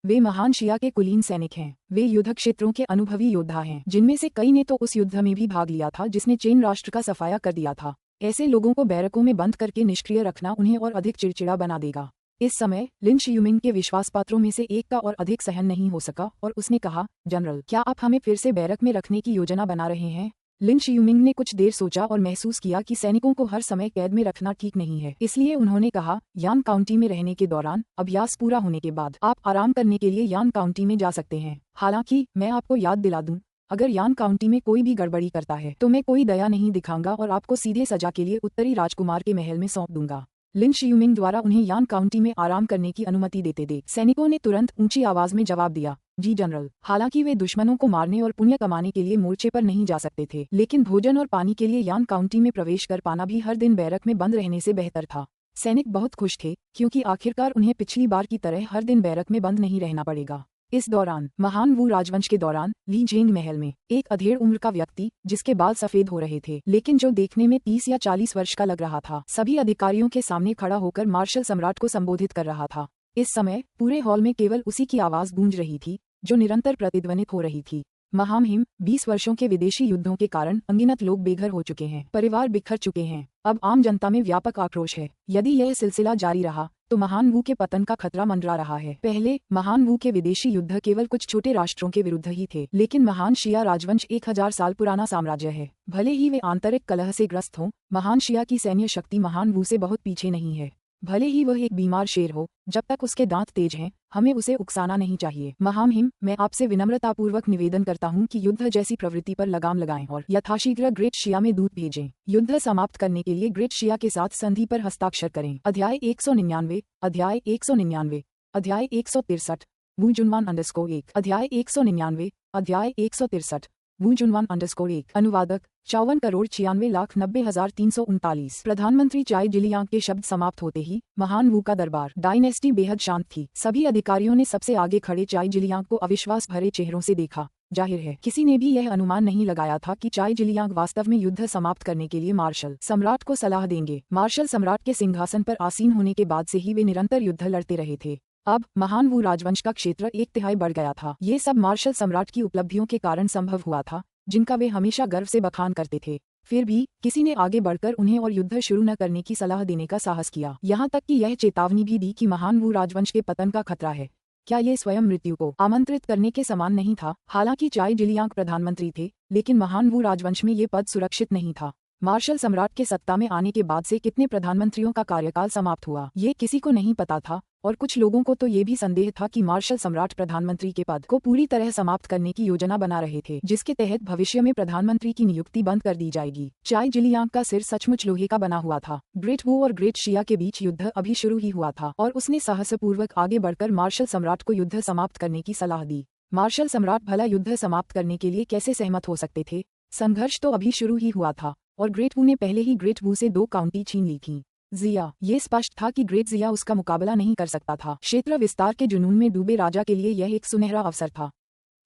वे महान शिया के कुलीन सैनिक हैं। वे युद्ध क्षेत्रों के अनुभवी योद्धा हैं, जिनमें से कई ने तो उस युद्ध में भी भाग लिया था जिसने चेन राष्ट्र का सफाया कर दिया था। ऐसे लोगों को बैरकों में बंद करके निष्क्रिय रखना उन्हें और अधिक चिड़चिड़ा बना देगा। इस समय लिन शियुमिंग के विश्वासपात्रों में से एक का और अधिक सहन नहीं हो सका और उसने कहा, जनरल, क्या आप हमें फिर से बैरक में रखने की योजना बना रहे हैं? लिन शियुमिंग ने कुछ देर सोचा और महसूस किया कि सैनिकों को हर समय कैद में रखना ठीक नहीं है। इसलिए उन्होंने कहा, यान काउंटी में रहने के दौरान अभ्यास पूरा होने के बाद आप आराम करने के लिए यान काउंटी में जा सकते हैं। हालांकि मैं आपको याद दिला दूं, अगर यान काउंटी में कोई भी गड़बड़ी करता है तो मैं कोई दया नहीं दिखाऊंगा और आपको सीधे सजा के लिए उत्तरी राजकुमार के महल में सौंप दूंगा। लिन शियुमिंग द्वारा उन्हें यान काउंटी में आराम करने की अनुमति देते देख सैनिकों ने तुरंत ऊंची आवाज में जवाब दिया, जी जनरल। हालांकि वे दुश्मनों को मारने और पुण्य कमाने के लिए मोर्चे पर नहीं जा सकते थे, लेकिन भोजन और पानी के लिए यान काउंटी में प्रवेश कर पाना भी हर दिन बैरक में बंद रहने से बेहतर था। सैनिक बहुत खुश थे, क्योंकि आखिरकार उन्हें पिछली बार की तरह हर दिन बैरक में बंद नहीं रहना पड़ेगा। इस दौरान महान वू राजवंश के दौरान ली जेंग महल में एक अधेड़ उम्र का व्यक्ति, जिसके बाल सफेद हो रहे थे लेकिन जो देखने में 30 या 40 वर्ष का लग रहा था, सभी अधिकारियों के सामने खड़ा होकर मार्शल सम्राट को संबोधित कर रहा था। इस समय पूरे हॉल में केवल उसी की आवाज गूंज रही थी, जो निरंतर प्रतिध्वनित हो रही थी। महामहिम, 20 वर्षों के विदेशी युद्धों के कारण अनगिनत लोग बेघर हो चुके हैं, परिवार बिखर चुके हैं। अब आम जनता में व्यापक आक्रोश है। यदि यह सिलसिला जारी रहा तो महान वू के पतन का खतरा मंडरा रहा है। पहले महान वू के विदेशी युद्ध केवल कुछ छोटे राष्ट्रों के विरुद्ध ही थे, लेकिन महान शिया राजवंश 1000 साल पुराना साम्राज्य है। भले ही वे आंतरिक कलह से ग्रस्त हों, महान शिया की सैन्य शक्ति महान वू से बहुत पीछे नहीं है। भले ही वह एक बीमार शेर हो, जब तक उसके दांत तेज हैं, हमें उसे उकसाना नहीं चाहिए। महामहिम, मैं आपसे विनम्रतापूर्वक निवेदन करता हूं कि युद्ध जैसी प्रवृत्ति पर लगाम लगाएं और यथाशीघ्र ग्रेट शिया में दूत भेजें। युद्ध समाप्त करने के लिए ग्रेट शिया के साथ संधि पर हस्ताक्षर करें। अध्याय 199, अध्याय 199, अध्याय 163, वू जुनवान _1, अध्याय 199, अध्याय 163, वू जुनवान _1। अनुवादक 54,96,90,339। प्रधानमंत्री चाई जिलियांग के शब्द समाप्त होते ही महान वू का दरबार डायनेस्टी बेहद शांत थी। सभी अधिकारियों ने सबसे आगे खड़े चाई जिलियांग को अविश्वास भरे चेहरों से देखा। जाहिर है किसी ने भी यह अनुमान नहीं लगाया था कि चाई जिलियांग वास्तव में युद्ध समाप्त करने के लिए मार्शल सम्राट को सलाह देंगे। मार्शल सम्राट के सिंहासन पर आसीन होने के बाद से ही वे निरंतर युद्ध लड़ते रहे थे। अब महान वू राजवंश का क्षेत्र 1/3 बढ़ गया था। ये सब मार्शल सम्राट की उपलब्धियों के कारण संभव हुआ था, जिनका वे हमेशा गर्व से बखान करते थे। फिर भी किसी ने आगे बढ़कर उन्हें और युद्ध शुरू न करने की सलाह देने का साहस किया। यहाँ तक कि यह चेतावनी भी दी कि महान वू राजवंश के पतन का खतरा है। क्या ये स्वयं मृत्यु को आमंत्रित करने के समान नहीं था? हालांकि चाई जिलियांग प्रधानमंत्री थे, लेकिन महान वू राजवंश में ये पद सुरक्षित नहीं था। मार्शल सम्राट के सत्ता में आने के बाद से कितने प्रधानमंत्रियों का कार्यकाल समाप्त हुआ, ये किसी को नहीं पता था। और कुछ लोगों को तो ये भी संदेह था कि मार्शल सम्राट प्रधानमंत्री के पद को पूरी तरह समाप्त करने की योजना बना रहे थे, जिसके तहत भविष्य में प्रधानमंत्री की नियुक्ति बंद कर दी जाएगी। चाई जिलियांग का सिर सचमुच लोहे का बना हुआ था। ग्रेट वू और ग्रेट शिया के बीच युद्ध अभी शुरू ही हुआ था और उसने साहसपूर्वक आगे बढ़कर मार्शल सम्राट को युद्ध समाप्त करने की सलाह दी। मार्शल सम्राट भला युद्ध समाप्त करने के लिए कैसे सहमत हो सकते थे? संघर्ष तो अभी शुरू ही हुआ था और ग्रेट वू ने पहले ही ग्रेट वू से 2 काउंटी छीन ली थी। जिया, ये स्पष्ट था कि ग्रेट जिया उसका मुकाबला नहीं कर सकता था। क्षेत्र विस्तार के जुनून में डूबे राजा के लिए यह एक सुनहरा अवसर था।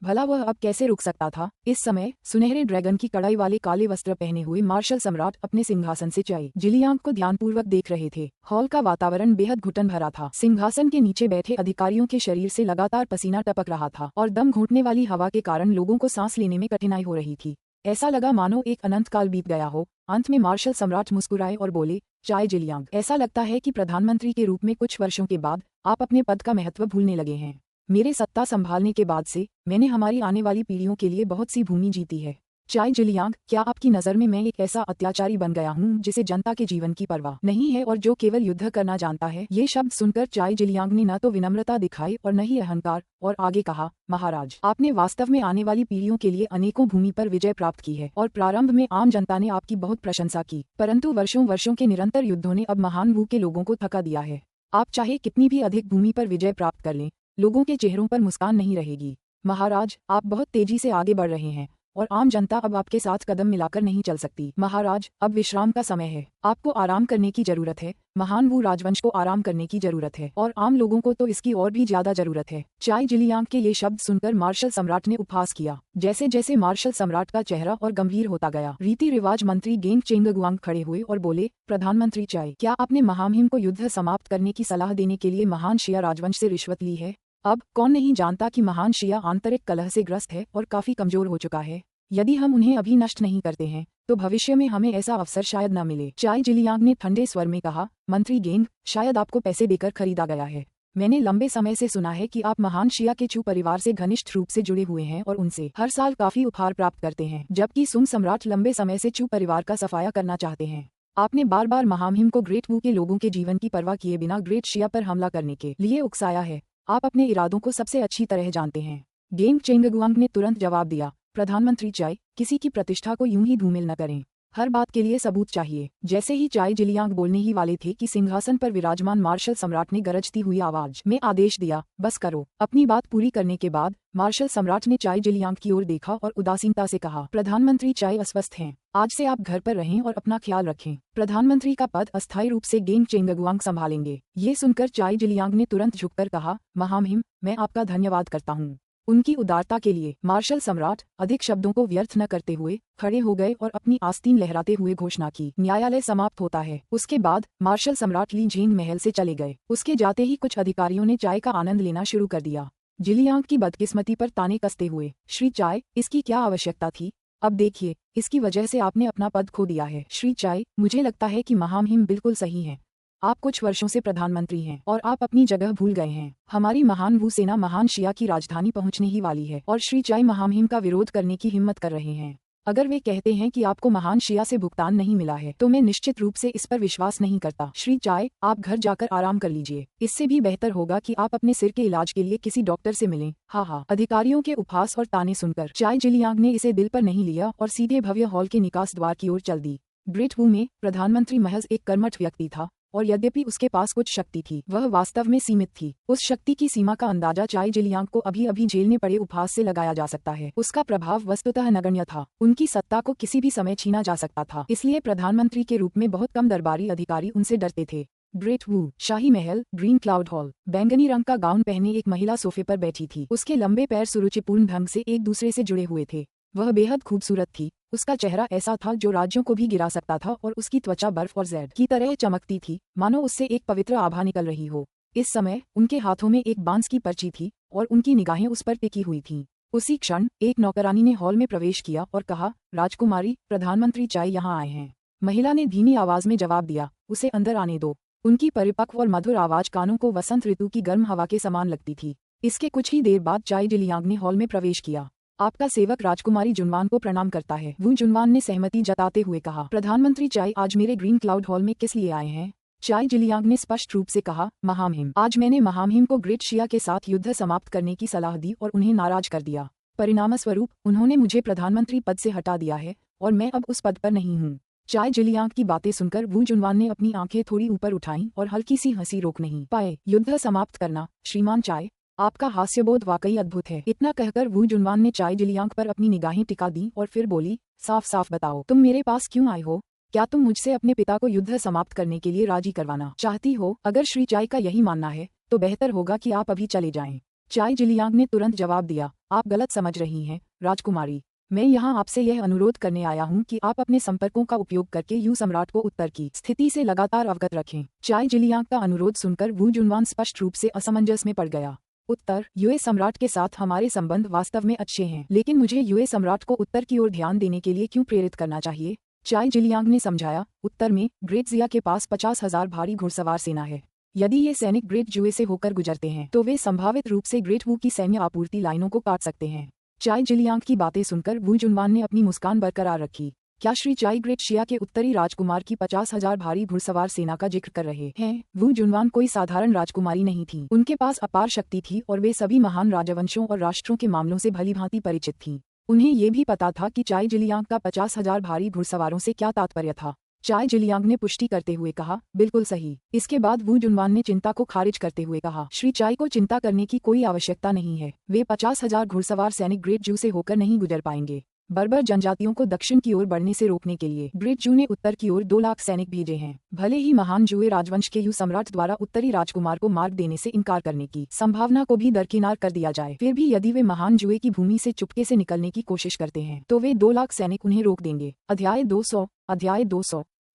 भला वह अब कैसे रुक सकता था। इस समय सुनहरे ड्रैगन की कड़ाई वाले काले वस्त्र पहने हुए मार्शल सम्राट अपने सिंहासन से चाई जिलियांग को ध्यानपूर्वक देख रहे थे। हॉल का वातावरण बेहद घुटन भरा था। सिंहासन के नीचे बैठे अधिकारियों के शरीर से लगातार पसीना टपक रहा था और दम घुटने वाली हवा के कारण लोगों को सांस लेने में कठिनाई हो रही थी। ऐसा लगा मानो एक अनंत काल बीत गया हो। अंत में मार्शल सम्राट मुस्कुराए और बोले, चाई जिलियांग, ऐसा लगता है कि प्रधानमंत्री के रूप में कुछ वर्षों के बाद आप अपने पद का महत्व भूलने लगे हैं। मेरे सत्ता संभालने के बाद से मैंने हमारी आने वाली पीढ़ियों के लिए बहुत सी भूमि जीती है। चाई जिलियांग, क्या आपकी नज़र में मैं एक ऐसा अत्याचारी बन गया हूँ जिसे जनता के जीवन की परवाह नहीं है और जो केवल युद्ध करना जानता है? ये शब्द सुनकर चाई जिलियांग ने न तो विनम्रता दिखाई और न ही अहंकार, और आगे कहा, महाराज, आपने वास्तव में आने वाली पीढ़ियों के लिए अनेकों भूमि पर विजय प्राप्त की है और प्रारंभ में आम जनता ने आपकी बहुत प्रशंसा की, परंतु वर्षों वर्षों के निरंतर युद्धों ने अब महान भू के लोगों को थका दिया है। आप चाहे कितनी भी अधिक भूमि पर विजय प्राप्त कर लें, लोगों के चेहरों पर मुस्कान नहीं रहेगी। महाराज, आप बहुत तेजी से आगे बढ़ रहे हैं और आम जनता अब आपके साथ कदम मिलाकर नहीं चल सकती। महाराज, अब विश्राम का समय है। आपको आराम करने की जरूरत है। महान वू राजवंश को आराम करने की जरूरत है और आम लोगों को तो इसकी और भी ज्यादा जरूरत है। चाई जिलियांग के ये शब्द सुनकर मार्शल सम्राट ने उपहास किया। जैसे जैसे मार्शल सम्राट का चेहरा और गंभीर होता गया, रीति रिवाज मंत्री गेंग चेंगगुआंग खड़े हुए और बोले, प्रधानमंत्री चाई, क्या आपने महामहिम को युद्ध समाप्त करने की सलाह देने के लिए महान शिया राजवंश से रिश्वत ली है? अब कौन नहीं जानता कि महान शिया आंतरिक कलह से ग्रस्त है और काफी कमजोर हो चुका है। यदि हम उन्हें अभी नष्ट नहीं करते हैं तो भविष्य में हमें ऐसा अवसर शायद न मिले। चाई जिलियांग ने ठंडे स्वर में कहा, मंत्री गेंग, शायद आपको पैसे देकर खरीदा गया है। मैंने लंबे समय से सुना है कि आप महान शिया के चू परिवार से घनिष्ठ रूप से जुड़े हुए हैं और उनसे हर साल काफी उपहार प्राप्त करते हैं, जबकि सुंग सम्राट लंबे समय से चू परिवार का सफाया करना चाहते हैं। आपने बार बार महामहिम को ग्रेट वू के लोगों के जीवन की परवाह किए बिना ग्रेट शिया पर हमला करने के लिए उकसाया है। आप अपने इरादों को सबसे अच्छी तरह जानते हैं। गेंग चेंगगुआंग ने तुरंत जवाब दिया, प्रधानमंत्री चाई, किसी की प्रतिष्ठा को यूं ही धूमिल न करें। हर बात के लिए सबूत चाहिए। जैसे ही चाई जिलियांग बोलने ही वाले थे कि सिंहासन पर विराजमान मार्शल सम्राट ने गरजती हुई आवाज में आदेश दिया, बस करो। अपनी बात पूरी करने के बाद मार्शल सम्राट ने चाई जिलियांग की ओर देखा और उदासीनता से कहा, प्रधानमंत्री चाई अस्वस्थ हैं। आज से आप घर पर रहें और अपना ख्याल रखें। प्रधानमंत्री का पद अस्थायी रूप से गेंग चेंगगुआंग संभालेंगे। ये सुनकर चाई जिलियांग ने तुरंत झुककर कहा, महामहिम, मैं आपका धन्यवाद करता हूँ उनकी उदारता के लिए। मार्शल सम्राट अधिक शब्दों को व्यर्थ न करते हुए खड़े हो गए और अपनी आस्तीन लहराते हुए घोषणा की, न्यायालय समाप्त होता है। उसके बाद मार्शल सम्राट ली झेंग महल से चले गए। उसके जाते ही कुछ अधिकारियों ने चाय का आनंद लेना शुरू कर दिया, जिलियांग की बदकिस्मती पर ताने कसते हुए। श्री चाय, इसकी क्या आवश्यकता थी? अब देखिए, इसकी वजह से आपने अपना पद खो दिया है। श्री चाय, मुझे लगता है कि महामहिम बिल्कुल सही है। आप कुछ वर्षों से प्रधानमंत्री हैं और आप अपनी जगह भूल गए हैं। हमारी महान वू सेना महान शिया की राजधानी पहुंचने ही वाली है और श्री चाई महामहिम का विरोध करने की हिम्मत कर रहे हैं। अगर वे कहते हैं कि आपको महान शिया से भुगतान नहीं मिला है तो मैं निश्चित रूप से इस पर विश्वास नहीं करता। श्री चाय, आप घर जाकर आराम कर लीजिए। इससे भी बेहतर होगा कि आप अपने सिर के इलाज के लिए किसी डॉक्टर से मिलें। हाँ। अधिकारियों के उपहास और ताने सुनकर चाई जिलियांग ने इसे दिल पर नहीं लिया और सीधे भव्य हॉल के निकास द्वार की ओर चल दी। ग्रेट वू में प्रधानमंत्री महज एक कर्मठ व्यक्ति था और यद्यपि उसके पास कुछ शक्ति थी, वह वास्तव में सीमित थी। उस शक्ति की सीमा का अंदाजा चाई जिलियांग को अभी अभी झेलने पड़े उपहास से लगाया जा सकता है। उसका प्रभाव वस्तुतः नगण्य था। उनकी सत्ता को किसी भी समय छीना जा सकता था, इसलिए प्रधानमंत्री के रूप में बहुत कम दरबारी अधिकारी उनसे डरते थे। ग्रेट वू शाही महल, ग्रीन क्लाउड हॉल। बैंगनी रंग का गाउन पहने एक महिला सोफे पर बैठी थी। उसके लंबे पैर सुरुचिपूर्ण ढंग से एक दूसरे से जुड़े हुए थे। वह बेहद खूबसूरत थी। उसका चेहरा ऐसा था जो राज्यों को भी गिरा सकता था और उसकी त्वचा बर्फ और जैड की तरह चमकती थी, मानो उससे एक पवित्र आभा निकल रही हो। इस समय उनके हाथों में एक बांस की पर्ची थी और उनकी निगाहें उस पर टिकी हुई थीं। उसी क्षण एक नौकरानी ने हॉल में प्रवेश किया और कहा, राजकुमारी, प्रधानमंत्री चाई यहाँ आए हैं। महिला ने धीमी आवाज में जवाब दिया, उसे अंदर आने दो। उनकी परिपक्व और मधुर आवाज कानों को वसंत ऋतु की गर्म हवा के समान लगती थी। इसके कुछ ही देर बाद चाई जिलियांग ने हॉल में प्रवेश किया। आपका सेवक राजकुमारी जुनवान को प्रणाम करता है। वू जुनवान ने सहमति जताते हुए कहा, प्रधानमंत्री चाई आज मेरे ग्रीन क्लाउड हॉल में किस लिए आए हैं? चाई जिलियांग ने स्पष्ट रूप से कहा, महामहिम, आज मैंने महामहिम को ग्रेट शिया के साथ युद्ध समाप्त करने की सलाह दी और उन्हें नाराज कर दिया। परिणामस्वरूप उन्होंने मुझे प्रधानमंत्री पद से हटा दिया है और मैं अब उस पद पर नहीं हूँ। चाई जिलियांग की बातें सुनकर वू जुनवान ने अपनी आंखें थोड़ी ऊपर उठाईं और हल्की सी हंसी रोक नहीं पाए। युद्ध समाप्त करना, श्रीमान चाय, आपका हास्यबोध वाकई अद्भुत है। इतना कहकर वू जुनवान ने चाई जिलियांग पर अपनी निगाहें टिका दी और फिर बोली, साफ साफ बताओ, तुम मेरे पास क्यों आए हो? क्या तुम मुझसे अपने पिता को युद्ध समाप्त करने के लिए राजी करवाना चाहती हो? अगर श्री चाई का यही मानना है तो बेहतर होगा कि आप अभी चले जाएं। चाई जिलियांग ने तुरंत जवाब दिया, आप गलत समझ रही हैं, राजकुमारी। मैं यहाँ आपसे यह अनुरोध करने आया हूँ कि आप अपने संपर्कों का उपयोग करके यू सम्राट को उत्तर की स्थिति से लगातार अवगत रखें। चाई जिलियांग का अनुरोध सुनकर वू जुनवान स्पष्ट रूप से असमंजस में पड़ गया। उत्तर, यूए सम्राट के साथ हमारे संबंध वास्तव में अच्छे हैं, लेकिन मुझे यूए सम्राट को उत्तर की ओर ध्यान देने के लिए क्यों प्रेरित करना चाहिए? चाई जिलियांग ने समझाया, उत्तर में ग्रेट जिया के पास 50,000 भारी घुड़सवार सेना है। यदि ये सैनिक ग्रेट जुए से होकर गुजरते हैं तो वे संभावित रूप से ग्रेट वू की सैन्य आपूर्ति लाइनों को काट सकते हैं। चाई जिलियांग की बातें सुनकर वू जुनवान ने अपनी मुस्कान बरकरार रखी। क्या श्री चाई ग्रेट शिया के उत्तरी राजकुमार की 50,000 भारी घुड़सवार सेना का जिक्र कर रहे हैं? वू जुनवान कोई साधारण राजकुमारी नहीं थी। उनके पास अपार शक्ति थी और वे सभी महान राजवंशों और राष्ट्रों के मामलों से भलीभांति परिचित थीं। उन्हें ये भी पता था कि चाई जिलियांग का 50,000 भारी घुड़सवारों से क्या तात्पर्य था। चाई जिलियांग ने पुष्टि करते हुए कहा, बिल्कुल सही। इसके बाद वू जुनवान ने चिंता को खारिज करते हुए कहा, श्री चाई को चिंता करने की कोई आवश्यकता नहीं है। वे 50,000 घुड़सवार सैनिक ग्रेट जू से होकर नहीं गुजर पाएंगे। बर्बर जनजातियों को दक्षिण की ओर बढ़ने से रोकने के लिए ग्रेट जू ने उत्तर की ओर 2 लाख सैनिक भेजे हैं। भले ही महान जुए राजवंश के यू सम्राट द्वारा उत्तरी राजकुमार को मार्ग देने से इनकार करने की संभावना को भी दरकिनार कर दिया जाए, फिर भी यदि वे महान जुए की भूमि से चुपके से निकलने की कोशिश करते हैं तो वे 2 लाख सैनिक उन्हें रोक देंगे। अध्याय 200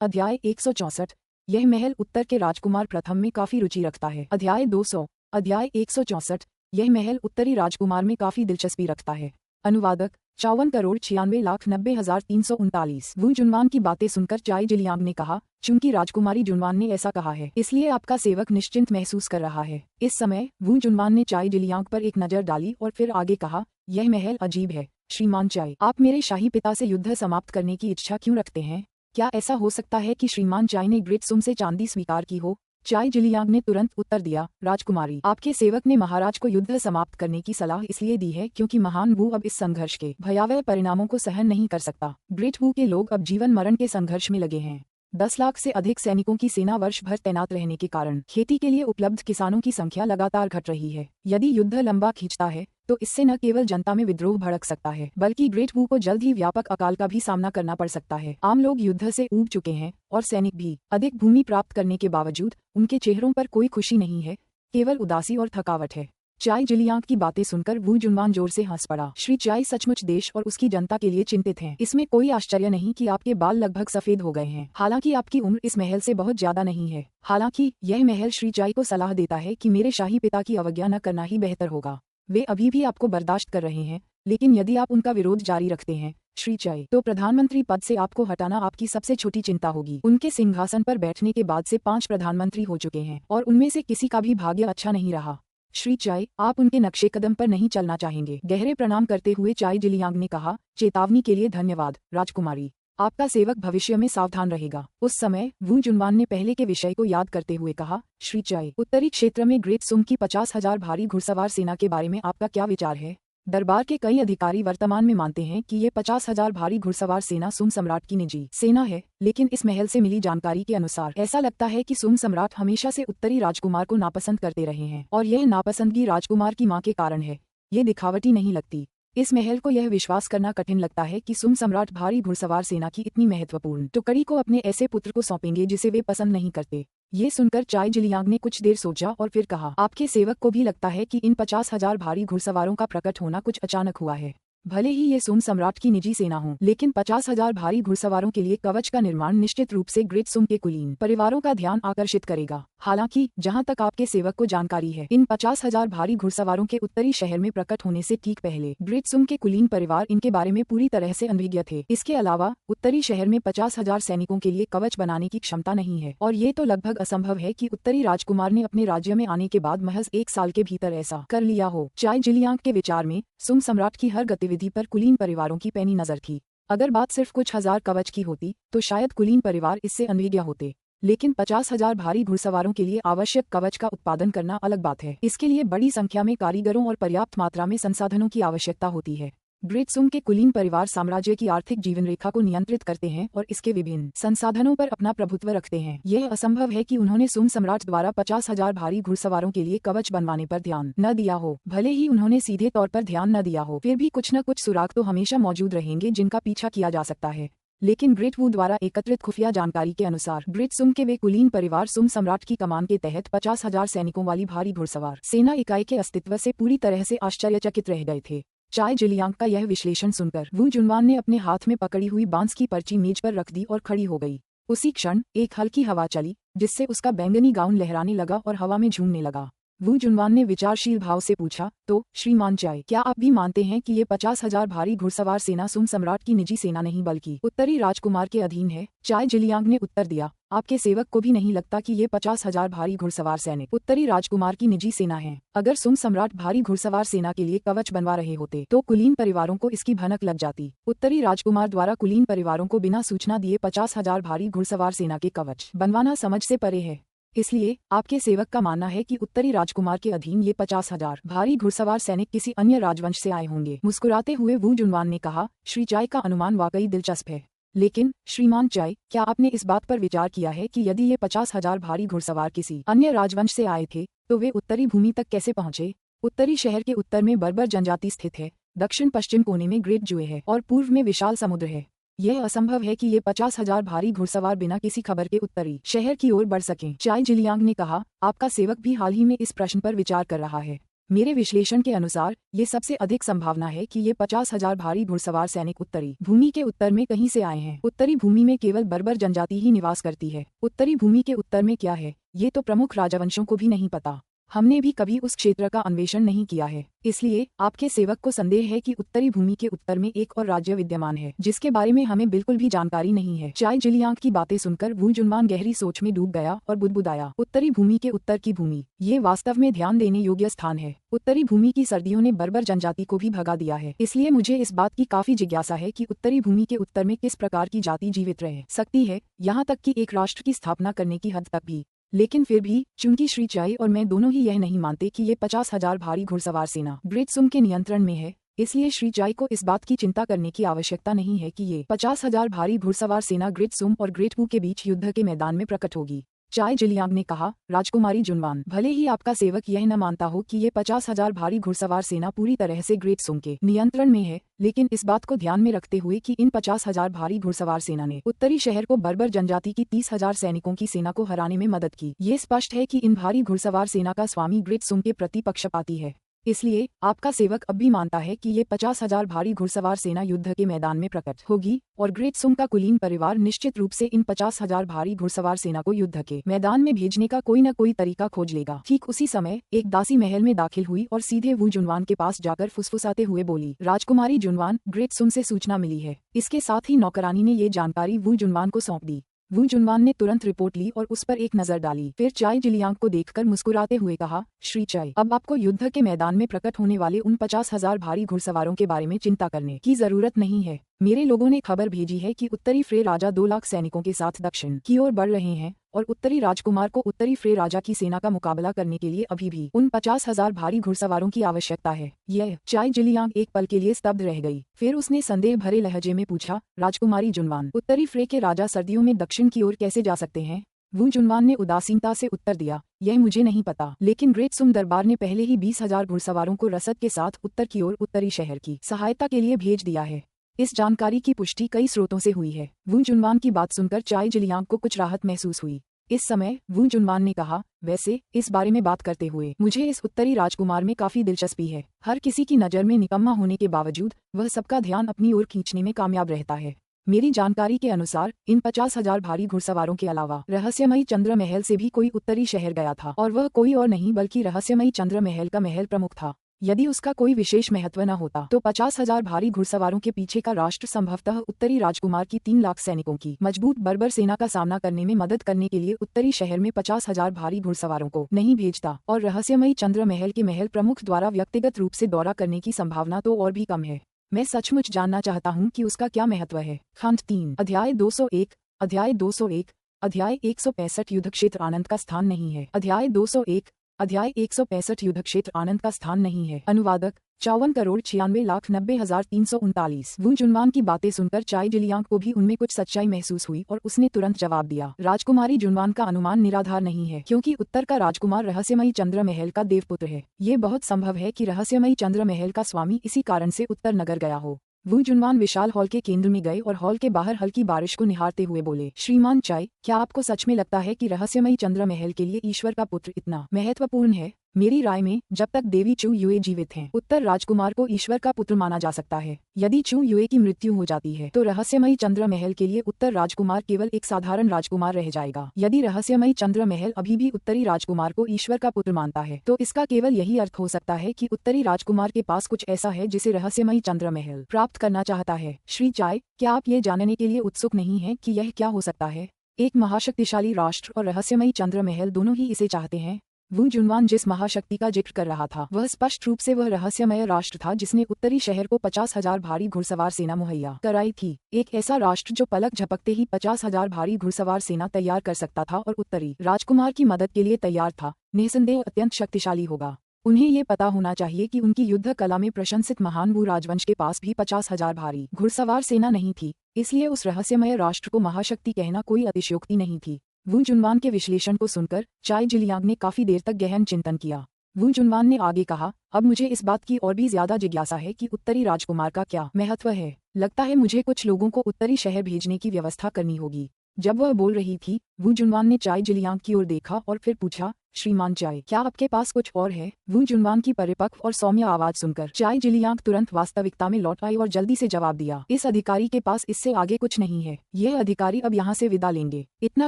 अध्याय 164। यह महल उत्तर के राजकुमार प्रथम में काफी रुचि रखता है। अध्याय 164। यह महल उत्तरी राजकुमार में काफी दिलचस्पी रखता है। अनुवादक 54,96,90,339। वू जुनवान की बातें सुनकर चाई जिलियांग ने कहा, चूंकि राजकुमारी जुनवान ने ऐसा कहा है, इसलिए आपका सेवक निश्चिंत महसूस कर रहा है। इस समय वू जुनवान ने चाई जिलियांग पर एक नजर डाली और फिर आगे कहा, यह महल अजीब है। श्रीमान चाई, आप मेरे शाही पिता से युद्ध समाप्त करने की इच्छा क्यों रखते हैं? क्या ऐसा हो सकता है कि श्रीमान चाई ने ग्रेट सुम से चांदी स्वीकार की हो? चाई जिलियांग ने तुरंत उत्तर दिया, राजकुमारी, आपके सेवक ने महाराज को युद्ध समाप्त करने की सलाह इसलिए दी है क्योंकि महान वू अब इस संघर्ष के भयावह परिणामों को सहन नहीं कर सकता। ग्रेट वू के लोग अब जीवन मरण के संघर्ष में लगे हैं। 10 लाख से अधिक सैनिकों की सेना वर्ष भर तैनात रहने के कारण खेती के लिए उपलब्ध किसानों की संख्या लगातार घट रही है। यदि युद्ध लंबा खींचता है तो इससे न केवल जनता में विद्रोह भड़क सकता है, बल्कि ग्रेट वू को जल्द ही व्यापक अकाल का भी सामना करना पड़ सकता है। आम लोग युद्ध से ऊब चुके हैं और सैनिक भी। अधिक भूमि प्राप्त करने के बावजूद उनके चेहरों पर कोई खुशी नहीं है, केवल उदासी और थकावट है। चाई जिलियांग की बातें सुनकर वू जुनवान जोर से हंस पड़ा। श्री चाई सचमुच देश और उसकी जनता के लिए चिंतित हैं। इसमें कोई आश्चर्य नहीं कि आपके बाल लगभग सफेद हो गए हैं। हालांकि आपकी उम्र इस महल से बहुत ज्यादा नहीं है। हालांकि यह महल श्री चाई को सलाह देता है कि मेरे शाही पिता की अवज्ञा न करना ही बेहतर होगा। वे अभी भी आपको बर्दाश्त कर रहे हैं, लेकिन यदि आप उनका विरोध जारी रखते हैं श्री चाई, तो प्रधानमंत्री पद से आपको हटाना आपकी सबसे छोटी चिंता होगी। उनके सिंहासन पर बैठने के बाद से 5 प्रधानमंत्री हो चुके हैं और उनमें से किसी का भी भाग्य अच्छा नहीं रहा। श्री चाई, आप उनके नक्शे कदम पर नहीं चलना चाहेंगे। गहरे प्रणाम करते हुए चाई जिलियांग ने कहा, चेतावनी के लिए धन्यवाद राजकुमारी। आपका सेवक भविष्य में सावधान रहेगा। उस समय वू जुनवान ने पहले के विषय को याद करते हुए कहा, श्री चाई, उत्तरी क्षेत्र में ग्रेट सुम की 50,000 भारी घुड़सवार सेना के बारे में आपका क्या विचार है? दरबार के कई अधिकारी वर्तमान में मानते हैं कि ये 50,000 भारी घुड़सवार सेना सुम सम्राट की निजी सेना है, लेकिन इस महल से मिली जानकारी के अनुसार ऐसा लगता है कि सुम सम्राट हमेशा से उत्तरी राजकुमार को नापसंद करते रहे हैं और यह नापसंदगी राजकुमार की मां के कारण है। ये दिखावटी नहीं लगती। इस महल को यह विश्वास करना कठिन लगता है कि सुम सम्राट भारी घुड़सवार सेना की इतनी महत्वपूर्ण टुकड़ी को अपने ऐसे पुत्र को सौंपेंगे जिसे वे पसंद नहीं करते। ये सुनकर चाई जिलियांग ने कुछ देर सोचा और फिर कहा, आपके सेवक को भी लगता है कि इन 50,000 भारी घुड़सवारों का प्रकट होना कुछ अचानक हुआ है। भले ही ये सुम सम्राट की निजी सेना हो, लेकिन 50,000 भारी घुड़सवारों के लिए कवच का निर्माण निश्चित रूप से ग्रेट सुम के कुलीन परिवारों का ध्यान आकर्षित करेगा। हालांकि जहां तक आपके सेवक को जानकारी है, इन 50,000 भारी घुड़सवारों के उत्तरी शहर में प्रकट होने से ठीक पहले ग्रेट सुम के कुलीन परिवार इनके बारे में पूरी तरह से अनभिज्ञ थे। इसके अलावा उत्तरी शहर में 50,000 सैनिकों के लिए कवच बनाने की क्षमता नहीं है और ये तो लगभग असंभव है कि उत्तरी राजकुमार ने अपने राज्य में आने के बाद महज 1 साल के भीतर ऐसा कर लिया हो। चाई जिलियांग के विचार में सुम सम्राट की हर गतिविधि पर कुलीन परिवारों की पैनी नजर थी। अगर बात सिर्फ कुछ हजार कवच की होती तो शायद कुलीन परिवार इससे अनभिज्ञ होते, लेकिन 50,000 भारी घुड़सवारों के लिए आवश्यक कवच का उत्पादन करना अलग बात है। इसके लिए बड़ी संख्या में कारीगरों और पर्याप्त मात्रा में संसाधनों की आवश्यकता होती है। ग्रेट सुम के कुलीन परिवार साम्राज्य की आर्थिक जीवन रेखा को नियंत्रित करते हैं और इसके विभिन्न संसाधनों पर अपना प्रभुत्व रखते हैं। यह असंभव है कि उन्होंने सुम सम्राट द्वारा 50,000 भारी घुड़सवारों के लिए कवच बनवाने पर ध्यान न दिया हो। भले ही उन्होंने सीधे तौर पर ध्यान न दिया हो, फिर भी कुछ न कुछ सुराग तो हमेशा मौजूद रहेंगे जिनका पीछा किया जा सकता है। लेकिन ग्रेट वू द्वारा एकत्रित खुफिया जानकारी के अनुसार ग्रेट सुम के वे कुलीन परिवार सुम सम्राट की कमान के तहत 50,000 सैनिकों वाली भारी घुड़सवार सेना इकाई के अस्तित्व से पूरी तरह से आश्चर्यचकित रह गए थे। चाय जिलियांग का यह विश्लेषण सुनकर वू जुनवान ने अपने हाथ में पकड़ी हुई बांस की पर्ची मेज पर रख दी और खड़ी हो गई। उसी क्षण एक हल्की हवा चली, जिससे उसका बैंगनी गाउन लहराने लगा और हवा में झूमने लगा। वू जुनवान ने विचारशील भाव से पूछा, तो श्रीमान चाय, क्या आप भी मानते हैं कि ये 50,000 भारी घुड़सवार सेना सुम सम्राट की निजी सेना नहीं बल्कि उत्तरी राजकुमार के अधीन है? चाय जिलियांग ने उत्तर दिया, आपके सेवक को भी नहीं लगता कि ये 50,000 भारी घुड़सवार सैनिक उत्तरी राजकुमार की निजी सेना है। अगर सुम सम्राट भारी घुड़सवार सेना के लिए कवच बनवा रहे होते तो कुलीन परिवारों को इसकी भनक लग जाती। उत्तरी राजकुमार द्वारा कुलीन परिवारों को बिना सूचना दिए 50,000 भारी घुड़सवार सेना के कवच बनवाना समझ से परे है। इसलिए आपके सेवक का मानना है कि उत्तरी राजकुमार के अधीन ये 50,000 भारी घुड़सवार सैनिक किसी अन्य राजवंश से आए होंगे। मुस्कुराते हुए वू जुनवान ने कहा, श्री चाय का अनुमान वाकई दिलचस्प है, लेकिन श्रीमान चाय, क्या आपने इस बात पर विचार किया है कि यदि ये 50,000 भारी घुड़सवार किसी अन्य राजवंश से आए थे तो वे उत्तरी भूमि तक कैसे पहुंचे? उत्तरी शहर के उत्तर में बर्बर जनजाति स्थित है, दक्षिण पश्चिम कोने में ग्रेट जुए है और पूर्व में विशाल समुद्र है। यह असंभव है कि ये 50,000 भारी घुड़सवार बिना किसी खबर के उत्तरी शहर की ओर बढ़ सकें। चाय जिलियांग ने कहा, आपका सेवक भी हाल ही में इस प्रश्न पर विचार कर रहा है। मेरे विश्लेषण के अनुसार ये सबसे अधिक संभावना है कि ये 50,000 भारी घुड़सवार सैनिक उत्तरी भूमि के उत्तर में कहीं से आए हैं। उत्तरी भूमि में केवल बर्बर जनजाति ही निवास करती है। उत्तरी भूमि के उत्तर में क्या है, ये तो प्रमुख राजवंशों को भी नहीं पता। हमने भी कभी उस क्षेत्र का अन्वेषण नहीं किया है, इसलिए आपके सेवक को संदेह है कि उत्तरी भूमि के उत्तर में एक और राज्य विद्यमान है जिसके बारे में हमें बिल्कुल भी जानकारी नहीं है। चाय जिलियांग की बातें सुनकर वू जुनवान गहरी सोच में डूब गया और बुदबुदाया, उत्तरी भूमि के उत्तर की भूमि, ये वास्तव में ध्यान देने योग्य स्थान है। उत्तरी भूमि की सर्दियों ने बर्बर जनजाति को भी भगा दिया है, इसलिए मुझे इस बात की काफी जिज्ञासा है कि उत्तरी भूमि के उत्तर में किस प्रकार की जाति जीवित रह सकती है, यहाँ तक कि एक राष्ट्र की स्थापना करने की हद तक भी। लेकिन फिर भी चूंकि श्री चाय और मैं दोनों ही यह नहीं मानते कि ये 50,000 भारी घुड़सवार सेना ग्रेट सुम के नियंत्रण में है, इसलिए श्री चाय को इस बात की चिंता करने की आवश्यकता नहीं है कि ये 50,000 भारी घुड़सवार सेना ग्रेट सुम और ग्रेट वू के बीच युद्ध के मैदान में प्रकट होगी। चाय जिलियांग ने कहा, राजकुमारी जुनवान, भले ही आपका सेवक यह न मानता हो कि ये 50,000 भारी घुड़सवार सेना पूरी तरह से ग्रेट सुम के नियंत्रण में है, लेकिन इस बात को ध्यान में रखते हुए कि इन 50,000 भारी घुड़सवार सेना ने उत्तरी शहर को बर्बर जनजाति की 30,000 सैनिकों की सेना को हराने में मदद की, ये स्पष्ट है कि इन भारी घुड़सवार सेना का स्वामी ग्रेट सुम के प्रति पक्षपाती है। इसलिए आपका सेवक अब भी मानता है कि ये 50,000 भारी घुड़सवार सेना युद्ध के मैदान में प्रकट होगी और ग्रेट सुम का कुलीन परिवार निश्चित रूप से इन 50,000 भारी घुड़सवार सेना को युद्ध के मैदान में भेजने का कोई न कोई तरीका खोज लेगा। ठीक उसी समय एक दासी महल में दाखिल हुई और सीधे वू जुनवान के पास जाकर फुसफुसाते हुए बोली, राजकुमारी जुनवान, ग्रेट सुम से सूचना मिली है। इसके साथ ही नौकरानी ने ये जानकारी वू जुनवान को सौंप दी। वू जुनवान ने तुरंत रिपोर्ट ली और उस पर एक नजर डाली, फिर चाय जिलियांग को देखकर मुस्कुराते हुए कहा, श्री चाय, अब आपको युद्ध के मैदान में प्रकट होने वाले उन 50,000 भारी घुड़सवारों के बारे में चिंता करने की जरूरत नहीं है। मेरे लोगों ने खबर भेजी है कि उत्तरी फ्रे राजा 2 लाख सैनिकों के साथ दक्षिण की ओर बढ़ रहे हैं और उत्तरी राजकुमार को उत्तरी फ्रे राजा की सेना का मुकाबला करने के लिए अभी भी उन 50,000 भारी घुड़सवारों की आवश्यकता है। यह चाय जिलियांग एक पल के लिए स्तब्ध रह गई, फिर उसने संदेह भरे लहजे में पूछा, राजकुमारी जुनवान, उत्तरी फ्रे के राजा सर्दियों में दक्षिण की ओर कैसे जा सकते हैं? वू जुनवान ने उदासीनता से उत्तर दिया, यह मुझे नहीं पता, लेकिन ग्रेट सुम दरबार ने पहले ही 20,000 घुड़सवारों को रसद के साथ उत्तर की ओर उत्तरी शहर की सहायता के लिए भेज दिया है। इस जानकारी की पुष्टि कई स्रोतों से हुई है। वू जुनवान की बात सुनकर चाय जिलियांग को कुछ राहत महसूस हुई। इस समय वू जुनवान ने कहा, वैसे इस बारे में बात करते हुए मुझे इस उत्तरी राजकुमार में काफी दिलचस्पी है। हर किसी की नज़र में निकम्मा होने के बावजूद वह सबका ध्यान अपनी ओर खींचने में कामयाब रहता है। मेरी जानकारी के अनुसार इन 50,000 भारी घुड़सवारों के अलावा रहस्यमयी चंद्र महल से भी कोई उत्तरी शहर गया था और वह कोई और नहीं बल्कि रहस्यमयी चंद्र महल का महल प्रमुख था। यदि उसका कोई विशेष महत्व न होता तो 50,000 भारी घुड़सवारों के पीछे का राष्ट्र संभवतः उत्तरी राजकुमार की 3 लाख सैनिकों की मजबूत बर्बर सेना का सामना करने में मदद करने के लिए उत्तरी शहर में 50,000 भारी घुड़सवारों को नहीं भेजता और रहस्यमयी चंद्र महल के महल प्रमुख द्वारा व्यक्तिगत रूप से दौरा करने की संभावना तो और भी कम है। मैं सचमुच जानना चाहता हूँ कि उसका क्या महत्व है। खंड 3 अध्याय 201 अध्याय 201 अध्याय 165 युद्ध क्षेत्र आनंद का स्थान नहीं है। अध्याय 201 अध्याय 165 युद्ध क्षेत्र आनंद का स्थान नहीं है। अनुवादक 54,96,90,339। वू जुनवान की बातें सुनकर चाय जिलियांग को भी उनमें कुछ सच्चाई महसूस हुई और उसने तुरंत जवाब दिया, राजकुमारी जुनवान का अनुमान निराधार नहीं है, क्योंकि उत्तर का राजकुमार रहस्यमयी चंद्र महल का देवपुत्र है। ये बहुत संभव है कि रहस्यमयी चंद्र महल का स्वामी इसी कारण से उत्तर नगर गया हो। वू जुनवान विशाल हॉल के केंद्र में गए और हॉल के बाहर हल्की बारिश को निहारते हुए बोले, श्रीमान चाय, क्या आपको सच में लगता है कि रहस्यमयी चंद्र महल के लिए ईश्वर का पुत्र इतना महत्वपूर्ण है? मेरी राय में जब तक देवी चू युए जीवित हैं, उत्तर राजकुमार को ईश्वर का पुत्र माना जा सकता है। यदि चू युए की मृत्यु हो जाती है तो रहस्यमयी चंद्र महल के लिए उत्तर राजकुमार केवल एक साधारण राजकुमार रह जाएगा। यदि रहस्यमयी चंद्र महल अभी भी उत्तरी राजकुमार को ईश्वर का पुत्र मानता है तो इसका केवल यही अर्थ हो सकता है कि उत्तरी राजकुमार के पास कुछ ऐसा है जिसे रहस्यमयी चंद्र महल प्राप्त करना चाहता है। श्री चाय, क्या आप ये जानने के लिए उत्सुक नहीं है कि यह क्या हो सकता है? एक महाशक्तिशाली राष्ट्र और रहस्यमयी चंद्र महल दोनों ही इसे चाहते हैं। वू जुनवान जिस महाशक्ति का जिक्र कर रहा था वह स्पष्ट रूप से वह रहस्यमय राष्ट्र था जिसने उत्तरी शहर को 50,000 भारी घुड़सवार सेना मुहैया कराई थी। एक ऐसा राष्ट्र जो पलक झपकते ही 50,000 भारी घुड़सवार सेना तैयार कर सकता था और उत्तरी राजकुमार की मदद के लिए तैयार था, निसंदेह अत्यंत शक्तिशाली होगा। उन्हें ये पता होना चाहिए कि उनकी युद्ध कला में प्रशंसित महान वू राजवंश के पास भी 50,000 भारी घुड़सवार सेना नहीं थी, इसलिए उस रहस्यमय राष्ट्र को महाशक्ति कहना कोई अतिशयोक्ति नहीं थी। वू जुनवान के विश्लेषण को सुनकर चाय जिलियांग ने काफी देर तक गहन चिंतन किया। वू जुनवान ने आगे कहा, अब मुझे इस बात की और भी ज्यादा जिज्ञासा है कि उत्तरी राजकुमार का क्या महत्व है। लगता है मुझे कुछ लोगों को उत्तरी शहर भेजने की व्यवस्था करनी होगी। जब वह बोल रही थी, वू जुनवान ने चाय जिलियांग की ओर देखा और फिर पूछा, श्रीमान चाय, क्या आपके पास कुछ और है? वू जुनवान की परिपक्व और सौम्य आवाज सुनकर चाय जिलियांग तुरंत वास्तविकता में लौट आई और जल्दी से जवाब दिया, इस अधिकारी के पास इससे आगे कुछ नहीं है। यह अधिकारी अब यहाँ से विदा लेंगे। इतना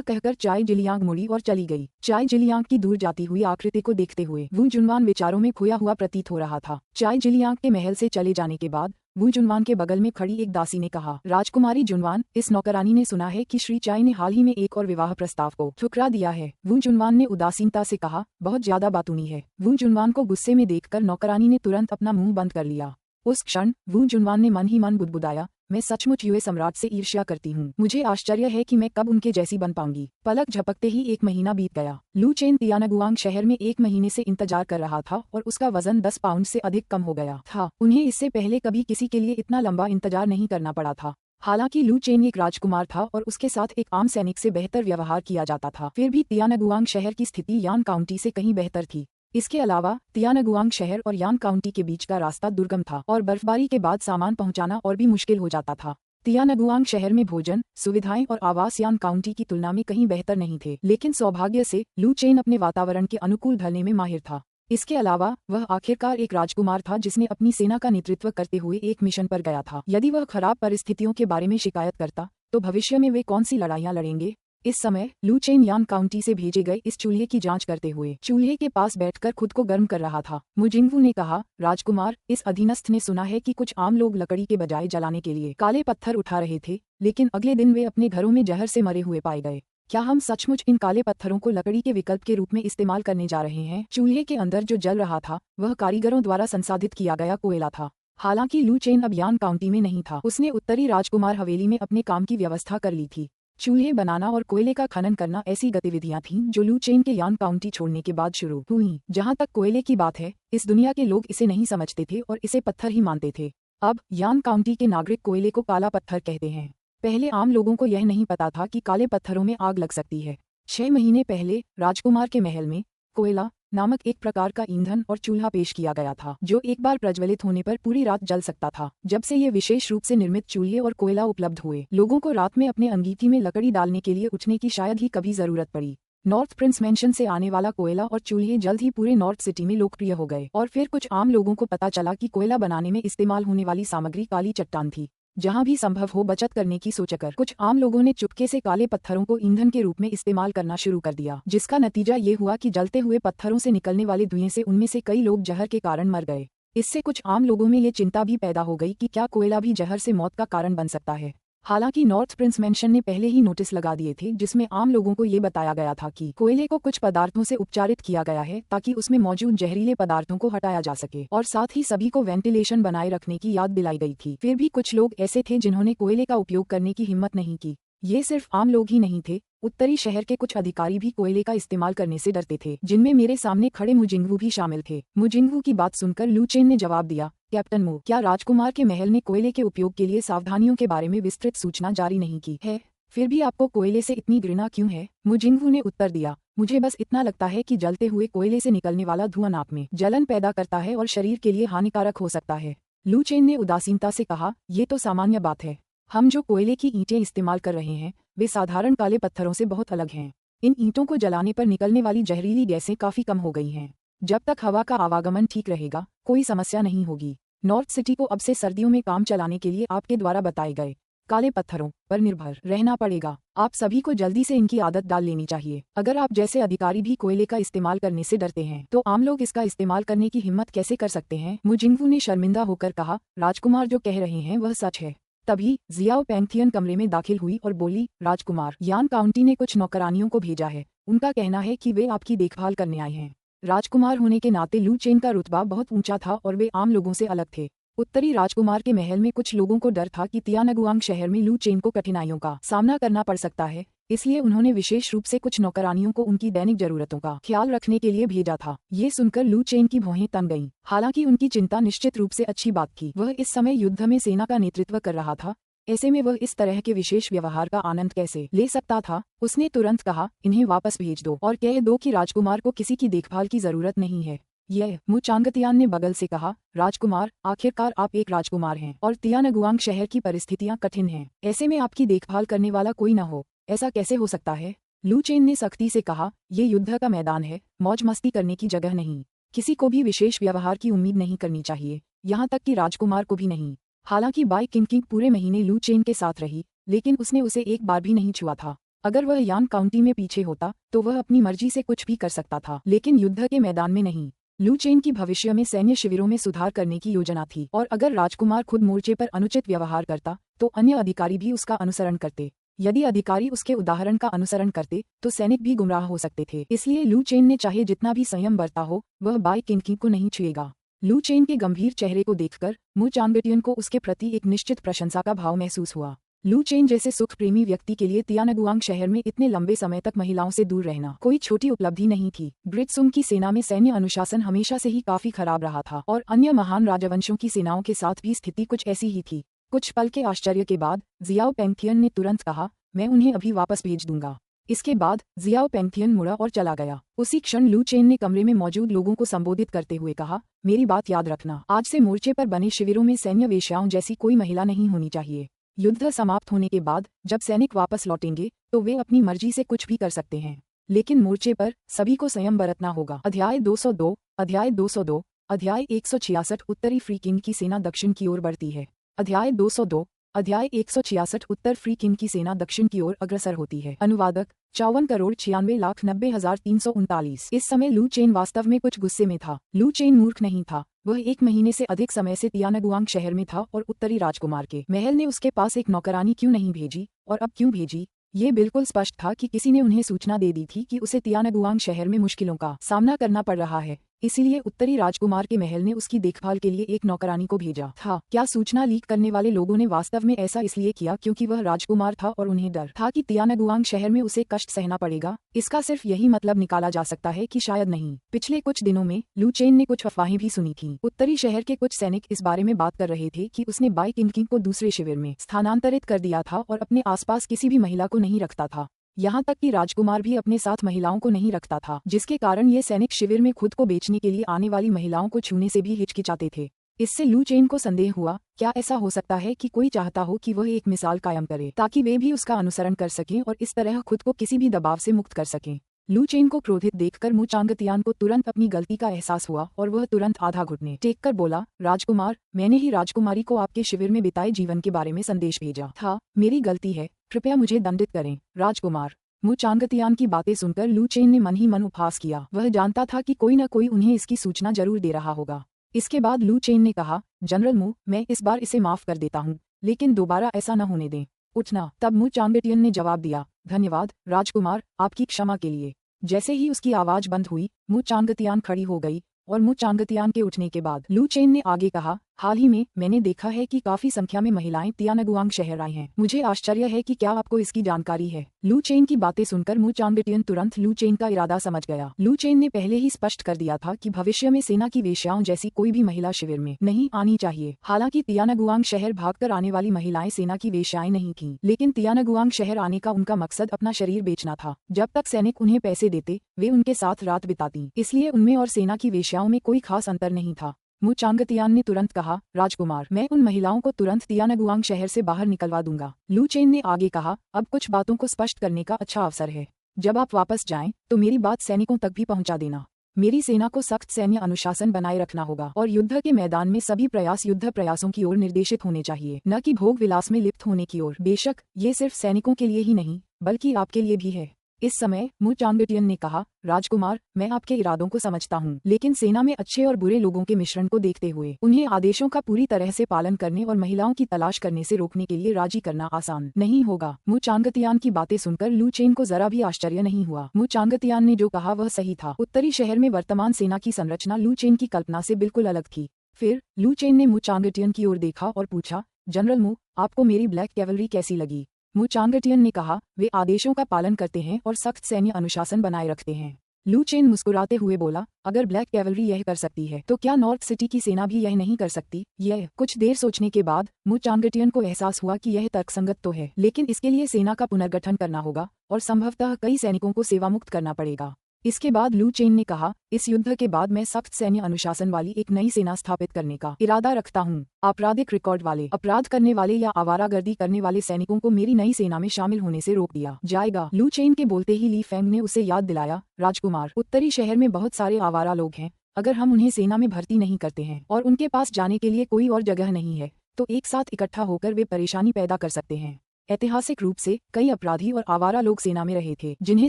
कहकर चाय जिलियांग मुड़ी और चली गई। चाय जिलियांग की दूर जाती हुई आकृति को देखते हुए वू जुनवान विचारों में खोया हुआ प्रतीत हो रहा था। चाय जिलियांग के महल से चले जाने के बाद वू जुनवान के बगल में खड़ी एक दासी ने कहा, राजकुमारी जुनवान, इस नौकरानी ने सुना है कि श्री चाय ने हाल ही में एक और विवाह प्रस्ताव को ठुकरा दिया है। वू जुनवान ने उदासीनता से कहा, बहुत ज्यादा बातूनी है। वू जुनवान को गुस्से में देखकर नौकरानी ने तुरंत अपना मुंह बंद कर लिया। उस क्षण वू जुनवान ने मन ही मन बुदबुदाया, मैं सचमुच युए सम्राट से ईर्ष्या करती हूँ। मुझे आश्चर्य है कि मैं कब उनके जैसी बन पाऊंगी। पलक झपकते ही 1 महीना बीत गया। लू चेन तियानागुआंग शहर में 1 महीने से इंतजार कर रहा था और उसका वजन 10 पाउंड से अधिक कम हो गया था। उन्हें इससे पहले कभी किसी के लिए इतना लंबा इंतजार नहीं करना पड़ा था। हालांकि लू चेन एक राजकुमार था और उसके साथ एक आम सैनिक से बेहतर व्यवहार किया जाता था, फिर भी तियानागुआंग शहर की स्थिति यान काउंटी से कहीं बेहतर थी। इसके अलावा तियानागुआंग शहर और यान काउंटी के बीच का रास्ता दुर्गम था और बर्फबारी के बाद सामान पहुंचाना और भी मुश्किल हो जाता था। तियानागुआंग शहर में भोजन, सुविधाएं और आवास यान काउंटी की तुलना में कहीं बेहतर नहीं थे, लेकिन सौभाग्य से लू चेन अपने वातावरण के अनुकूल ढलने में माहिर था। इसके अलावा वह आखिरकार एक राजकुमार था जिसने अपनी सेना का नेतृत्व करते हुए एक मिशन पर गया था। यदि वह खराब परिस्थितियों के बारे में शिकायत करता तो भविष्य में वे कौन सी लड़ाइयां लड़ेंगे। इस समय लू चेन यान काउंटी से भेजे गए इस चूल्हे की जांच करते हुए चूल्हे के पास बैठकर खुद को गर्म कर रहा था। मुजिंगवू ने कहा, राजकुमार, इस अधीनस्थ ने सुना है कि कुछ आम लोग लकड़ी के बजाय जलाने के लिए काले पत्थर उठा रहे थे, लेकिन अगले दिन वे अपने घरों में जहर से मरे हुए पाए गए। क्या हम सचमुच इन काले पत्थरों को लकड़ी के विकल्प के रूप में इस्तेमाल करने जा रहे हैं? चूल्हे के अंदर जो जल रहा था वह कारीगरों द्वारा संसाधित किया गया कोयला था। हालांकि लू चेन अब यान काउंटी में नहीं था। उसने उत्तरी राजकुमार हवेली में अपने काम की व्यवस्था कर ली थी। चूल्हे बनाना और कोयले का खनन करना ऐसी गतिविधियां थीं जो लू चेन के यान काउंटी छोड़ने के बाद शुरू हुईं। जहां तक कोयले की बात है, इस दुनिया के लोग इसे नहीं समझते थे और इसे पत्थर ही मानते थे। अब यान काउंटी के नागरिक कोयले को काला पत्थर कहते हैं। पहले आम लोगों को यह नहीं पता था कि काले पत्थरों में आग लग सकती है। 6 महीने पहले राजकुमार के महल में कोयला नामक एक प्रकार का ईंधन और चूल्हा पेश किया गया था जो एक बार प्रज्वलित होने पर पूरी रात जल सकता था। जब से ये विशेष रूप से निर्मित चूल्हे और कोयला उपलब्ध हुए, लोगों को रात में अपने अंगीठी में लकड़ी डालने के लिए उठने की शायद ही कभी जरूरत पड़ी। नॉर्थ प्रिंस मेंशन से आने वाला कोयला और चूल्हे जल्द ही पूरे नॉर्थ सिटी में लोकप्रिय हो गए और फिर कुछ आम लोगों को पता चला कि कोयला बनाने में इस्तेमाल होने वाली सामग्री काली चट्टान थी। जहां भी संभव हो बचत करने की सोचकर कुछ आम लोगों ने चुपके से काले पत्थरों को ईंधन के रूप में इस्तेमाल करना शुरू कर दिया, जिसका नतीजा ये हुआ कि जलते हुए पत्थरों से निकलने वाले धुएं से उनमें से कई लोग जहर के कारण मर गए। इससे कुछ आम लोगों में ये चिंता भी पैदा हो गई कि क्या कोयला भी जहर से मौत का कारण बन सकता है। हालांकि नॉर्थ प्रिंस मेंशन ने पहले ही नोटिस लगा दिए थे जिसमें आम लोगों को ये बताया गया था कि कोयले को कुछ पदार्थों से उपचारित किया गया है ताकि उसमें मौजूद जहरीले पदार्थों को हटाया जा सके, और साथ ही सभी को वेंटिलेशन बनाए रखने की याद दिलाई गई थी। फिर भी कुछ लोग ऐसे थे जिन्होंने कोयले का उपयोग करने की हिम्मत नहीं की। ये सिर्फ आम लोग ही नहीं थे, उत्तरी शहर के कुछ अधिकारी भी कोयले का इस्तेमाल करने से डरते थे, जिनमें मेरे सामने खड़े मुजिंगवू भी शामिल थे। मुजिंगवू की बात सुनकर लू चेन ने जवाब दिया, कैप्टन मो, क्या राजकुमार के महल ने कोयले के उपयोग के लिए सावधानियों के बारे में विस्तृत सूचना जारी नहीं की है? फिर भी आपको कोयले से इतनी घृणा क्यों है? मुजिंगवू ने उत्तर दिया, मुझे बस इतना लगता है कि जलते हुए कोयले से निकलने वाला धुआं नाक में जलन पैदा करता है और शरीर के लिए हानिकारक हो सकता है। लू चेन ने उदासीनता से कहा, ये तो सामान्य बात है। हम जो कोयले की ईंटें इस्तेमाल कर रहे हैं वे साधारण काले पत्थरों से बहुत अलग हैं। इन ईंटों को जलाने पर निकलने वाली जहरीली गैसें काफी कम हो गई हैं। जब तक हवा का आवागमन ठीक रहेगा कोई समस्या नहीं होगी। नॉर्थ सिटी को अब से सर्दियों में काम चलाने के लिए आपके द्वारा बताए गए काले पत्थरों पर निर्भर रहना पड़ेगा। आप सभी को जल्दी से इनकी आदत डाल लेनी चाहिए। अगर आप जैसे अधिकारी भी कोयले का इस्तेमाल करने से डरते हैं तो आम लोग इसका इस्तेमाल करने की हिम्मत कैसे कर सकते हैं। मुजिंगफू ने शर्मिंदा होकर कहा, राजकुमार जो कह रहे हैं वह सच है। तभी जियाओ पेंगथियन कमरे में दाखिल हुई और बोली, राजकुमार, यान काउंटी ने कुछ नौकरानियों को भेजा है। उनका कहना है कि वे आपकी देखभाल करने आए हैं। राजकुमार होने के नाते लू चेन का रुतबा बहुत ऊंचा था और वे आम लोगों से अलग थे। उत्तरी राजकुमार के महल में कुछ लोगों को डर था कि तियानगुआंग शहर में लू चेन को कठिनाइयों का सामना करना पड़ सकता है, इसलिए उन्होंने विशेष रूप से कुछ नौकरानियों को उनकी दैनिक जरूरतों का ख्याल रखने के लिए भेजा था। ये सुनकर लू चेन की भौहें तन गईं। हालांकि उनकी चिंता निश्चित रूप से अच्छी बात थी। वह इस समय युद्ध में सेना का नेतृत्व कर रहा था, ऐसे में वह इस तरह के विशेष व्यवहार का आनंद कैसे ले सकता था। उसने तुरंत कहा, इन्हें वापस भेज दो और कह दो कि राजकुमार को किसी की देखभाल की जरूरत नहीं है। यह मु चांगतियान ने बगल से कहा, राजकुमार, आखिरकार आप एक राजकुमार हैं और तियानगुआंग शहर की परिस्थितियां कठिन हैं। ऐसे में आपकी देखभाल करने वाला कोई न हो, ऐसा कैसे हो सकता है। लू चेन ने सख्ती से कहा, ये युद्ध का मैदान है, मौज मस्ती करने की जगह नहीं। किसी को भी विशेष व्यवहार की उम्मीद नहीं करनी चाहिए, यहाँ तक कि राजकुमार को भी नहीं। हालांकि बाई किंग पूरे महीने लू चेन के साथ रही, लेकिन उसने उसे एक बार भी नहीं छुआ था। अगर वह यान काउंटी में पीछे होता तो वह अपनी मर्जी से कुछ भी कर सकता था, लेकिन युद्ध के मैदान में नहीं। लू चेन की भविष्य में सैन्य शिविरों में सुधार करने की योजना थी और अगर राजकुमार खुद मोर्चे पर अनुचित व्यवहार करता तो अन्य अधिकारी भी उसका अनुसरण करते। यदि अधिकारी उसके उदाहरण का अनुसरण करते तो सैनिक भी गुमराह हो सकते थे। इसलिए लू चेन ने चाहे जितना भी संयम बरता हो, वह बाई किंग को नहीं छुएगा। लू चेन के गंभीर चेहरे को देखकर मु चांगतियन को उसके प्रति एक निश्चित प्रशंसा का भाव महसूस हुआ। लू चेन जैसे सुख प्रेमी व्यक्ति के लिए तियानगुआंग शहर में इतने लंबे समय तक महिलाओं से दूर रहना कोई छोटी उपलब्धि नहीं थी। ग्रित्सुम की सेना में सैन्य अनुशासन हमेशा से ही काफी खराब रहा था और अन्य महान राजवंशों की सेनाओं के साथ भी स्थिति कुछ ऐसी ही थी। कुछ पल के आश्चर्य के बाद जियाओ पेंगथियन ने तुरंत कहा, मैं उन्हें अभी वापस भेज दूंगा। इसके बाद जियाओ पेंगथियन मुड़ा और चला गया। उसी क्षण लू चेन ने कमरे में मौजूद लोगों को संबोधित करते हुए कहा, मेरी बात याद रखना, आज से मोर्चे पर बने शिविरों में सैन्य वेश्याओं जैसी कोई महिला नहीं होनी चाहिए। युद्ध समाप्त होने के बाद जब सैनिक वापस लौटेंगे तो वे अपनी मर्जी से कुछ भी कर सकते हैं, लेकिन मोर्चे पर सभी को संयम बरतना होगा। अध्याय 202 अध्याय 202 अध्याय 166 उत्तरी फ्री किंग की सेना दक्षिण की ओर बढ़ती है। अध्याय 202 अध्याय 166 उत्तर फ्री किंग की सेना दक्षिण की ओर अग्रसर होती है। अनुवादक 54,96,9339। इस समय लू चेन वास्तव में कुछ गुस्से में था। लू चेन मूर्ख नहीं था, वह 1 महीने से अधिक समय से तियानगुआंग शहर में था और उत्तरी राजकुमार के महल ने उसके पास एक नौकरानी क्यों नहीं भेजी और अब क्यों भेजी। ये बिल्कुल स्पष्ट था कि किसी ने उन्हें सूचना दे दी थी कि उसे तियानगुआंग शहर में मुश्किलों का सामना करना पड़ रहा है, इसीलिए उत्तरी राजकुमार के महल ने उसकी देखभाल के लिए एक नौकरानी को भेजा था। क्या सूचना लीक करने वाले लोगों ने वास्तव में ऐसा इसलिए किया क्योंकि वह राजकुमार था और उन्हें डर था कि तियानगुआंग शहर में उसे कष्ट सहना पड़ेगा। इसका सिर्फ यही मतलब निकाला जा सकता है कि शायद नहीं। पिछले कुछ दिनों में लू चेन ने कुछ अफवाहें भी सुनी थीं। उत्तरी शहर के कुछ सैनिक इस बारे में बात कर रहे थे कि उसने बाई किंग को दूसरे शिविर में स्थानांतरित कर दिया था और अपने आसपास किसी भी महिला को नहीं रखता था। यहाँ तक कि राजकुमार भी अपने साथ महिलाओं को नहीं रखता था, जिसके कारण ये सैनिक शिविर में खुद को बेचने के लिए आने वाली महिलाओं को छूने से भी हिचकिचाते थे। इससे लू चेन को संदेह हुआ, क्या ऐसा हो सकता है कि कोई चाहता हो कि वह एक मिसाल कायम करे ताकि वे भी उसका अनुसरण कर सकें और इस तरह खुद को किसी भी दबाव से मुक्त कर सकें। लू चेन को क्रोधित देखकर मु चांगतियान को तुरंत अपनी गलती का एहसास हुआ और वह तुरंत आधा घुटने टेक कर बोला, राजकुमार, मैंने ही राजकुमारी को आपके शिविर में बिताए जीवन के बारे में संदेश भेजा था। मेरी गलती है, कृपया मुझे दंडित करें राजकुमार। मु चांगतियान की बातें सुनकर लू चेन ने मन ही मन उपहास किया। वह जानता था कि कोई न कोई उन्हें इसकी सूचना जरूर दे रहा होगा। इसके बाद लू चेन ने कहा, जनरल मु, मैं इस बार इसे माफ कर देता हूँ, लेकिन दोबारा ऐसा न होने दें। उठना। तब मु चांगतियन ने जवाब दिया, धन्यवाद राजकुमार, आपकी क्षमा के लिए। जैसे ही उसकी आवाज बंद हुई, मु चांगतियान खड़ी हो गई और मु चांगतियान के उठने के बाद लू चेन ने आगे कहा, हाल ही में मैंने देखा है कि काफी संख्या में महिलाएं तियानगुआंग शहर आई हैं। मुझे आश्चर्य है कि क्या आपको इसकी जानकारी है। लू चेन की बातें सुनकर मु चांगतियन तुरंत लू चेन का इरादा समझ गया। लू चेन ने पहले ही स्पष्ट कर दिया था कि भविष्य में सेना की वेश्याओं जैसी कोई भी महिला शिविर में नहीं आनी चाहिए। हालांकि तियानगुआंग शहर भागकर आने वाली महिलाएं सेना की वेश्याएं नहीं थीं, लेकिन तियानगुआंग शहर आने का उनका मकसद अपना शरीर बेचना था। जब तक सैनिक उन्हें पैसे देते वे उनके साथ रात बिताती, इसलिए उनमें और सेना की वेश्याओं में कोई खास अंतर नहीं था। मु चांगतियान ने तुरंत कहा, राजकुमार, मैं उन महिलाओं को तुरंत तियानगुआंग शहर से बाहर निकलवा दूंगा। लू चेन ने आगे कहा, अब कुछ बातों को स्पष्ट करने का अच्छा अवसर है। जब आप वापस जाएं तो मेरी बात सैनिकों तक भी पहुंचा देना। मेरी सेना को सख्त सैन्य अनुशासन बनाए रखना होगा और युद्ध के मैदान में सभी प्रयास युद्ध प्रयासों की ओर निर्देशित होने चाहिए, न कि भोग विलास में लिप्त होने की ओर। बेशक ये सिर्फ सैनिकों के लिए ही नहीं बल्कि आपके लिए भी है। इस समय मु चांगतियन ने कहा, राजकुमार, मैं आपके इरादों को समझता हूँ, लेकिन सेना में अच्छे और बुरे लोगों के मिश्रण को देखते हुए उन्हें आदेशों का पूरी तरह से पालन करने और महिलाओं की तलाश करने से रोकने के लिए राजी करना आसान नहीं होगा। मु चांगतियान की बातें सुनकर लू चेन को जरा भी आश्चर्य नहीं हुआ। मु चांगतियान ने जो कहा वह सही था। उत्तरी शहर में वर्तमान सेना की संरचना लू चेन की कल्पना से बिल्कुल अलग थी। फिर लू चेन ने मु चांगतियन की ओर देखा और पूछा, जनरल मु, आपको मेरी ब्लैक कैवलरी कैसी लगी? मु चांगतियन ने कहा, वे आदेशों का पालन करते हैं और सख्त सैन्य अनुशासन बनाए रखते हैं। लू चेन मुस्कुराते हुए बोला, अगर ब्लैक कैवलरी यह कर सकती है तो क्या नॉर्थ सिटी की सेना भी यह नहीं कर सकती? यह कुछ देर सोचने के बाद मु चांगतियन को एहसास हुआ कि यह तर्कसंगत तो है, लेकिन इसके लिए सेना का पुनर्गठन करना होगा और संभवतः कई सैनिकों को सेवामुक्त करना पड़ेगा। इसके बाद लू चेन ने कहा, इस युद्ध के बाद मैं सख्त सैन्य अनुशासन वाली एक नई सेना स्थापित करने का इरादा रखता हूँ। आपराधिक रिकॉर्ड वाले, अपराध करने वाले या आवारागर्दी करने वाले सैनिकों को मेरी नई सेना में शामिल होने से रोक दिया जाएगा। लू चेन के बोलते ही ली फेंग ने उसे याद दिलाया, राजकुमार, उत्तरी शहर में बहुत सारे आवारा लोग हैं। अगर हम उन्हें सेना में भर्ती नहीं करते हैं और उनके पास जाने के लिए कोई और जगह नहीं है तो एक साथ इकट्ठा होकर वे परेशानी पैदा कर सकते हैं। ऐतिहासिक रूप से कई अपराधी और आवारा लोग सेना में रहे थे जिन्हें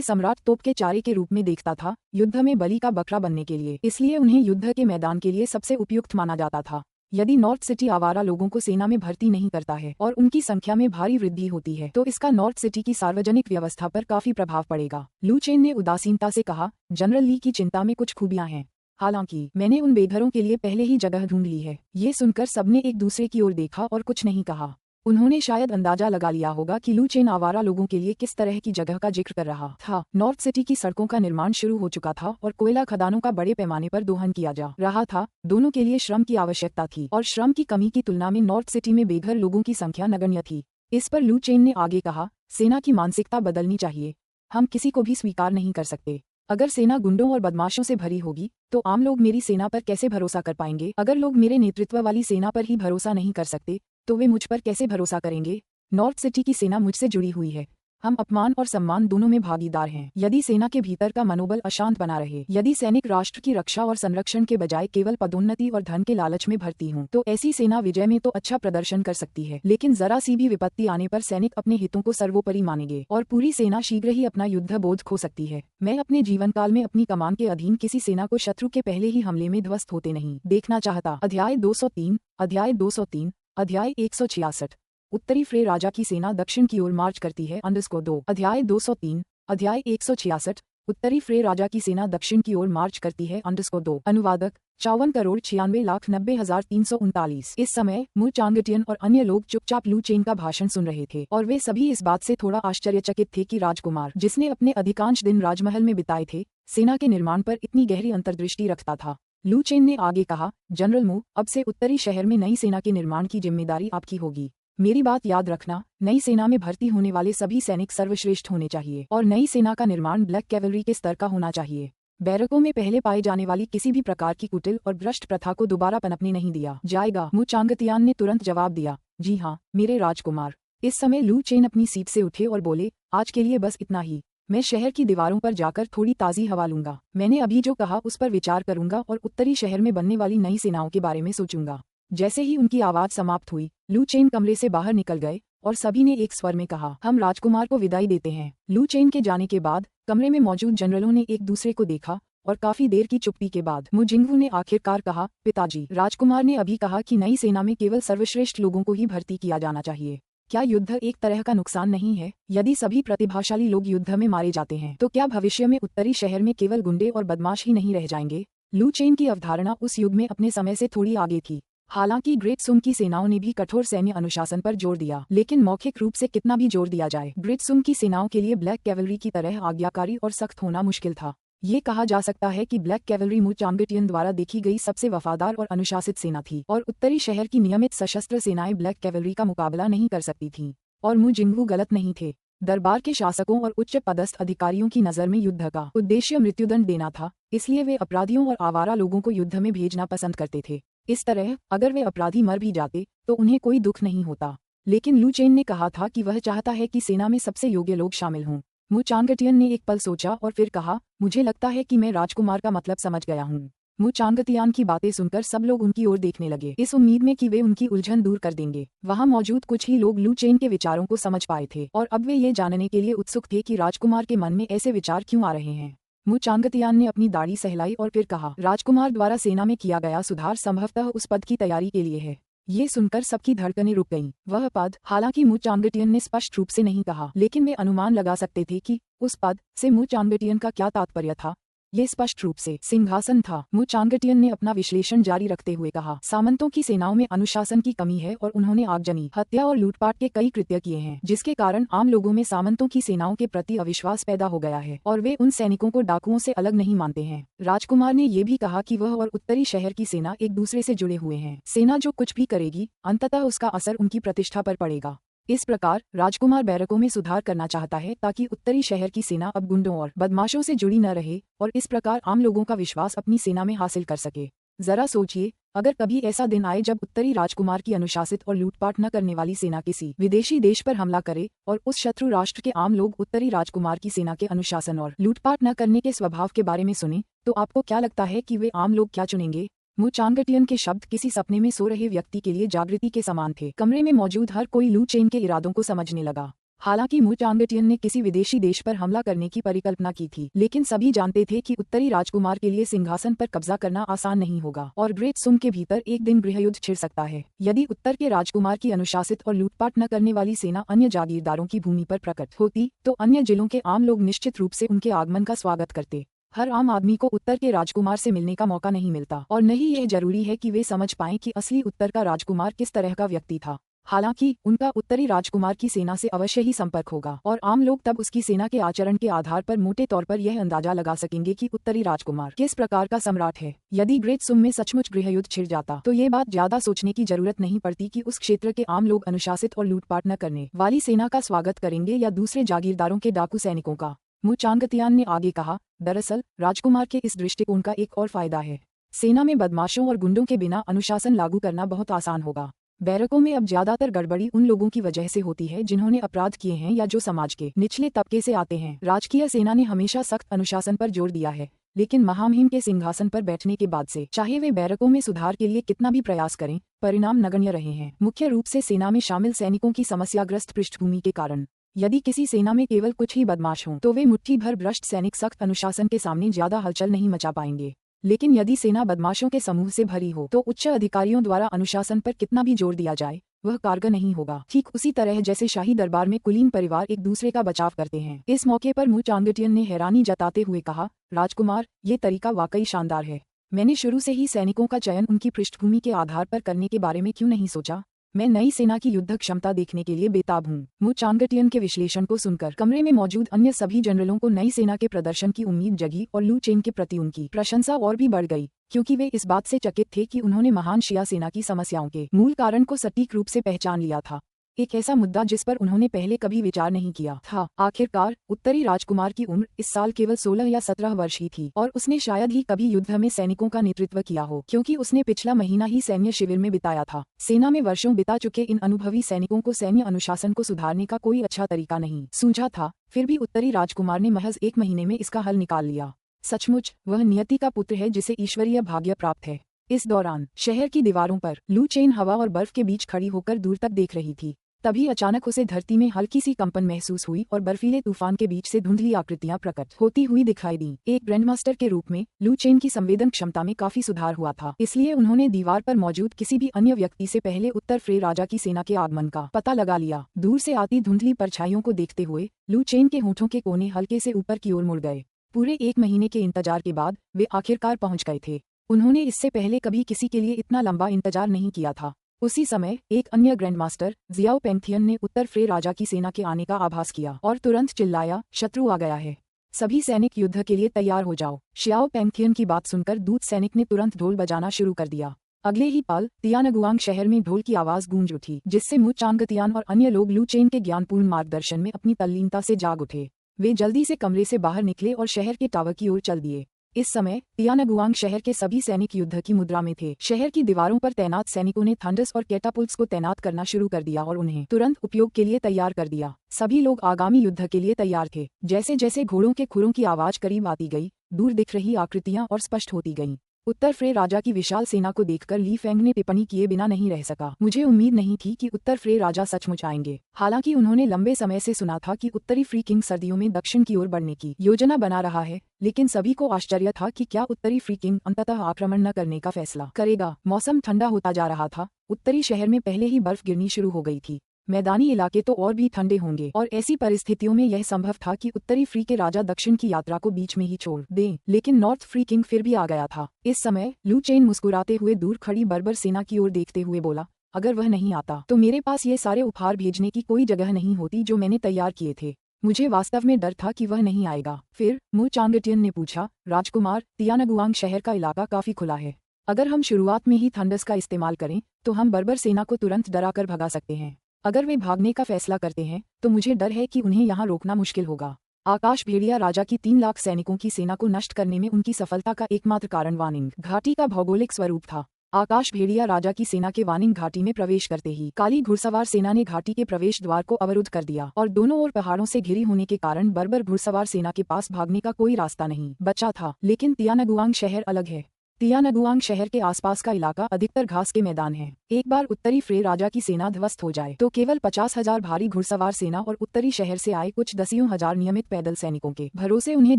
सम्राट तोप के चारे के रूप में देखता था, युद्ध में बलि का बकरा बनने के लिए। इसलिए उन्हें युद्ध के मैदान के लिए सबसे उपयुक्त माना जाता था। यदि नॉर्थ सिटी आवारा लोगों को सेना में भर्ती नहीं करता है और उनकी संख्या में भारी वृद्धि होती है तो इसका नॉर्थ सिटी की सार्वजनिक व्यवस्था पर काफी प्रभाव पड़ेगा। लू चेन ने उदासीनता से कहा, जनरल ली की चिंता में कुछ खूबियां हैं। हालांकि मैंने उन बेघरों के लिए पहले ही जगह ढूंढ ली है। ये सुनकर सबने एक दूसरे की ओर देखा और कुछ नहीं कहा। उन्होंने शायद अंदाजा लगा लिया होगा कि लू चेन आवारा लोगों के लिए किस तरह की जगह का जिक्र कर रहा था। नॉर्थ सिटी की सड़कों का निर्माण शुरू हो चुका था और कोयला खदानों का बड़े पैमाने पर दोहन किया जा रहा था। दोनों के लिए श्रम की आवश्यकता थी और श्रम की कमी की तुलना में नॉर्थ सिटी में बेघर लोगों की संख्या नगण्य थी। इस पर लू चेन ने आगे कहा, सेना की मानसिकता बदलनी चाहिए। हम किसी को भी स्वीकार नहीं कर सकते। अगर सेना गुंडों और बदमाशों से भरी होगी तो आम लोग मेरी सेना पर कैसे भरोसा कर पाएंगे? अगर लोग मेरे नेतृत्व वाली सेना पर ही भरोसा नहीं कर सकते तो वे मुझ पर कैसे भरोसा करेंगे? नॉर्थ सिटी की सेना मुझसे जुड़ी हुई है। हम अपमान और सम्मान दोनों में भागीदार हैं। यदि सेना के भीतर का मनोबल अशांत बना रहे, यदि सैनिक राष्ट्र की रक्षा और संरक्षण के बजाय केवल पदोन्नति और धन के लालच में भर्ती हों, तो ऐसी सेना विजय में तो अच्छा प्रदर्शन कर सकती है, लेकिन जरा सी भी विपत्ति आने पर सैनिक अपने हितों को सर्वोपरि मानेंगे और पूरी सेना शीघ्र ही अपना युद्ध बोध खो सकती है। मैं अपने जीवन काल में अपनी कमान के अधीन किसी सेना को शत्रु के पहले ही हमले में ध्वस्त होते नहीं देखना चाहता। अध्याय 203, अध्याय 203, अध्याय 166। उत्तरी फ्रे राजा की सेना दक्षिण की ओर मार्च करती है। _2 अध्याय 203, अध्याय 166। उत्तरी फ्रे राजा की सेना दक्षिण की ओर मार्च करती है। _2 अनुवादक 54,96,339। इस समय मु चांगतियन और अन्य लोग चुपचाप लू चेन का भाषण सुन रहे थे और वे सभी इस बात से थोड़ा आश्चर्यचकित थे कि राजकुमार, जिसने अपने अधिकांश दिन राजमहल में बिताए थे, सेना के निर्माण पर इतनी गहरी अंतर्दृष्टि रखता था। लू चेन ने आगे कहा, जनरल मु, अब से उत्तरी शहर में नई सेना के निर्माण की जिम्मेदारी आपकी होगी। मेरी बात याद रखना, नई सेना में भर्ती होने वाले सभी सैनिक सर्वश्रेष्ठ होने चाहिए और नई सेना का निर्माण ब्लैक कैवलरी के स्तर का होना चाहिए। बैरकों में पहले पाए जाने वाली किसी भी प्रकार की कुटिल और भ्रष्ट प्रथा को दोबारा पनपने नहीं दिया जाएगा। मु चांगतियान ने तुरंत जवाब दिया, जी हाँ मेरे राजकुमार। इस समय लू चेन अपनी सीट से उठे और बोले, आज के लिए बस इतना ही। मैं शहर की दीवारों पर जाकर थोड़ी ताज़ी हवा लूंगा। मैंने अभी जो कहा उस पर विचार करूंगा और उत्तरी शहर में बनने वाली नई सेनाओं के बारे में सोचूंगा। जैसे ही उनकी आवाज समाप्त हुई, लू चेन कमरे से बाहर निकल गए और सभी ने एक स्वर में कहा, हम राजकुमार को विदाई देते हैं। लू चेन के जाने के बाद कमरे में मौजूद जनरलों ने एक दूसरे को देखा और काफी देर की चुप्पी के बाद मु जिंगवू ने आखिरकार कहा, पिताजी, राजकुमार ने अभी कहा कि नई सेना में केवल सर्वश्रेष्ठ लोगों को ही भर्ती किया जाना चाहिए। क्या युद्ध एक तरह का नुकसान नहीं है? यदि सभी प्रतिभाशाली लोग युद्ध में मारे जाते हैं तो क्या भविष्य में उत्तरी शहर में केवल गुंडे और बदमाश ही नहीं रह जाएंगे? लू चेन की अवधारणा उस युग में अपने समय से थोड़ी आगे थी। हालांकि ग्रेट सुंग की सेनाओं ने भी कठोर सैन्य अनुशासन पर जोर दिया, लेकिन मौखिक रूप से कितना भी जोर दिया जाए, ग्रेट सुंग की सेनाओं के लिए ब्लैक कैवलरी की तरह आज्ञाकारी और सख्त होना मुश्किल था। ये कहा जा सकता है कि ब्लैक कैवलरी मु चांगतियन द्वारा देखी गई सबसे वफादार और अनुशासित सेना थी और उत्तरी शहर की नियमित सशस्त्र सेनाएं ब्लैक कैवलरी का मुकाबला नहीं कर सकती थीं। और मु जिंगवू गलत नहीं थे। दरबार के शासकों और उच्च पदस्थ अधिकारियों की नज़र में युद्ध का उद्देश्य मृत्युदंड देना था, इसलिए वे अपराधियों और आवारा लोगों को युद्ध में भेजना पसंद करते थे। इस तरह अगर वे अपराधी मर भी जाते तो उन्हें कोई दुख नहीं होता। लेकिन लू चेन ने कहा था कि वह चाहता है कि सेना में सबसे योग्य लोग शामिल हों। मु चांगटियन ने एक पल सोचा और फिर कहा, मुझे लगता है कि मैं राजकुमार का मतलब समझ गया हूँ। मु चांगतियान की बातें सुनकर सब लोग उनकी ओर देखने लगे, इस उम्मीद में कि वे उनकी उलझन दूर कर देंगे। वहां मौजूद कुछ ही लोग लू चेन के विचारों को समझ पाए थे और अब वे ये जानने के लिए उत्सुक थे कि राजकुमार के मन में ऐसे विचार क्यों आ रहे हैं। मु चांगतियान ने अपनी दाढ़ी सहलाई और फिर कहा, राजकुमार द्वारा सेना में किया गया सुधार संभवतः उस पद की तैयारी के लिए है। ये सुनकर सबकी धड़कनें रुक गईं। वह पद, हालांकि मु चांगटियन ने स्पष्ट रूप से नहीं कहा, लेकिन वे अनुमान लगा सकते थे कि उस पद से मु चांगटियन का क्या तात्पर्य था। ये स्पष्ट रूप से सिंहासन था। मु चांगटियन ने अपना विश्लेषण जारी रखते हुए कहा, सामंतों की सेनाओं में अनुशासन की कमी है और उन्होंने आगजनी, हत्या और लूटपाट के कई कृत्य किए हैं, जिसके कारण आम लोगों में सामंतों की सेनाओं के प्रति अविश्वास पैदा हो गया है और वे उन सैनिकों को डाकुओं से अलग नहीं मानते हैं। राजकुमार ने ये भी कहा कि वह और उत्तरी शहर की सेना एक दूसरे से जुड़े हुए हैं। सेना जो कुछ भी करेगी, अंततः उसका असर उनकी प्रतिष्ठा पर पड़ेगा। इस प्रकार राजकुमार बैरकों में सुधार करना चाहता है ताकि उत्तरी शहर की सेना अब गुंडों और बदमाशों से जुड़ी न रहे और इस प्रकार आम लोगों का विश्वास अपनी सेना में हासिल कर सके। जरा सोचिए, अगर कभी ऐसा दिन आए जब उत्तरी राजकुमार की अनुशासित और लूटपाट न करने वाली सेना किसी विदेशी देश पर हमला करे और उस शत्रु राष्ट्र के आम लोग उत्तरी राजकुमार की सेना के अनुशासन और लूटपाट न करने के स्वभाव के बारे में सुने, तो आपको क्या लगता है कि वे आम लोग क्या चुनेंगे। मु चांगटियन के शब्द किसी सपने में सो रहे व्यक्ति के लिए जागृति के समान थे। कमरे में मौजूद हर कोई लू चेन के इरादों को समझने लगा। हालांकि मु चांगटियन ने किसी विदेशी देश पर हमला करने की परिकल्पना की थी, लेकिन सभी जानते थे कि उत्तरी राजकुमार के लिए सिंहासन पर कब्जा करना आसान नहीं होगा और ग्रेट सुम के भीतर एक दिन गृहयुद्ध छिड़ सकता है। यदि उत्तर के राजकुमार की अनुशासित और लूटपाट न करने वाली सेना अन्य जागीरदारों की भूमि पर प्रकट होती, तो अन्य जिलों के आम लोग निश्चित रूप से उनके आगमन का स्वागत करते। हर आम आदमी को उत्तर के राजकुमार से मिलने का मौका नहीं मिलता और नहीं यह जरूरी है कि वे समझ पाएं कि असली उत्तर का राजकुमार किस तरह का व्यक्ति था। हालांकि उनका उत्तरी राजकुमार की सेना से अवश्य ही संपर्क होगा और आम लोग तब उसकी सेना के आचरण के आधार पर मोटे तौर पर यह अंदाजा लगा सकेंगे कि उत्तरी राजकुमार किस प्रकार का सम्राट है। यदि ग्रेट सुम में सचमुच गृहयुद्ध छिड़ जाता तो ये बात ज्यादा सोचने की जरूरत नहीं पड़ती कि उस क्षेत्र के आम लोग अनुशासित और लूटपाट न करने वाली सेना का स्वागत करेंगे या दूसरे जागीरदारों के डाकू सैनिकों का। मु चांगतियान ने आगे कहा, दरअसल राजकुमार के इस दृष्टिकोण का एक और फायदा है। सेना में बदमाशों और गुंडों के बिना अनुशासन लागू करना बहुत आसान होगा। बैरकों में अब ज्यादातर गड़बड़ी उन लोगों की वजह से होती है जिन्होंने अपराध किए हैं या जो समाज के निचले तबके से आते हैं। राजकीय सेना ने हमेशा सख्त अनुशासन पर जोर दिया है, लेकिन महामहिम के सिंहासन पर बैठने के बाद से चाहे वे बैरकों में सुधार के लिए कितना भी प्रयास करें, परिणाम नगण्य रहे हैं। मुख्य रूप से सेना में शामिल सैनिकों की समस्याग्रस्त पृष्ठभूमि के कारण। यदि किसी सेना में केवल कुछ ही बदमाश हों तो वे मुट्ठी भर भ्रष्ट सैनिक सख्त अनुशासन के सामने ज्यादा हलचल नहीं मचा पाएंगे। लेकिन यदि सेना बदमाशों के समूह से भरी हो तो उच्च अधिकारियों द्वारा अनुशासन पर कितना भी जोर दिया जाए, वह कारगर नहीं होगा। ठीक उसी तरह जैसे शाही दरबार में कुलीन परिवार एक दूसरे का बचाव करते हैं। इस मौके पर मु चांगटियन ने हैरानी जताते हुए कहा, राजकुमार, ये तरीका वाकई शानदार है। मैंने शुरू से ही सैनिकों का चयन उनकी पृष्ठभूमि के आधार पर करने के बारे में क्यों नहीं सोचा। मैं नई सेना की युद्ध क्षमता देखने के लिए बेताब हूँ। मु चांगटियन के विश्लेषण को सुनकर कमरे में मौजूद अन्य सभी जनरलों को नई सेना के प्रदर्शन की उम्मीद जगी और लू चेन के प्रति उनकी प्रशंसा और भी बढ़ गई, क्योंकि वे इस बात से चकित थे कि उन्होंने महान शिया सेना की समस्याओं के मूल कारण को सटीक रूप से पहचान लिया था। एक ऐसा मुद्दा जिस पर उन्होंने पहले कभी विचार नहीं किया था। आखिरकार उत्तरी राजकुमार की उम्र इस साल केवल 16 या 17 वर्ष ही थी और उसने शायद ही कभी युद्ध में सैनिकों का नेतृत्व किया हो, क्योंकि उसने पिछला महीना ही सैन्य शिविर में बिताया था। सेना में वर्षों बिता चुके इन अनुभवी सैनिकों को सैन्य अनुशासन को सुधारने का कोई अच्छा तरीका नहीं सूझा था। फिर भी उत्तरी राजकुमार ने महज 1 महीने में इसका हल निकाल लिया। सचमुच वह नियति का पुत्र है जिसे ईश्वरीय भाग्य प्राप्त है। इस दौरान शहर की दीवारों पर लू चेन हवा और बर्फ के बीच खड़ी होकर दूर तक देख रही थी। तभी अचानक उसे धरती में हल्की सी कंपन महसूस हुई और बर्फीले तूफान के बीच से धुंधली आकृतियां प्रकट होती हुई दिखाई दी। एक ग्रैंडमास्टर के रूप में लू चेन की संवेदन क्षमता में काफी सुधार हुआ था, इसलिए उन्होंने दीवार पर मौजूद किसी भी अन्य व्यक्ति से पहले उत्तर फ्रे राजा की सेना के आगमन का पता लगा लिया। दूर से आती धुंधली परछाइयों को देखते हुए लू चेन के होठों के कोने हल्के से ऊपर की ओर मुड़ गए। पूरे 1 महीने के इंतजार के बाद वे आखिरकार पहुंच गए थे। उन्होंने इससे पहले कभी किसी के लिए इतना लंबा इंतजार नहीं किया था। उसी समय एक अन्य ग्रैंडमास्टर जियाओ पेंगथियन ने उत्तर फ्रे राजा की सेना के आने का आभास किया और तुरंत चिल्लाया, शत्रु आ गया है, सभी सैनिक युद्ध के लिए तैयार हो जाओ। शियाओ पेंगथियन की बात सुनकर दूत सैनिक ने तुरंत ढोल बजाना शुरू कर दिया। अगले ही पल तियानगुआंग शहर में ढोल की आवाज गूंज उठी, जिससे मु चांगतियान और अन्य लोग लू चेन के ज्ञानपूर्ण मार्गदर्शन में अपनी तल्लीनता से जाग उठे। वे जल्दी से कमरे से बाहर निकले और शहर के टावर की ओर चल दिए। इस समय तियानगुआंग शहर के सभी सैनिक युद्ध की मुद्रा में थे। शहर की दीवारों पर तैनात सैनिकों ने थंडर्स और कैटापुल्ट्स को तैनात करना शुरू कर दिया और उन्हें तुरंत उपयोग के लिए तैयार कर दिया। सभी लोग आगामी युद्ध के लिए तैयार थे। जैसे जैसे घोड़ों के खुरों की आवाज करीब आती गई, दूर दिख रही आकृतियां और स्पष्ट होती गईं। उत्तर फ्रे राजा की विशाल सेना को देखकर ली फेंग ने टिप्पणी किए बिना नहीं रह सका। मुझे उम्मीद नहीं थी कि उत्तर फ्रे राजा सचमुच आएंगे। हालांकि उन्होंने लंबे समय से सुना था कि उत्तरी फ्री किंग सर्दियों में दक्षिण की ओर बढ़ने की योजना बना रहा है, लेकिन सभी को आश्चर्य था कि क्या उत्तरी फ्री किंग अंततः आक्रमण न करने का फैसला करेगा। मौसम ठंडा होता जा रहा था। उत्तरी शहर में पहले ही बर्फ गिरनी शुरू हो गई थी। मैदानी इलाके तो और भी ठंडे होंगे और ऐसी परिस्थितियों में यह संभव था कि उत्तरी फ्री के राजा दक्षिण की यात्रा को बीच में ही छोड़ दें। लेकिन नॉर्थ फ्री किंग फिर भी आ गया था। इस समय लू चेन मुस्कुराते हुए दूर खड़ी बर्बर सेना की ओर देखते हुए बोला, अगर वह नहीं आता तो मेरे पास ये सारे उपहार भेजने की कोई जगह नहीं होती जो मैंने तैयार किए थे। मुझे वास्तव में डर था कि वह नहीं आएगा। फिर मु चांगटियन ने पूछा, राजकुमार, तियानगुआंग शहर का इलाका काफी खुला है। अगर हम शुरुआत में ही थंडर्स का इस्तेमाल करें तो हम बर्बर सेना को तुरंत डराकर भगा सकते हैं। अगर वे भागने का फैसला करते हैं तो मुझे डर है कि उन्हें यहाँ रोकना मुश्किल होगा। आकाश भेड़िया राजा की 3 लाख सैनिकों की सेना को नष्ट करने में उनकी सफलता का एकमात्र कारण वानिंग घाटी का भौगोलिक स्वरूप था। आकाश भेड़िया राजा की सेना के वानिंग घाटी में प्रवेश करते ही काली घुड़सवार सेना ने घाटी के प्रवेश द्वार को अवरुद्ध कर दिया और दोनों ओर पहाड़ों से घिरी होने के कारण बर्बर घुड़सवार सेना के पास भागने का कोई रास्ता नहीं बचा था। लेकिन तियानगुआंग शहर अलग है। तियानगुआंग शहर के आसपास का इलाका अधिकतर घास के मैदान है। एक बार उत्तरी फ्रे राजा की सेना ध्वस्त हो जाए तो केवल 50,000 भारी घुड़सवार सेना और उत्तरी शहर से आए कुछ दसियों हजार नियमित पैदल सैनिकों के भरोसे उन्हें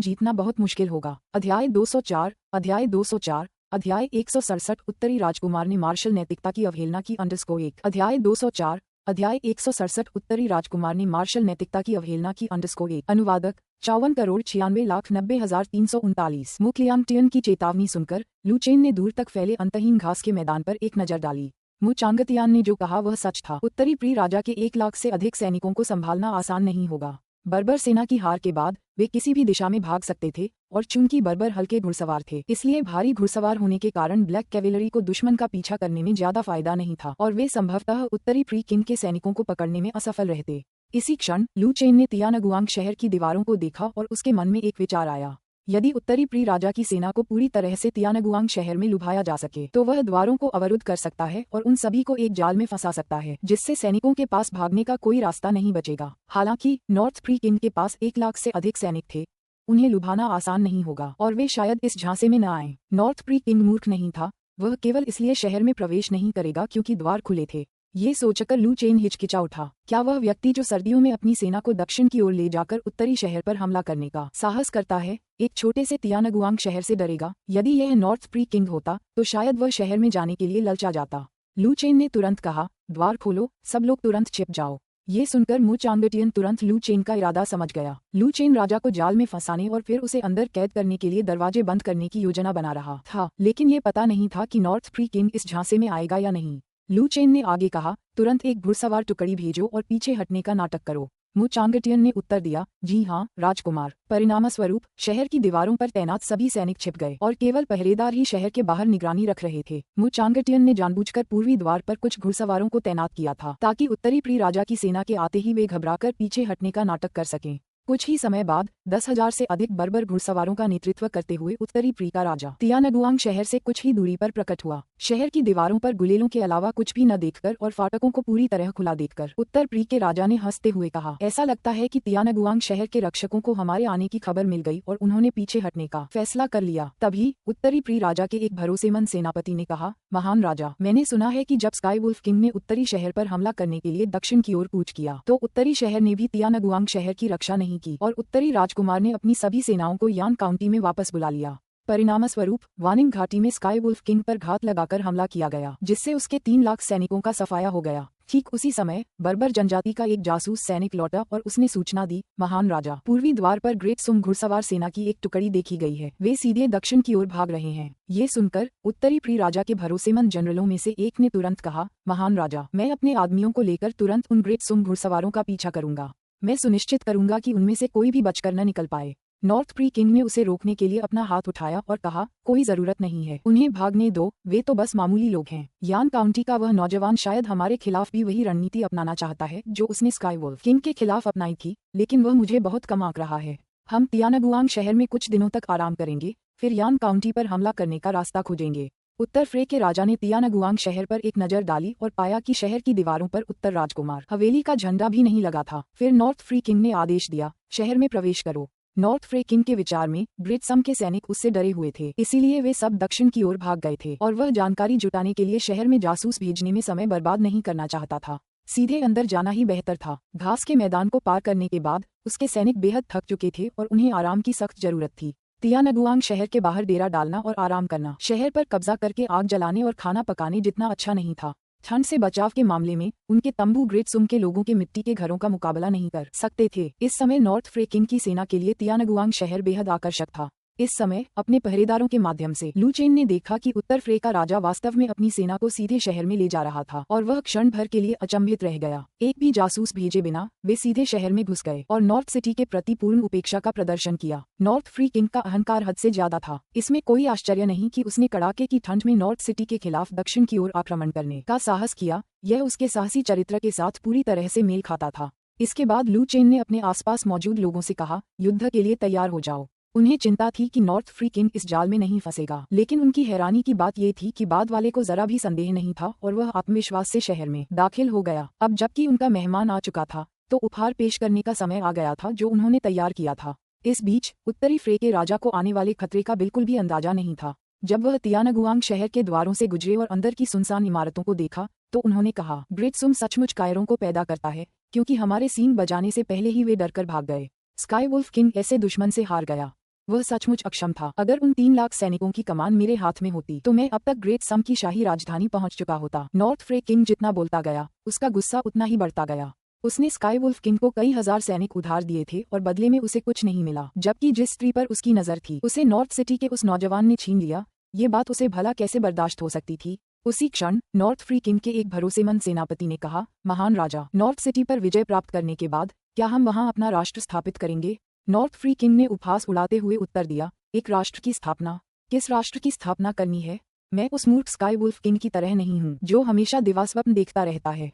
जीतना बहुत मुश्किल होगा। अध्याय 204 अध्याय 167 उत्तरी राजकुमार ने मार्शल नैतिकता की अवहेलना की _1 अध्याय 204 अध्याय 167 उत्तरी राजकुमार ने मार्शल नैतिकता की अवहेलना की _1 अनुवादक 54,96,90,339 मु क्लियांगटियन की चेतावनी सुनकर लू चेन ने दूर तक फैले अंतहीन घास के मैदान पर एक नजर डाली। मु चांगतियान ने जो कहा वह सच था। उत्तरी प्री राजा के 1 लाख से अधिक सैनिकों को संभालना आसान नहीं होगा। बर्बर सेना की हार के बाद वे किसी भी दिशा में भाग सकते थे और चूंकि बर्बर हल्के घुड़सवार थे, इसलिए भारी घुड़सवार होने के कारण ब्लैक कैवेलरी को दुश्मन का पीछा करने में ज्यादा फायदा नहीं था और वे संभवतः उत्तरी प्री किंग के सैनिकों को पकड़ने में असफल रहते। इसी क्षण लू चेन ने तियानगुआंग शहर की दीवारों को देखा और उसके मन में एक विचार आया। यदि उत्तरी प्री राजा की सेना को पूरी तरह से तियानगुआंग शहर में लुभाया जा सके तो वह द्वारों को अवरुद्ध कर सकता है और उन सभी को एक जाल में फंसा सकता है जिससे सैनिकों के पास भागने का कोई रास्ता नहीं बचेगा। हालांकि नॉर्थ प्री किंग के पास 1 लाख से अधिक सैनिक थे। उन्हें लुभाना आसान नहीं होगा और वे शायद इस झांसे में न आए। नॉर्थ प्री किंग मूर्ख नहीं था। वह केवल इसलिए शहर में प्रवेश नहीं करेगा क्योंकि द्वार खुले थे। ये सोचकर लू चेन हिचकिचा उठा। क्या वह व्यक्ति जो सर्दियों में अपनी सेना को दक्षिण की ओर ले जाकर उत्तरी शहर पर हमला करने का साहस करता है, एक छोटे से तियानगुआंग शहर से डरेगा? यदि यह नॉर्थ प्री किंग होता तो शायद वह शहर में जाने के लिए ललचा जाता। लू चेन ने तुरंत कहा, द्वार खोलो, सब लोग तुरंत छिप जाओ। ये सुनकर मु चांगटियन तुरंत लू चेन का इरादा समझ गया। लू चेन राजा को जाल में फंसाने और फिर उसे अंदर कैद करने के लिए दरवाजे बंद करने की योजना बना रहा था, लेकिन ये पता नहीं था कि नॉर्थ प्री किंग इस झांसे में आएगा या नहीं। लू चेन ने आगे कहा, तुरंत एक घुड़सवार टुकड़ी भेजो और पीछे हटने का नाटक करो। मु चांगटियन ने उत्तर दिया, जी हाँ राजकुमार। परिणामस्वरूप शहर की दीवारों पर तैनात सभी सैनिक छिप गए और केवल पहरेदार ही शहर के बाहर निगरानी रख रहे थे। मु चांगटियन ने जानबूझकर पूर्वी द्वार पर कुछ घुड़सवारों को तैनात किया था ताकि उत्तरी प्री राजा की सेना के आते ही वे घबराकर पीछे हटने का नाटक कर सकें। कुछ ही समय बाद 10,000 से अधिक बर्बर घुड़सवारों का नेतृत्व करते हुए उत्तरी प्री का राजा तियानगुआंग शहर से कुछ ही दूरी पर प्रकट हुआ। शहर की दीवारों पर गुलेलों के अलावा कुछ भी न देखकर और फाटकों को पूरी तरह खुला देखकर उत्तर प्री के राजा ने हंसते हुए कहा, ऐसा लगता है कि तियानगुआंग शहर के रक्षकों को हमारे आने की खबर मिल गई और उन्होंने पीछे हटने का फैसला कर लिया। तभी उत्तरी प्री राजा के एक भरोसेमंद सेनापति ने कहा, महान राजा, मैंने सुना है कि जब स्काई वुल्फ किंग ने उत्तरी शहर पर हमला करने के लिए दक्षिण की ओर कूच किया तो उत्तरी शहर ने भी तियानगुआंग शहर की रक्षा नहीं की और उत्तरी राजकुमार ने अपनी सभी सेनाओं को यान काउंटी में वापस बुला लिया। परिणामस्वरूप वानिंग घाटी में स्काई वुल्फ किंग पर घात लगाकर हमला किया गया, जिससे उसके 3 लाख सैनिकों का सफाया हो गया। ठीक उसी समय बर्बर जनजाति का एक जासूस सैनिक लौटा और उसने सूचना दी, महान राजा, पूर्वी द्वार पर ग्रेट सुंग घुड़सवार सेना की एक टुकड़ी देखी गई है। वे सीधे दक्षिण की ओर भाग रहे हैं। ये सुनकर उत्तरी प्री राजा के भरोसेमंद जनरलों में से एक ने तुरंत कहा, महान राजा, मैं अपने आदमियों को लेकर तुरंत उन ग्रेट सुंग घुड़सवारों का पीछा करूंगा। मैं सुनिश्चित करूंगा कि उनमें से कोई भी बचकर न निकल पाए। नॉर्थ प्री किंग ने उसे रोकने के लिए अपना हाथ उठाया और कहा, कोई जरूरत नहीं है, उन्हें भागने दो, वे तो बस मामूली लोग हैं। यान काउंटी का वह नौजवान शायद हमारे खिलाफ भी वही रणनीति अपनाना चाहता है जो उसने स्काई वुल्फ किंग के खिलाफ अपनाई थी, लेकिन वह मुझे बहुत कम आंक रहा है। हम तियानगुआंग शहर में कुछ दिनों तक आराम करेंगे फिर यान काउंटी पर हमला करने का रास्ता खोजेंगे। उत्तर फ्रे के राजा ने तियानगुआंग शहर पर एक नजर डाली और पाया कि शहर की दीवारों पर उत्तर राजकुमार हवेली का झंडा भी नहीं लगा था। फिर नॉर्थ फ्री किंग ने आदेश दिया, शहर में प्रवेश करो। नॉर्थ फ्रे किंग के विचार में ब्रिटसम के सैनिक उससे डरे हुए थे, इसीलिए वे सब दक्षिण की ओर भाग गए थे और वह जानकारी जुटाने के लिए शहर में जासूस भेजने में समय बर्बाद नहीं करना चाहता था। सीधे अंदर जाना ही बेहतर था। घास के मैदान को पार करने के बाद उसके सैनिक बेहद थक चुके थे और उन्हें आराम की सख्त जरूरत थी। तियानगुआंग शहर के बाहर डेरा डालना और आराम करना शहर पर कब्जा करके आग जलाने और खाना पकाने जितना अच्छा नहीं था। ठंड से बचाव के मामले में उनके तंबू ग्रेट सुम के लोगों के मिट्टी के घरों का मुकाबला नहीं कर सकते थे। इस समय नॉर्थ फ्रे किंग की सेना के लिए तियानगुआंग शहर बेहद आकर्षक था। इस समय अपने पहरेदारों के माध्यम से लू चेन ने देखा कि उत्तर फ्रे का राजा वास्तव में अपनी सेना को सीधे शहर में ले जा रहा था और वह क्षण भर के लिए अचंभित रह गया। एक भी जासूस भेजे बिना वे सीधे शहर में घुस गए और नॉर्थ सिटी के प्रति पूर्ण उपेक्षा का प्रदर्शन किया। नॉर्थ फ्री किंग का अहंकार हद से ज्यादा था। इसमें कोई आश्चर्य नहीं कि उसने कड़ाके की ठंड में नॉर्थ सिटी के खिलाफ दक्षिण की ओर आक्रमण करने का साहस किया। यह उसके साहसी चरित्र के साथ पूरी तरह से मेल खाता था। इसके बाद लू चेन ने अपने आसपास मौजूद लोगों से कहा, युद्ध के लिए तैयार हो जाओ। उन्हें चिंता थी कि नॉर्थ फ्री किंग इस जाल में नहीं फंसेगा, लेकिन उनकी हैरानी की बात यह थी कि बाद वाले को जरा भी संदेह नहीं था और वह आत्मविश्वास से शहर में दाखिल हो गया। अब जबकि उनका मेहमान आ चुका था तो उपहार पेश करने का समय आ गया था जो उन्होंने तैयार किया था। इस बीच उत्तरी फ्रे के राजा को आने वाले खतरे का बिल्कुल भी अंदाजा नहीं था। जब वह तियानगुआंग शहर के द्वारों से गुजरे और अंदर की सुनसान इमारतों को देखा तो उन्होंने कहा, ग्रेटसुम सचमुच कायरों को पैदा करता है, क्योंकि हमारे सींग बजाने से पहले ही वे डरकर भाग गए। स्काई वुल्फ किंग ऐसे दुश्मन से हार गया। वह सचमुच अक्षम था। अगर उन 3 लाख सैनिकों की कमान मेरे हाथ में होती तो मैं अब तक ग्रेट सम की शाही राजधानी पहुंच चुका होता। नॉर्थ फ्रे किंग जितना बोलता गया उसका गुस्सा उतना ही बढ़ता गया। उसने स्काई वुल्फ किंग को कई हजार सैनिक उधार दिए थे और बदले में उसे कुछ नहीं मिला, जबकि जिस स्त्री पर उसकी नजर थी उसे नॉर्थ सिटी के उस नौजवान ने छीन लिया। ये बात उसे भला कैसे बर्दाश्त हो सकती थी। उसी क्षण नॉर्थ फ्री किंग के एक भरोसेमंद सेनापति ने कहा, महान राजा, नॉर्थ सिटी पर विजय प्राप्त करने के बाद क्या हम वहां अपना राष्ट्र स्थापित करेंगे? नॉर्थ फ्री किंग ने उपहास उड़ाते हुए उत्तर दिया, एक राष्ट्र की स्थापना? किस राष्ट्र की स्थापना करनी है? मैं उस मूर्ख स्काई वुल्फ किंग की तरह नहीं हूँ जो हमेशा दिवास्वप्न देखता रहता है।